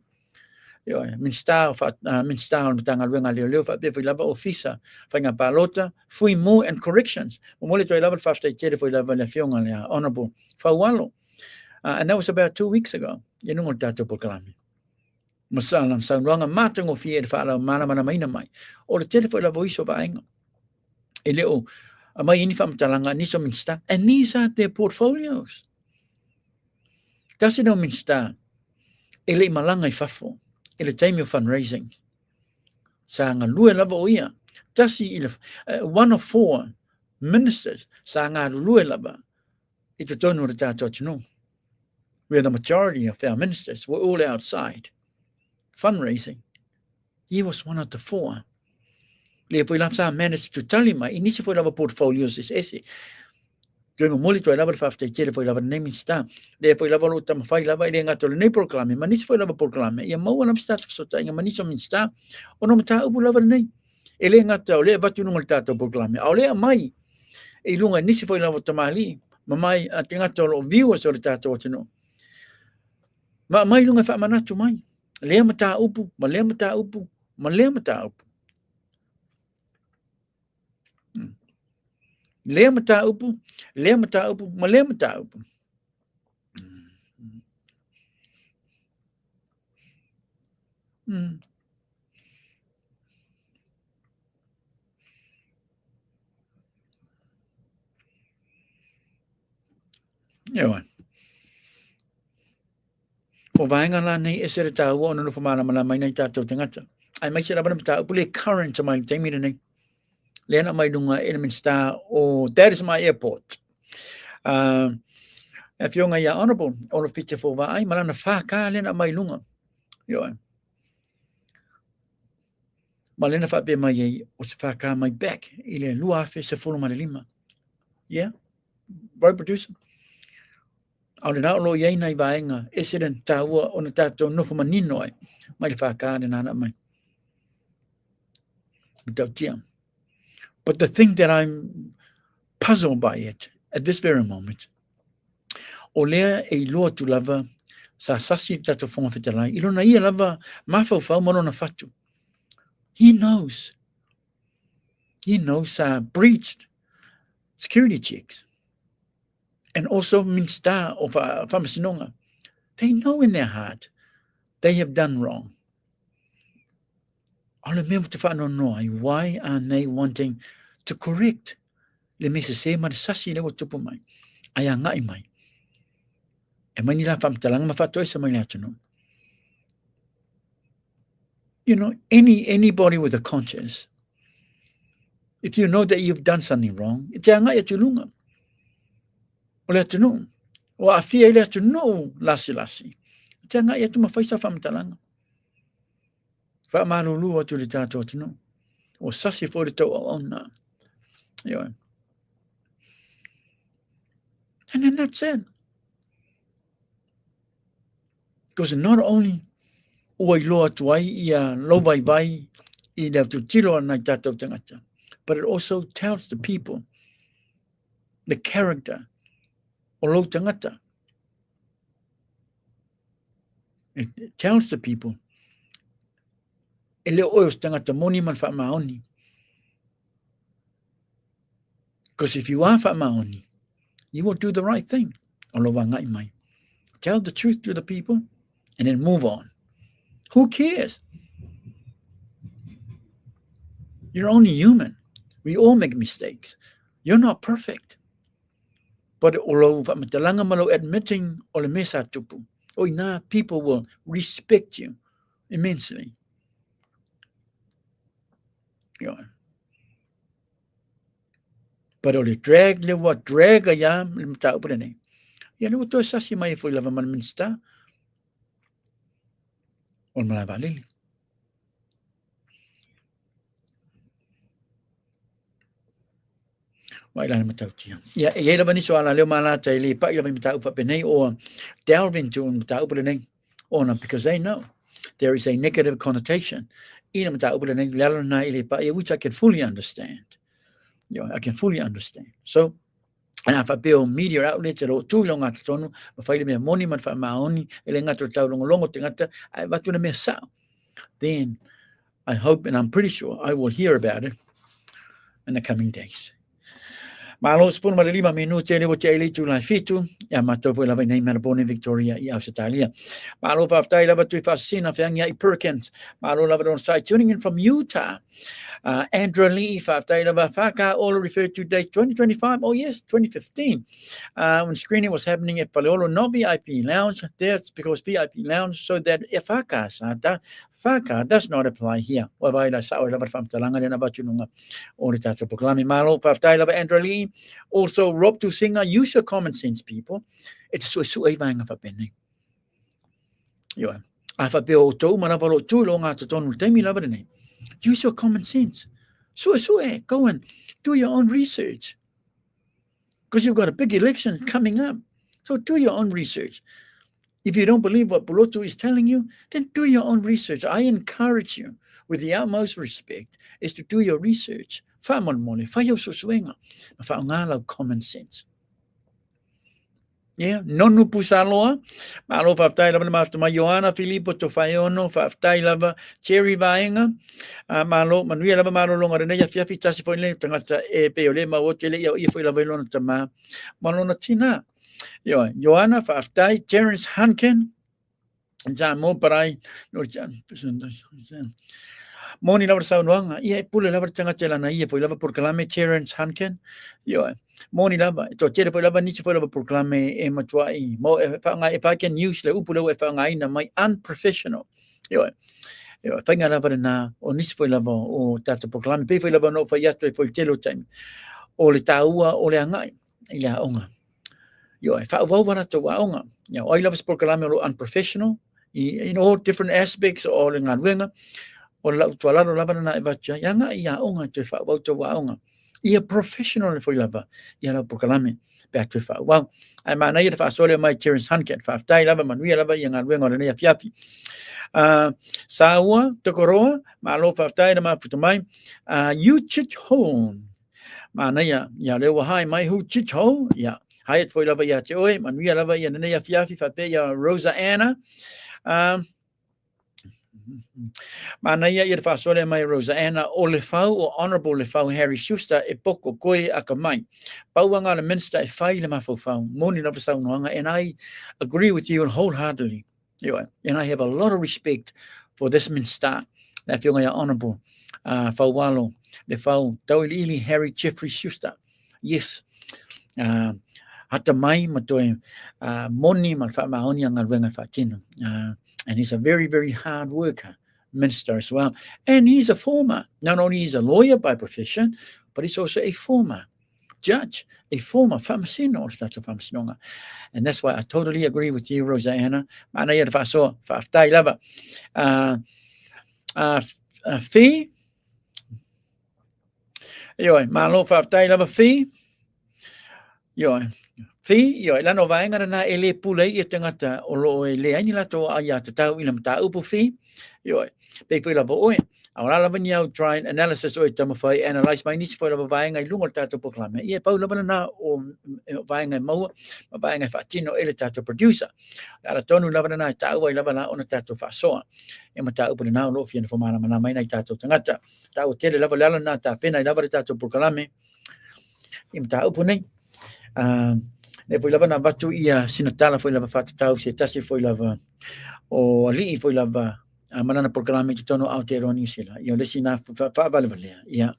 Minstar on tanga luenga leo leo, whape fui lava ofisa, whainga palota, fui mo and corrections. Momole to ilava whaftai tere fui lava le whiunga lea honourable, whawalo. And that was about 2 weeks ago. Ia nungo tato progalame. Masalam sa runga matango fie whaala mana mana maina mai. O le tere fo la voiso vaenga. E leo, a mai ini whamatalanga niso minsta. And these are their portfolios. Kasi no minsta. E le malanga I whafo. E le time of fundraising. Sa ngā lue lava o ia. Tasi one of 4 ministers sa ngā lue lava. I te tonu re tātou tino. Where the majority of our ministers were all outside. Fundraising. He was one of the 4. Le poi lava sa managed to tell him, inisi foi lava portfolios is esse. Doing moli to lava fafte tele foi lava name sta. Le poi lava lo tama fai lava ile ngato le proclame, ma nisi foi lava proclame. Ia mau na sta so ta inga maniso min sta. Ono mata ubu lava nei. Ele ngato le batu no tato proclame. Au le mai. E lunga nisi foi lava tamali. Ma mai atingato lo viewers o tato tino. Ma mai lunga fa manatu mai. Lea mata upu, ma lea mata upu, ma lea mata upu. Lea mata upu, lea mata upu, ma lea mata upu. Iawan. O vaenga la nei e sere tā ua ono no whamana mana mai nei tātou te ngata. Ai mai se rabana mata upu le current mai te mira nei. Le ana mai dunga Element Star o that is my airport. E whiunga ia honourable ono white fo wa ai malana whaka le ana mai lunga. Ioa. Malena whape mai ei o se whaka mai back I le luafe se fulu mare lima. Yeah? Right producer? Au le nao lo iei nei vaenga, e se den tāua o na tātou nofo manino ai, mai le whakāne nana mai. But the thing that I'm puzzled by it, at this very moment, o lea e loa tu lava, sa sasi tātou whonga whetalai, ilo na ia lava, mawhau mono na whatu. He knows breached security checks. And also minsta of whamasinonga. They know in their heart they have done wrong. Why are they wanting to correct? Le mese se ma sasi le tupu mai. Aya ngai mai. E mai ni la whamtalang mawhato sa mai latano. You know, anybody with a conscience, if you know that you've done something wrong, it's a ngai atulunga. O le atunu, o a fia le atunu lasi. Te anga ia tu mawhaisa whamtalanga. Whamalulu atu le tātou atunu. O sasi fōre tau au ona. Ioa. And then that's it. Because not only ua iloa tuai ia lovai vai I leo tu tiro ana tātou tangata, but it also tells the people the character o lo tangata. It tells the people e leo oios tangata moni man whaamaoni. Because if you are whaamaoni, you will do the right thing. O lo wangai mai. Tell the truth to the people and then move on. Who cares? You're only human. We all make mistakes. You're not perfect. But although matalanga malo admitting o le mesa tupu, people will respect you immensely. But o le drag le wa drag ya le mata upre nei. Ya le to sasi mai foi lava man minsta. O malava lili. Mai la matau tia. Ya e la bani soala leo mala tai le pa ia matau fa penei or delve into matau penei ona because they know there is a negative connotation in matau penei la na ile pa which I can fully understand. I can fully understand. So and if I build media outlets at all too long at tonu ma fai me moni man fa maoni ele ngato tau longo tengata ai watu na me sa. Then I hope and I'm pretty sure I will hear about it in the coming days. Malo 15 minuti le voce ele tu la fitu ya mato voi la nei Melbourne Victoria I Australia. Malo pa ftai la tu fa SINA fa ngai Perkins. Malo la on site tuning in from Utah. Andrew Lee fa ftai la faka all referred to date 2025. Oh yes, 2015. When screening was happening at Paleolo no VIP lounge. That's because VIP lounge so that faka Faka does not apply here. Wawai la sa la fam talanga na ba tununga o le tata proklami malo fa ftai la Andrew Lee. Also, Rob to Singer, use your common sense, people. It's so evanga fa penny. Yo, I fa be o to manavalo too long at tonu temi lavane. Use your common sense. So go and do your own research. Because you've got a big election coming up. So do your own research. If you don't believe what Bulotu is telling you, then do your own research. I encourage you, with the utmost respect, is to do your research. Famon mole, fayo suswenga, faungala common sense. Yeah, nonu pusaloa, malo faftai lava mafta ma Johanna Filippo Tofayono faftai lava cherry vaenga, malo manuia lava malo longa rene ya fiafi tasi foi le tangata e peole ma wotele ya I foi lava lona tama malona tina. Yo, Johanna faftai Terence Hankin, ja mo parai no jan Moni lava sa noanga ia pule lava tanga tela na ia foi lava proclame Terence Hankin. Yo, moni lava to tere foi lava ni foi lava proclame e matuai mo if I can use le upule e whangai na mai unprofessional. Yo, whainga lava na o nisi foi lava o tata proclame pe foi lava no foi atu foi telo time. O le taua o le angai ia onga. Yo, fa wana to onga. Yo, I love proclame lo unprofessional in all different aspects o le ngaruenga. O la tualano lava na evacha yanga ia onga te fa wa to onga ia professional foi lava ia la proclame back to fa wow ai mana ia fa sole mai Terence Hankin fa tai lava manuia lava ia ngwengo na ia fiafi saua tokoroa malo fa tai na ma futumai you chich home mana ia lewa hai mai hu chich ho ia hai foi lava ia te oi manuia lava ia na ia fiafi fa pe ia Rosa Anna Mana ia ia whaasole mai Rosa Anna o le whau o Honourable le whau Harry Schuster e poko koe aka mai. Pauanga le minister e whai le mawhau whau. Moni na pasau noanga and I agree with you wholeheartedly. And I have a lot of respect for this minister. Na whiunga ia Honourable whau walo le whau tauili Harry Jeffrey Schuster. Yes. Hata mai matoe moni ma wha maoni anga ruenga whatino. And he's a very, very hard worker, minister as well. And he's a former, not only is a lawyer by profession, but he's also a former judge, a former whamasino, whamasino. And that's why I totally agree with you, Rosa Anna. Mana ia whaso, whaftai lava. Fee. Ioi, malo whaftai lava fee. Ioi. Fi yo la no vaenga na ele pule i tangata o lo ele ai la to ai te tau i mata upu fi yo pe pe la bo ora la venia try analysis o tama fai analyze my niche for la vaenga i lungo tato proclame i pa la na o vaenga mo vaenga fatino ele tato producer ala tonu la na tau ai la na ona tato fa so e mata upu na lo fi na mala mana mai na tato tangata tau tele la la na ta pena i la tato proclame i mata upu nei e foi lava na watu ia sinatala foi lava whatatau se tasi foi lava o ali foi lava manana programa te tono Aotearoa New Zealand ia le sina whavalewalea ia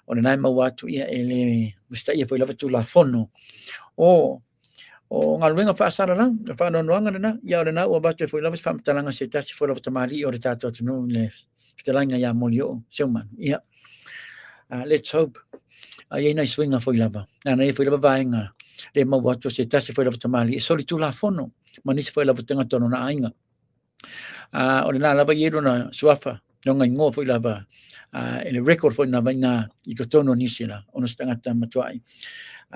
o na nai mawatu ia ele musta ia foi lava tu la fono o ngā luenga whaasara na whanonoanga na ia o na o watu foi lava whamatalanga se tasi foi lava tamari o re tātou tunu le whitalanga ia moli o seuman ia let's hope ia nai swinga foi lava na nei foi lava vaenga le mau watu se tasi foi lava tamali e soli tu la fono manisi foi lava tenga tono na ainga o le na lava ieru na suafa nonga ingo foi lava ele record foi na vaina i to tono nisila ono stangata matuai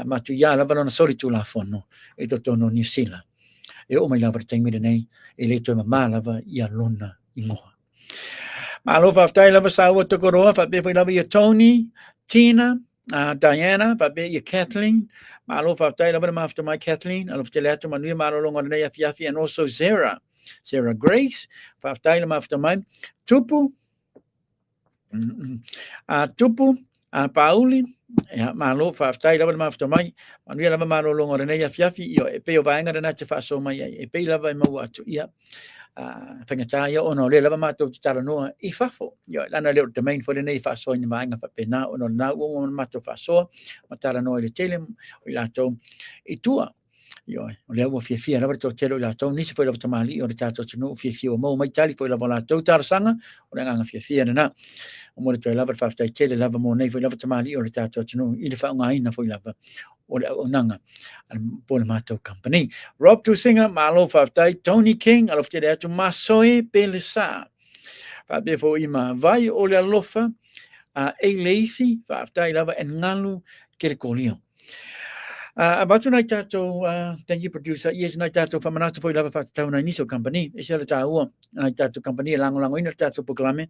matu ia lava na soli tu la fono e to tono nisila e o mai lava tengi nei e le to mama lava ia lona ingoa malo faftai lava sawa tokoroa fa be foi lava ia Tony Tina Diana, Babe, Kathleen, Malo Faftai, after my Kathleen, I love Teleto Manu, Malo Long on the Fiafi, and also Sarah Grace, Faftai, after mine, Tupu, Pauli, Malo Faftai, after mine, and we have a Malo Long on the Fiafi, a pay of anger and not to fast so my a pay love and Moataa, yeah. Whangataya o no le lava mātou te tara noa I whafo. Yo, lana leo te main for the nei whasoa ni maanga whapena o no nā ua mātou whasoa, ma tara noa I le tele, o I lātou I tua. Yo, o lea ua fia rawa tō telo I lātou, nisi foi lava tamali o le tātou tino fia o mau mai tali foi lava lātou tara sanga, o le nganga fia na. O mo le toi lava whaftai tele lava mo nei foi lava tamali o le tātou tino, I le whaunga ina foi lava. O le nanga po le mātou company. Rob Tusinga, malo whaftai, Tony King, alof te atu masoe pele sā. Whape fo I ma vai o le alofa, e leifi, whaftai lava en ngalu ke le kolio. Abatu nai tātou, thank you producer, yes, nai tātou whamanatu fo I lava whatatau nai niso company, e se le tāua, nai tātou company, e lango ina tātou poklame.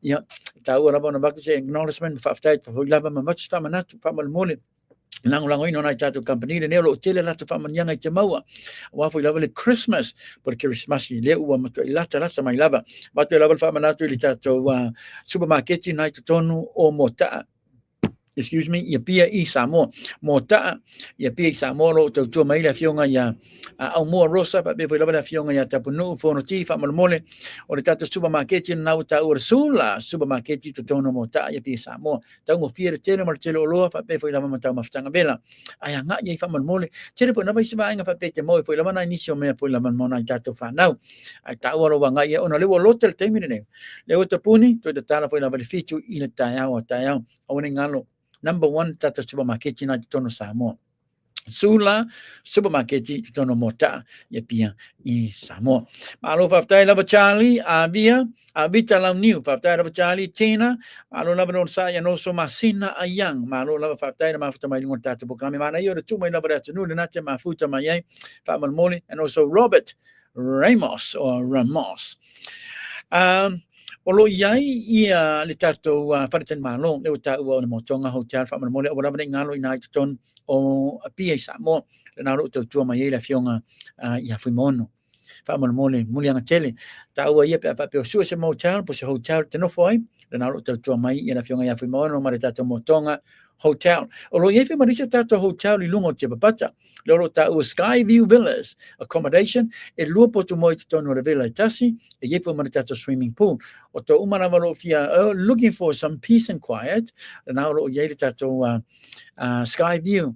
Ia, tāua raba ona baku se acknowledgement, whaftai, fo I lava mamatu whamanatu, whamalmole. Lango ino nai tātou company le neo tele lata whamanianga I te maua. Wafo I lava le Christmas, por Christmas I le ua matua I lata mai lava. Watu I lava le whamanatu I le tātou supermarketi nai te tonu o Moataa. Excuse me, Apia I Samoa. Moataa, Apia I Samoa lo tau mai le fionga ia au moa rosa, pa befo I lava le fionga ia tapunu, fono ti, whamalmole, o le tātou supermarketi nau tau ora SULA, supermarketi te tonu Moataa, Apia I Samoa. Tau mo fia le tele, mar tele o loa, pa befo I lava matau maftanga bela. Ai anga ia I whamalmole, tele po nava I siwa inga pa pete mo, fo I lava na inisio mea fo I lava mona I tātou whanau. Ai tau aro wanga ia, ona lewa lote le teimine nei. Leo tapuni, toi te tala fo I lava le fitu I le taiao, awane ngalo. Number 1 tata supermarket na te tono Samoa. SULA supermarket te tono Moataa ia pia I Samoa. Malo whaftai lava Charlie, Avita lau niu, whaftai lava Charlie, Tina, malo lava non sa ia no so masina a yang, malo lava whaftai na mafuta mai lunga tata poklame, mana ia o tu mai lava rata nule nate mafuta mai ai, whamalmole, and also Robert Ramos or Ramos. O lo iai ia le tātou wharaten mālong, leo tāua o le motonga hotel, whamanamole, o rawane ngalo I nai tuton o Apia I Samoa, le naro tau tua mai la fionga ia whimono. Whamanamole, mulianga tele, tāua ia pe o sua se motel, po se hotel te nofo ai, le naro tau tua mai ia la fionga ia whimono, ma le tātou motonga hotel. O lo iai marisa tātou hotel I lungo Tiapapata, leo tāua SKYVIEW Villas, accommodation, e lua po tu moi te tono le villa I tasi, e iai marisa tātou swimming pool. O to umana lo fia looking for some peace and quiet, and now lo iai tātou SKYVIEW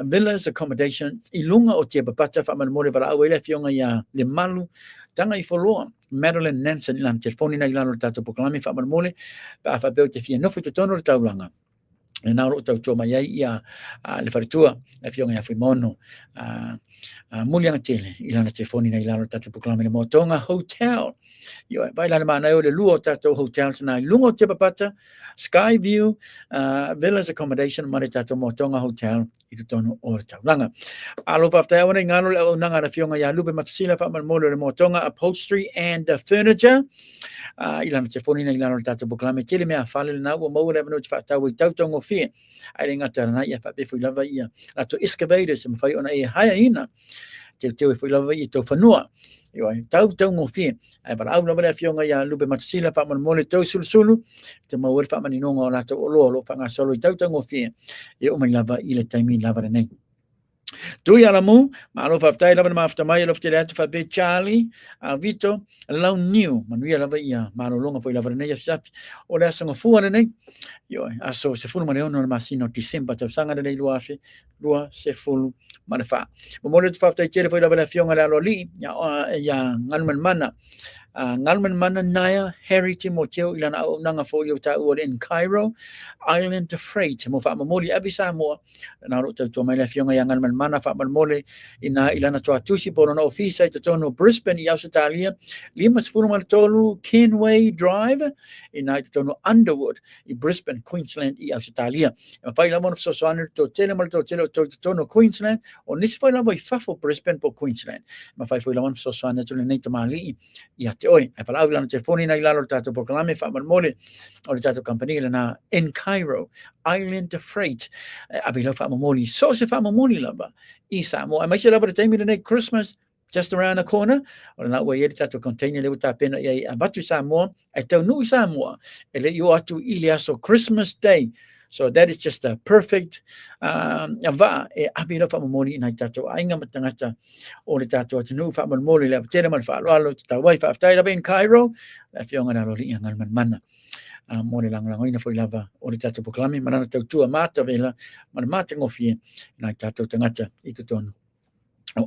Villas, accommodation, I lunga o Tiapapata, whamanamore para au ele fionga ia le malu, tanga I foloa, Madeline Nansen ilan telefoni na ilano tātou poklame, whamanamore, pa whabeo te fia nofu te tono le taulanga. na ro tau toma ia ia le faritua e fionga ia fui mono muli anga tele ilana telefoni na ilana tatu proklame le MOATOGA hotel yo vai la mana o le luo tatu hotel tana lungo Tiapapata SKYVIEW villas accommodation mare tatu MOATOGA hotel i tono o tau langa alo pafta ona ngalo le nanga na fionga ia lupe matasila fa molo le MOATOGA upholstery and furniture ilana telefoni na ilana tatu proklame tele me afale na o mo le no fa tau tau tongo fi ai ringa tana ia fa be fu lava ia ato excavators me fai ona e haia ina te fu lava ia to fanua yo tau tongo fi ai para au lava fionga ia lupe matasila fa molo to sulu te mo fa maninonga ona to lo fa nga solo tau tongo fi e o mai lava ile taimi lava nei tu ia la mu ma lo fa tai lava ma after mai lo te le fa be Charlie Vito lao new manuia lava ia ma lo longa foi lava nei sa o le sanga fu nei yo aso se fu ma le ono ma sino December tau sanga nei lua se fu ma le fa mo le fa tai tere foi lava le fionga la lo li ya ngalman mana naya Harry Timoteo ilana au nanga fo yo ta o in Cairo Island to Freight mo fa moli abisa mo na ro to mai le fionga ya ngalman mana fa mole ina ilana to atusi por no office to tono Brisbane i Australia limas fu mal tolu Kenway Drive ina to tono Underwood i Brisbane Queensland i Australia fa la mo so to tono Queensland o nisi fa la mo fa fo Brisbane po Queensland ma fa la mo so to le nei mali ya oi ai pala la telefoni na ilalo tato proklame fa mole o le tato company na ENCHIRO Island to Freight abilo fa mole so se fa mole lava i Samoa ai mai se lava te mi nei Christmas just around the corner or na way tato container le uta pena ia abatu Samoa ai tau nui Samoa ele yo atu iliaso Christmas Day. So that is just a perfect ava e abilo fa moli na tato ainga matangata o le tato tunu fa moli le tele mal fa lo ta wai fa tai in Cairo la fionga na lo li ngal mana mo le lang ina foi lava o le tato proklame mana tau tua mata vela mana mata ngofie na tato tangata i tono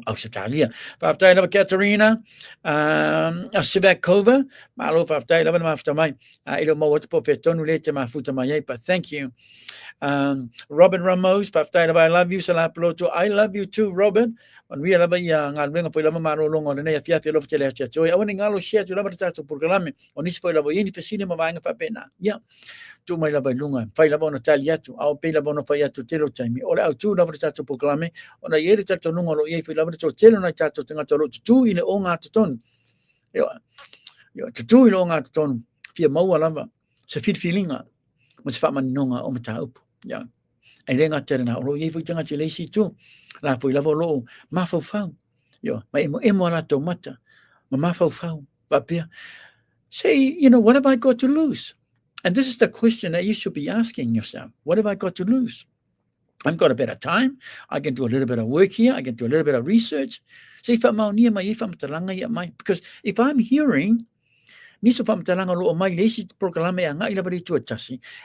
Australia. Faftai lava Katerina, Sivakova, malo faftai lava after my ilo mo what's po tonu lete ma futa mai but thank you. Robin Ramos, faftai lava I love you salaploto. I love you too Robin. On we lava ya ngal wenga po lava maro longo ne fia fia love tele cha. Oi awani ngalo share tu lava tato programe. Onis po lava yini fesine ma vanga fa pena. Ya. Tu mai lava lunga. Fai lava no talia tu. Au pe lava no fai tu telo time. Ora au tu lava tato programe. Ona yeri tato lunga lo ye lava to telo na tato tanga to tu ile o nga ton yo tu ile o nga ton fia mau lava se fit feelinga mo se fa manonga o mata up ya ai renga tena lo ye fu tanga chile si tu la fu lava lo ma fa fa yo ma emo la tomata ma fa fa papia say you know what have I got to lose, and this is the question that you should be asking yourself. What have I got to lose? I've got a better time. I can do a little bit of work here. I can do a little bit of research. Because if I'm hearing,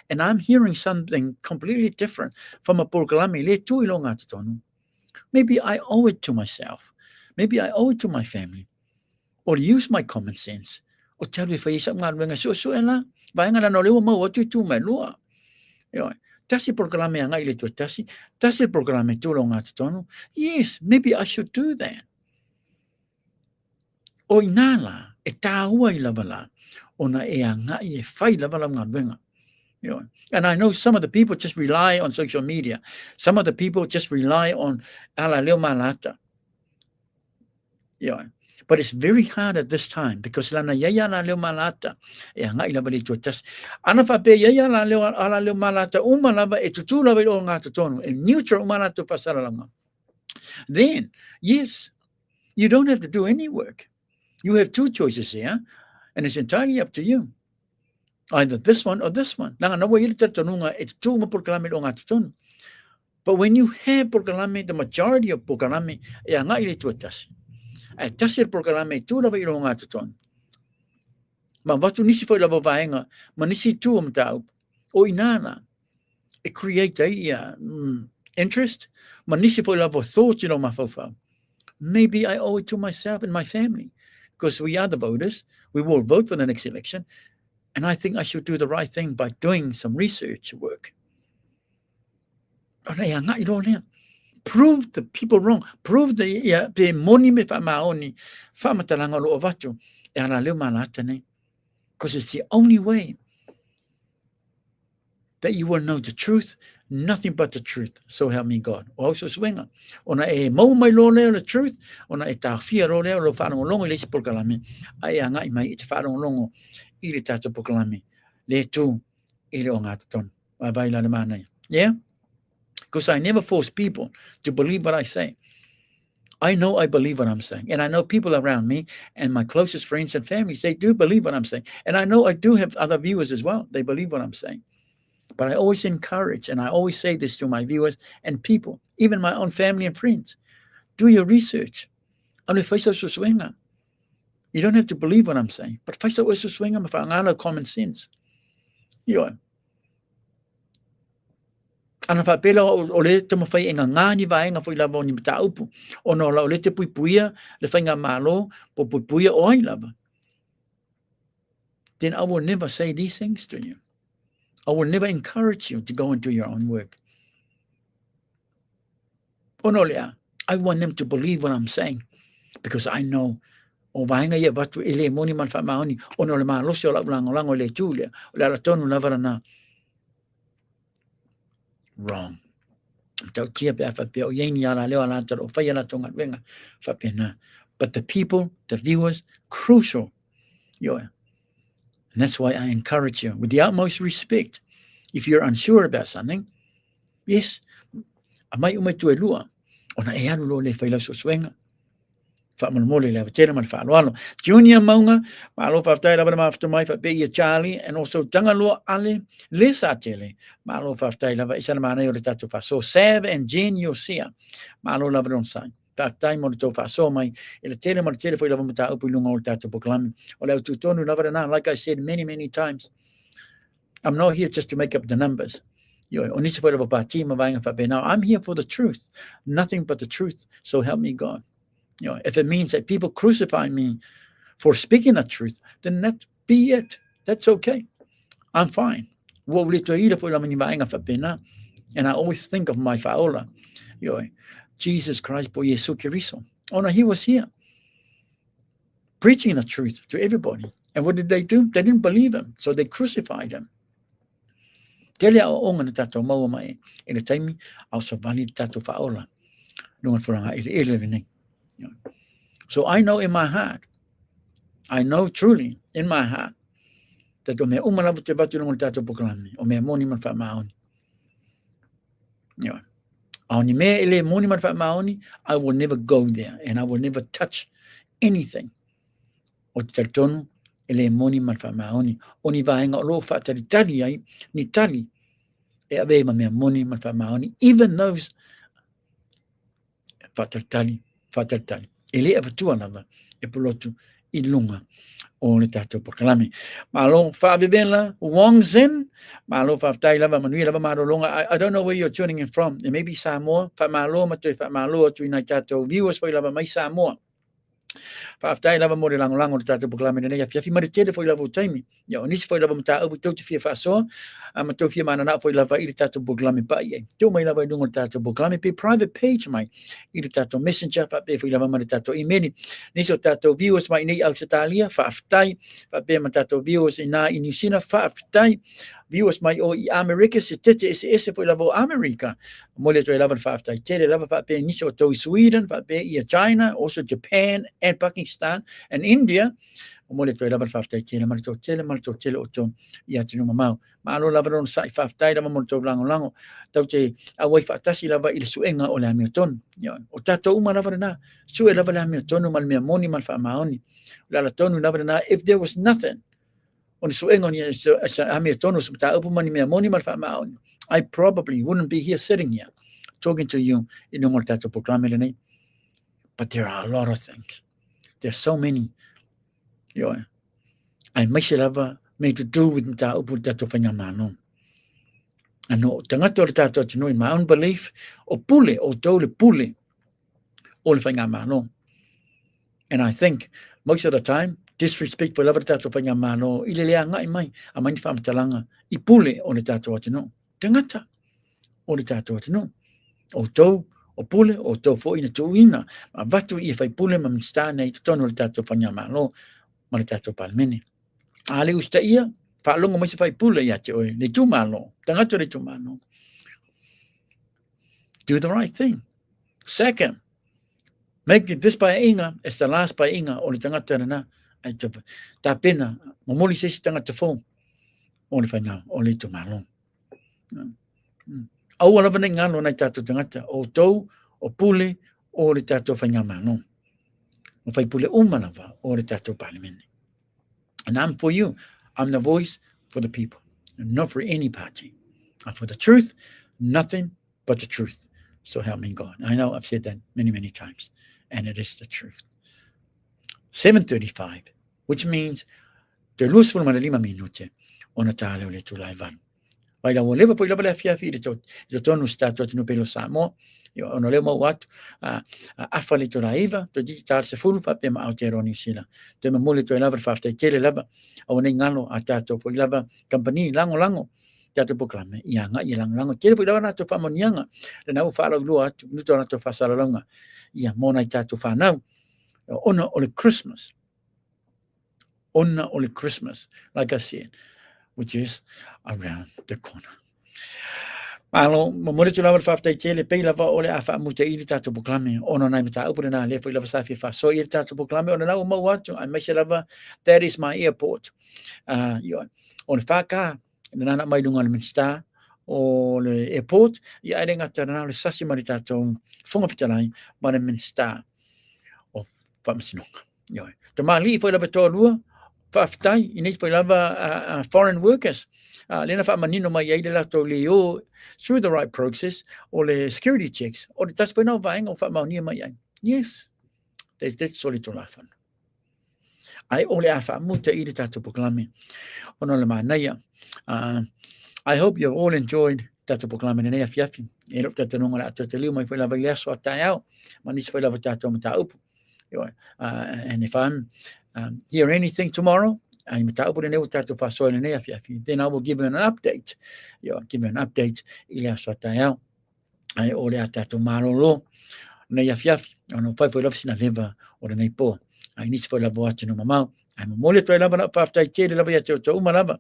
and I'm hearing something completely different from a proklame, maybe I owe it to myself. Maybe I owe it to my family. Or use my common sense. Or tell me, tasi proklame anga ile tu tasi proklame tu longa tono. Yes, maybe I should do that. O inala e taua I lavala ona e anga I fai lavala ngadwenga. And I know some of the people just rely on social media. Some of the people just rely on ala leo malata. But it's very hard at this time because lana yaya la leo malata e anga ila bali tutas ana fa pe yaya la leo ala leo malata umalava e tutu la o nga tono e neutral malata pasara langa. Then yes, you don't have to do any work. You have two choices here, and it's entirely up to you. Either this one or this one. Langa na way ita tonunga e tu mo proklame o nga tono. But when you have proklame, the majority of proklame e anga ila tutas. Ai tasir proklame tu lava I longa ton. Ma watu nisi foi lava vaenga, ma nisi tu mtau. O inana. It create a interest. Ma nisi foi lava thoughts ma fofa. Maybe I owe it to myself and my family. Because we are the voters. We will vote for the next election. And I think I should do the right thing by doing some research work. Ona ia ngai ro lea. Prove the people wrong. Prove the ia pe moni me fa maoni. Fa matalanga lo watu. E ana leo malata nei. Because it's the only way that you will know the truth, nothing but the truth. So help me God. O also swinga. Ona e mau mai lo leo the truth. Ona e tawhia lo leo lo whanongo longo le si polkalame. Ai a ngai mai i te whanongo longo i le tata polkalame. Le tu i le o ngata ton. Wa bai la le manai. Yeah? Because I never force people to believe what I say. I know I believe what I'm saying. And I know people around me and my closest friends and families, they do believe what I'm saying. And I know I do have other viewers as well. They believe what I'm saying. But I always encourage, and I always say this to my viewers and people, even my own family and friends. Do your research. You don't have to believe what I'm saying. But common sense. Ana fa pela o le te mawhai e ngā ni vai ngā whai lava o ni mata upu. O no la o le te puipuia, le whai ngā malo, po puipuia o ai lava. Then I will never say these things to you. I will never encourage you to go and do your own work. O no lea, I want them to believe what I'm saying. Because I know, o vaenga ia watu ele moni man wha maoni, o no le maa losi o la ulango le tūlea, o le ala tonu la varana. Wrong. Tau tia pe awha pe o yeini ala leo ala taro, whai ala tonga wenga, wha pe na. But the people, the viewers, crucial. And that's why I encourage you, with the utmost respect, if you're unsure about something, yes, amai umai tu e lua, ona e alu lo le whai lau so swenga. Whaamamole le tēra man whaaloalo. Junior maunga, maalo whaftai lava ma whaftamai whape Charlie, and also tangaloa ale, le sa tele, maalo whaftai lava isana mana o le tatu whaso. Sav and Jen Yosia, maalo lava on sai. Whaftai mo le tau whaso mai, e le tēra ma le tēra whai lava mata upu lunga o le tatu poklami. O leo tutonu lava na, like I said many times, I'm not here just to make up the numbers. Now, I'm here for the truth, nothing but the truth, so help me God. If it means that people crucify me for speaking the truth, then that be it. That's okay. I'm fine. And I always think of my faola. Jesus Christ, oh no, he was here preaching the truth to everybody. And what did they do? They didn't believe him, so they crucified him. So I know in my heart, I know truly in my heart that I will never go there and I will never touch anything. Even those fataltali. Ele apatua lava e polotu I lunga o le tatou pakalame. Malo whaavivela, Wong Zen, malo whaaftai lava, manui lava marolonga. I don't know where you're tuning in from. It may be Samoa, whaamalo matui whaamalo tui nai tatou viewers whai lava mai Samoa. Whaaftai lava mo le langolango le tatou pakalame nei a fiafi maritele whai lava o taimi. Ia o nisi whai lava mata au tau te fia whaasoa, ma tau fia manana whai lava I le tatou pakalame pa I. Tau mai lava I lunga le tatou pakalame pe private page mai I le tatou messenger pa pe whai lava ma le tatou email. Nisi o tatou viewers mai nei au Satalia, whaaftai, pa pe ma tatou viewers I na I New Zealand, whaaftai, viewers mai o I America, se tete ese whai lava o America. Mole toi lava whaaftai, tele lava pa pe nisi o tau I Sweden, pa pe I China, also Japan and Pakistan and India. Mole toi lava whaaftai tele, malito tele o tau I atinu mamau. Maalo lava ron sai whaaftai lava mo tau lango. Tau te awai whaatasi lava I le suenga o le Hamilton. O tatou uma lava na, sue lava le Hamilton, mal mea moni, mal whaamaoni. Lala tonu lava na, if there was nothing, on the suenga ni Hamilton, ta upu mani mea moni, mal whaamaoni, I probably wouldn't be here sitting here talking to you in the tatou proclame le. But there are a lot of things. There's so many. I miss lava made to do with ta upu tatou whangamano. Ano tangata o le tatou tino in my own belief o pule o tole pule o le whangamano. And I think most of the time disrespect for lava tatou whangamano I le lea ngai mai a mai whaamatalanga I pule o le tatou tino. Tangata. o le tātou atunu. O tau, o pule, o tau fo ina tuina. Ma watu i fai pule ma minsta nei tonu le tātou whanyamalo ma le tātou palemene. A le usta ia, whaalongo mai se fai pule ia te oe, le tūmalo, tangata le tūmalo. Do the right thing. Second, make this painga as the last painga o le tangata rana. Ai te tā pena, mamoli se si tangata fō, o le whainga, o le tūmalo. Au ala vana ngalo nei tātou tangata, o tau, o pule, o le tātou whainga malo. O whai pule umanawa, o le tātou palemene. And I'm for you. I'm the voice for the people, and not for any party. I'm for the truth, nothing but the truth. So help me God. I know I've said that many, many times, and it is the truth. 7:35, which means te lus fulu mana 5 minute ona tale o le tulai van. Vai la woleva poi la bala fia fi to tonu stato tunu pelo Samoa. Io ono le mo wat afa le tulaiva to digital se fulu fa pe ma AUTERO New Zealand. Te ma mole to lava fa te tele lava o ne ngalo atato poi lava company lango tato poklame ia nga ia lango tele poi lava na to fa monianga le na fa la lua nu to na to fa sala longa ia mona tato fa na ona o le Christmas. Ona o le Christmas, like I said, which is around the corner. Malo, mo tu lava fa te tele pe lava ole afa mo te ili tato poklame ona nai mata upu na le foi lava sa fi fa so ili tato poklame ona na mo watu I make lava that is my airport. Yo on fa ka na na mai lunga le minsta o le airport ia ai nga tana le sasi mari tato fonga fitalai ma le minsta o fa msinonga. Yo te mali foi lava to lua fa fitai ini foi lava foreign workers. Lena fa manino mai ai le lato leo through the right process or the security checks or the tas no vaing o fa maunia mai ai. Yes, that's solito lafan. Ai ole afa muta I le tato poklame ono le manaya. I hope you've all enjoyed tato poklame nei afiafi. E lo tato nonga la tato liu mai foi lava leso atao manis foi lava tato mata upu. And if I'm hear anything tomorrow, then I will give you an update. Give you an update. Ilia sotaya. Ai ole atato malolo. Nei afiafi. Ono fai foi lava sina leva o nei po. Ai nisi foi lava atu no mamau. Ai mole toi lava na paftai tele lava ia te uma lava.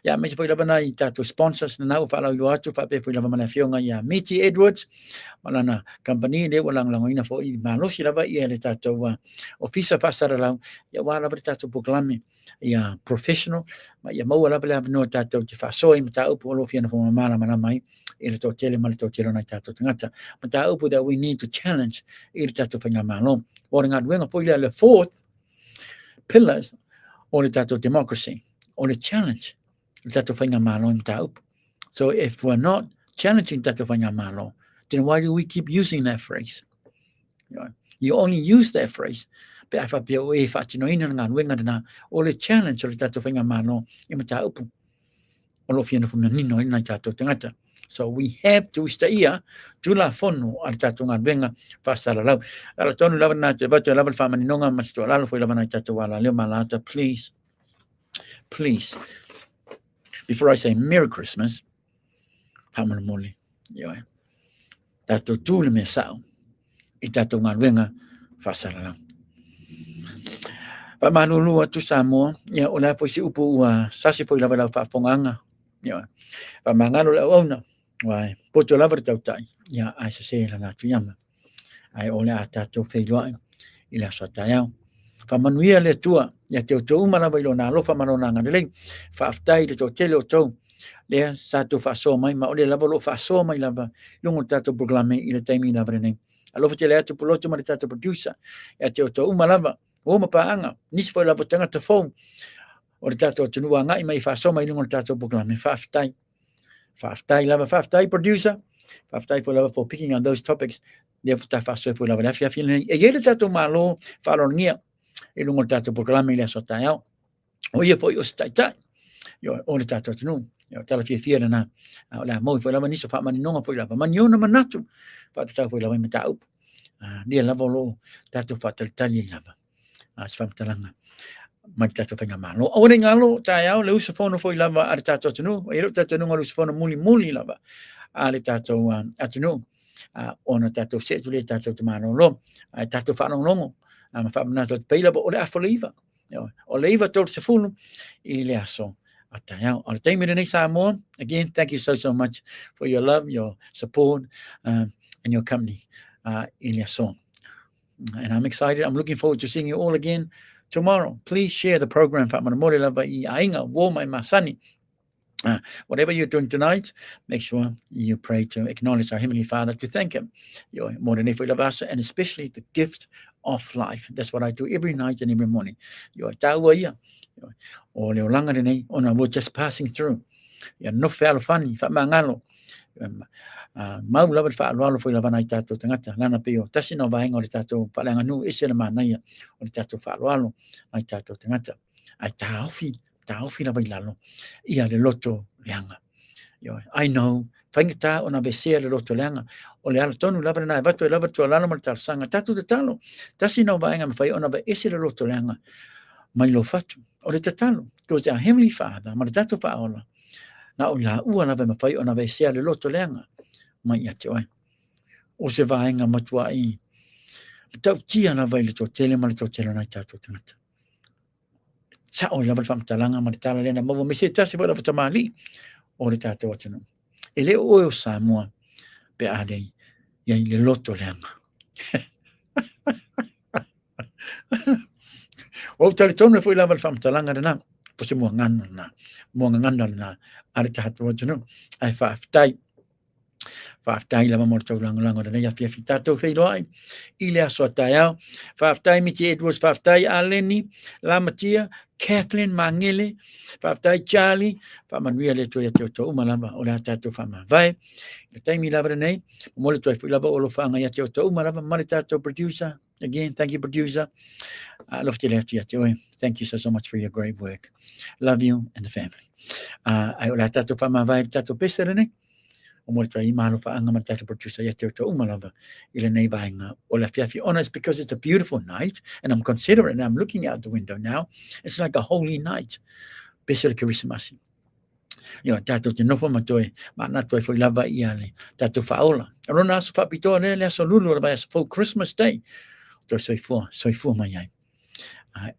Ya me foi lava na I tato sponsors na u fala yo atu fa pe foi lava mana fionga ia Miti Edwards. Malana company le walang langoina fo I malosi lava ia le tato officer pasara lang ia wala lava tato poklame ia professional ma ia mau lava le no tato te fa so I mata upu lo fiana fo mala mana mai I le tele mal tele na tato tangata mata upu that we need to challenge I le tato fanga malo o nga wenga fo le fourth pillars o le tato democracy or a challenge tato whainga malo mta upu. So if we're not challenging tato whainga malo, then why do we keep using that phrase? You only use that phrase. Pe ai whapia o e whaatino ina ngā wenga na o le challenge o le tato whainga malo I mta upu. O lo fiana fumia nino ina tato tangata. So we have to stay here to la fono al tato ngā wenga whaasara lau. Ala tonu lava nā te watu lava whamani nonga masitu alalo fo lava nā tato wala leo malata, please, before I say Merry Christmas, hamana mole, tato tūle me sao, I tato ngā wenga whasara lang. Pa manulu atu Samoa, o la po si upu ua sasi po I lava lau whaponganga, pa mangalo lau ona, wai, poto lava tau tai, ai sa se la natu yama, ai ole a tato whailoa, I la sotayau. Whamanuia le tua, ia te o tau umalawa ilo nā lofa marona nganelei, whaaftai le tau tele o tau, lea sātou whaasoa mai, ma ole lava lo whaasoa mai lava, lungo tātou proklame I le taimi lava renei. Alofa te le atu puloto ma le tātou producer, ia te o tau umalawa, o mapaanga, nisi fo lava tangata fau, o le tātou tunua ngai mai whaasoa mai lungo le tātou proklame, whaaftai lava, whaaftai producer, whaaftai fo lava for picking on those topics, lea futa whaasoa fo lava lafia fina, e le tātou malo, whaarongia, e lungo le tātou proklame I le asota au. O ia fo I o staitai. O le tātou tunu. Tala fia na o le mo fo lava niso whamani nonga fo lava. Maniona manatu. Whaatau fo lava I mata upu. Nia lava lo tātou whaatalitali lava. Sifamtalanga. Mai tātou whainga malo. O ne ngalo tai au le usafono fo lava a le tātou tunu. E ro tātou nunga usafono muli lava. le tātou atunu. Ona tātou se tu le tātou te mānolo. Tātou whanongongo. Ma whamanato te peila o le awhaliva. O le iwa tōru se fulu I le aso. O le teimere nei Samoa. Again, thank you so much for your love, your support, and your company. I le aso. And I'm excited. I'm looking forward to seeing you all again tomorrow. Please share the program. Whatever you're doing tonight, make sure you pray to acknowledge our Heavenly Father, to thank Him. More than every of us, and especially the gift of life. That's what I do every night and every morning. We're just passing through. Mau lava fa lo foi lava nai tato tangata lana pio tasi no vainga o tato palanga nu ese na manai o tato fa lo nai tato tangata ai taufi lava ilalo ia le loto leanga I know faingata ona besia le loto leanga o le ala tonu lava nai vato lava to lana mal sanga tato de talo tasi no vainga fai ona be ese le loto leanga mai lo fatu o le tatalo because our Heavenly Father ma tato fa ola na o la ua lava fai ona besia le loto leanga mai ate oi. O se vaenga matua I. Tau tia na vai le tō tele ma le tō tele nai tātou tangata. Sa o lava whamtalanga ma le tala lena mawa me se tasi wala whatamali o le tātou atanu. E leo o Samoa pe adei iai le loto leanga. O tale tonu fui lava whamtalanga rena po se mua ngana na ale tātou atanu. Ai whaaftai. Whaaftai lava mo tau lango rei a fia fitatou whairoai. I le aso atai au. Whaaftai miti Edwards, whaaftai Aleni, Lamatia, Kathleen Mangele, whaaftai Charlie, whamanuia le toi ate o tō umalava o le atatou whamawai. Le taimi lava renei, mo le toi fui lava o lo whanga ate o tō umalava, mare tātou producer. Again, thank you, producer. Love te le atu ate oi. Thank you so much for your great work. Love you and the family. Ai o le atatou whamawai, tātou pesa renei. O mo trai malo fa anga matata producer ya te umalava ile nei vainga o la fiafi honest because it's a beautiful night and I'm considering I'm looking out the window now it's like a holy night besel Christmas tato te nofo matoi ma na toi foi lava iale tato faola rona so fa pito le so lulu ba for Christmas day to soi fu mai ai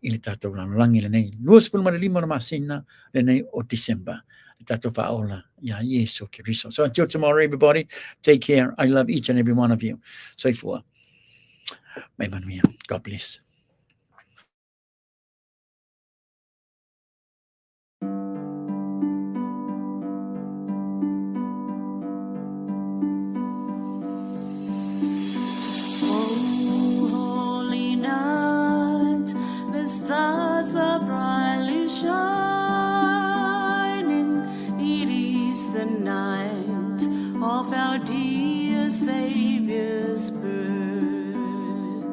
ile tato langi le nei luas pul ma le lima ma SINA le nei o December tato faola yes okay so until tomorrow everybody take care I love each and every one of you so for MATNIUEL God bless. Oh holy night the stars are brightly shining the night of our dear Saviour's birth.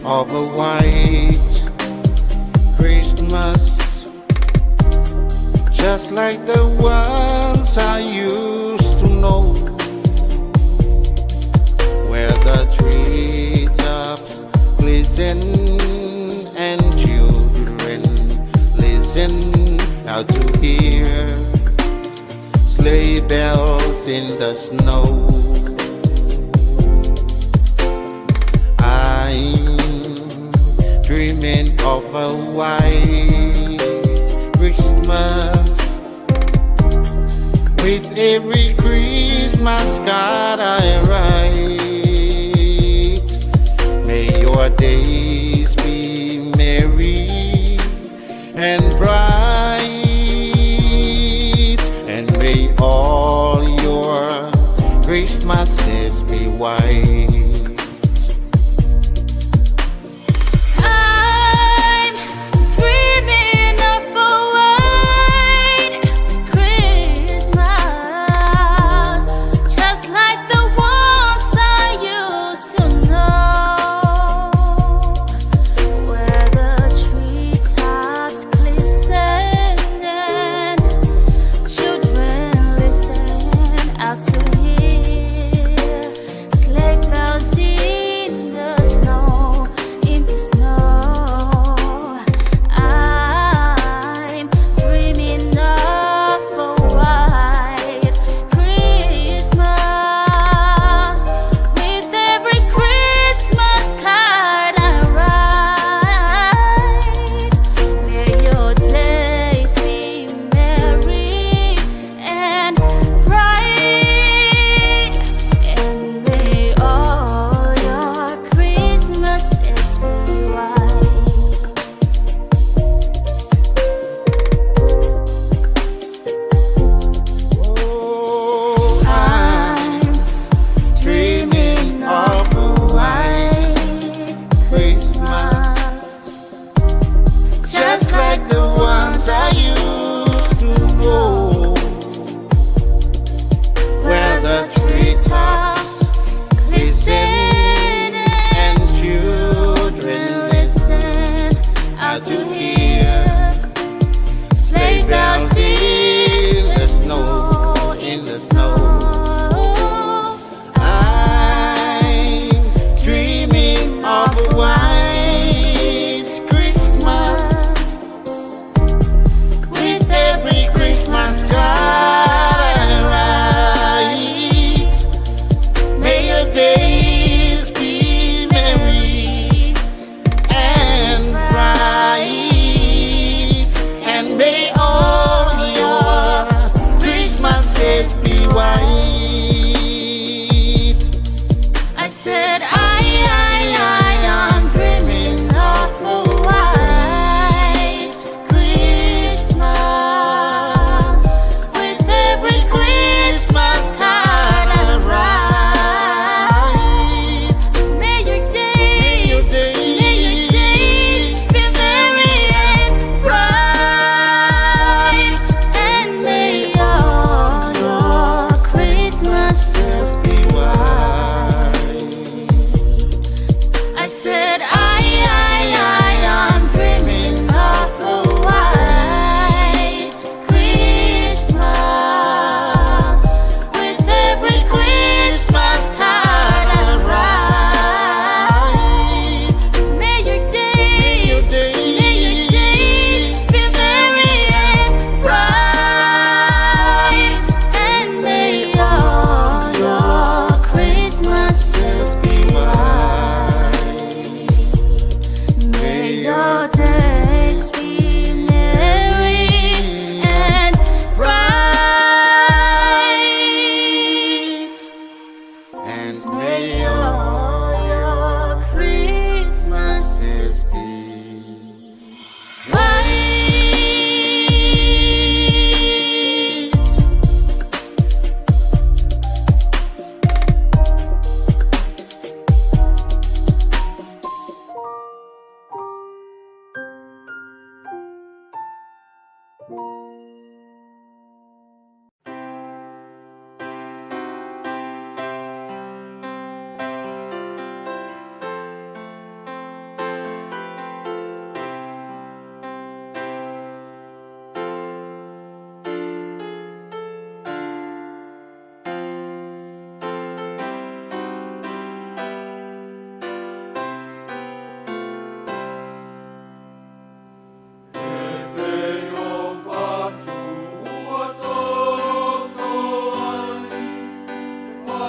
of a white Christmas, just like the ones I used to know, where the treetops glisten and children listen out to hear sleigh bells in the snow. I'm dreaming of a white Christmas, with every Christmas card I write. May your days be merry and bright, and may all your Christmases be white. I'm dreaming of a white Christmas, just like the ones I used to know, where the treetops glisten and children listen out to hear sleigh bells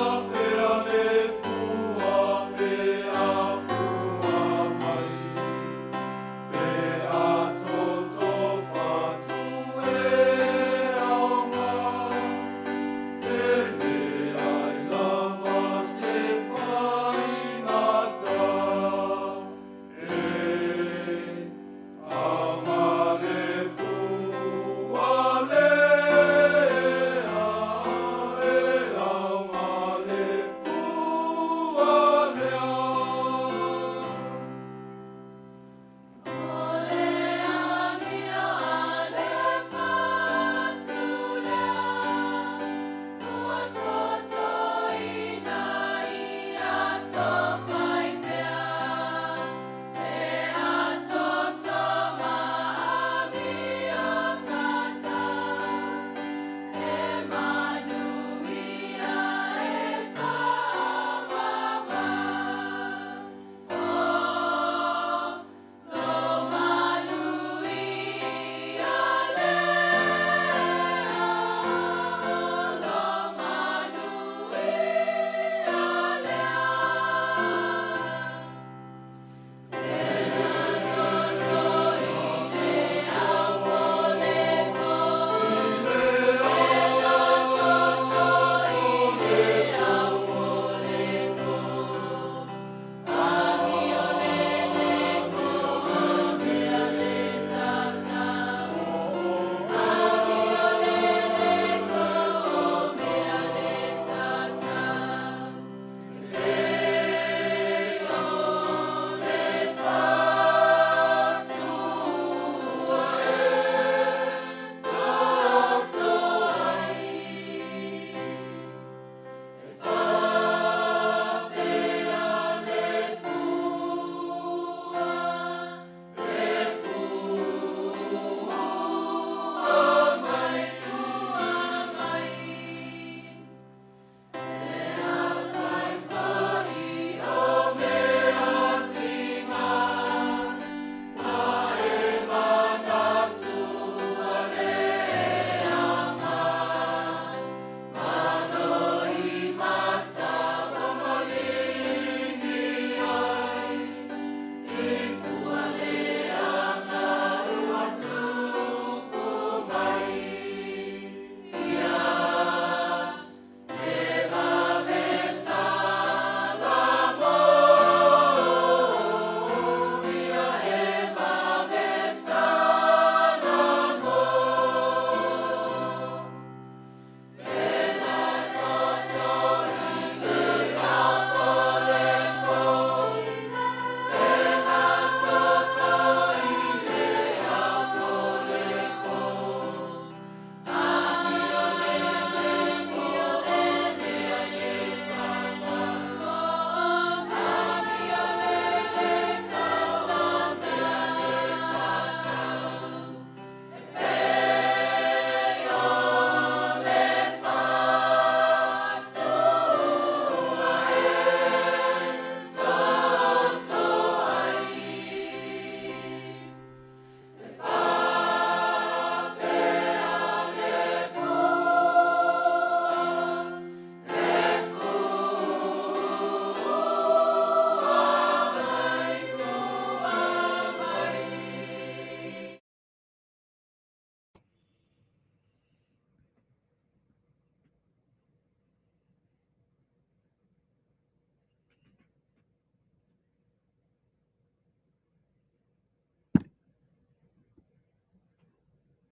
Apoia.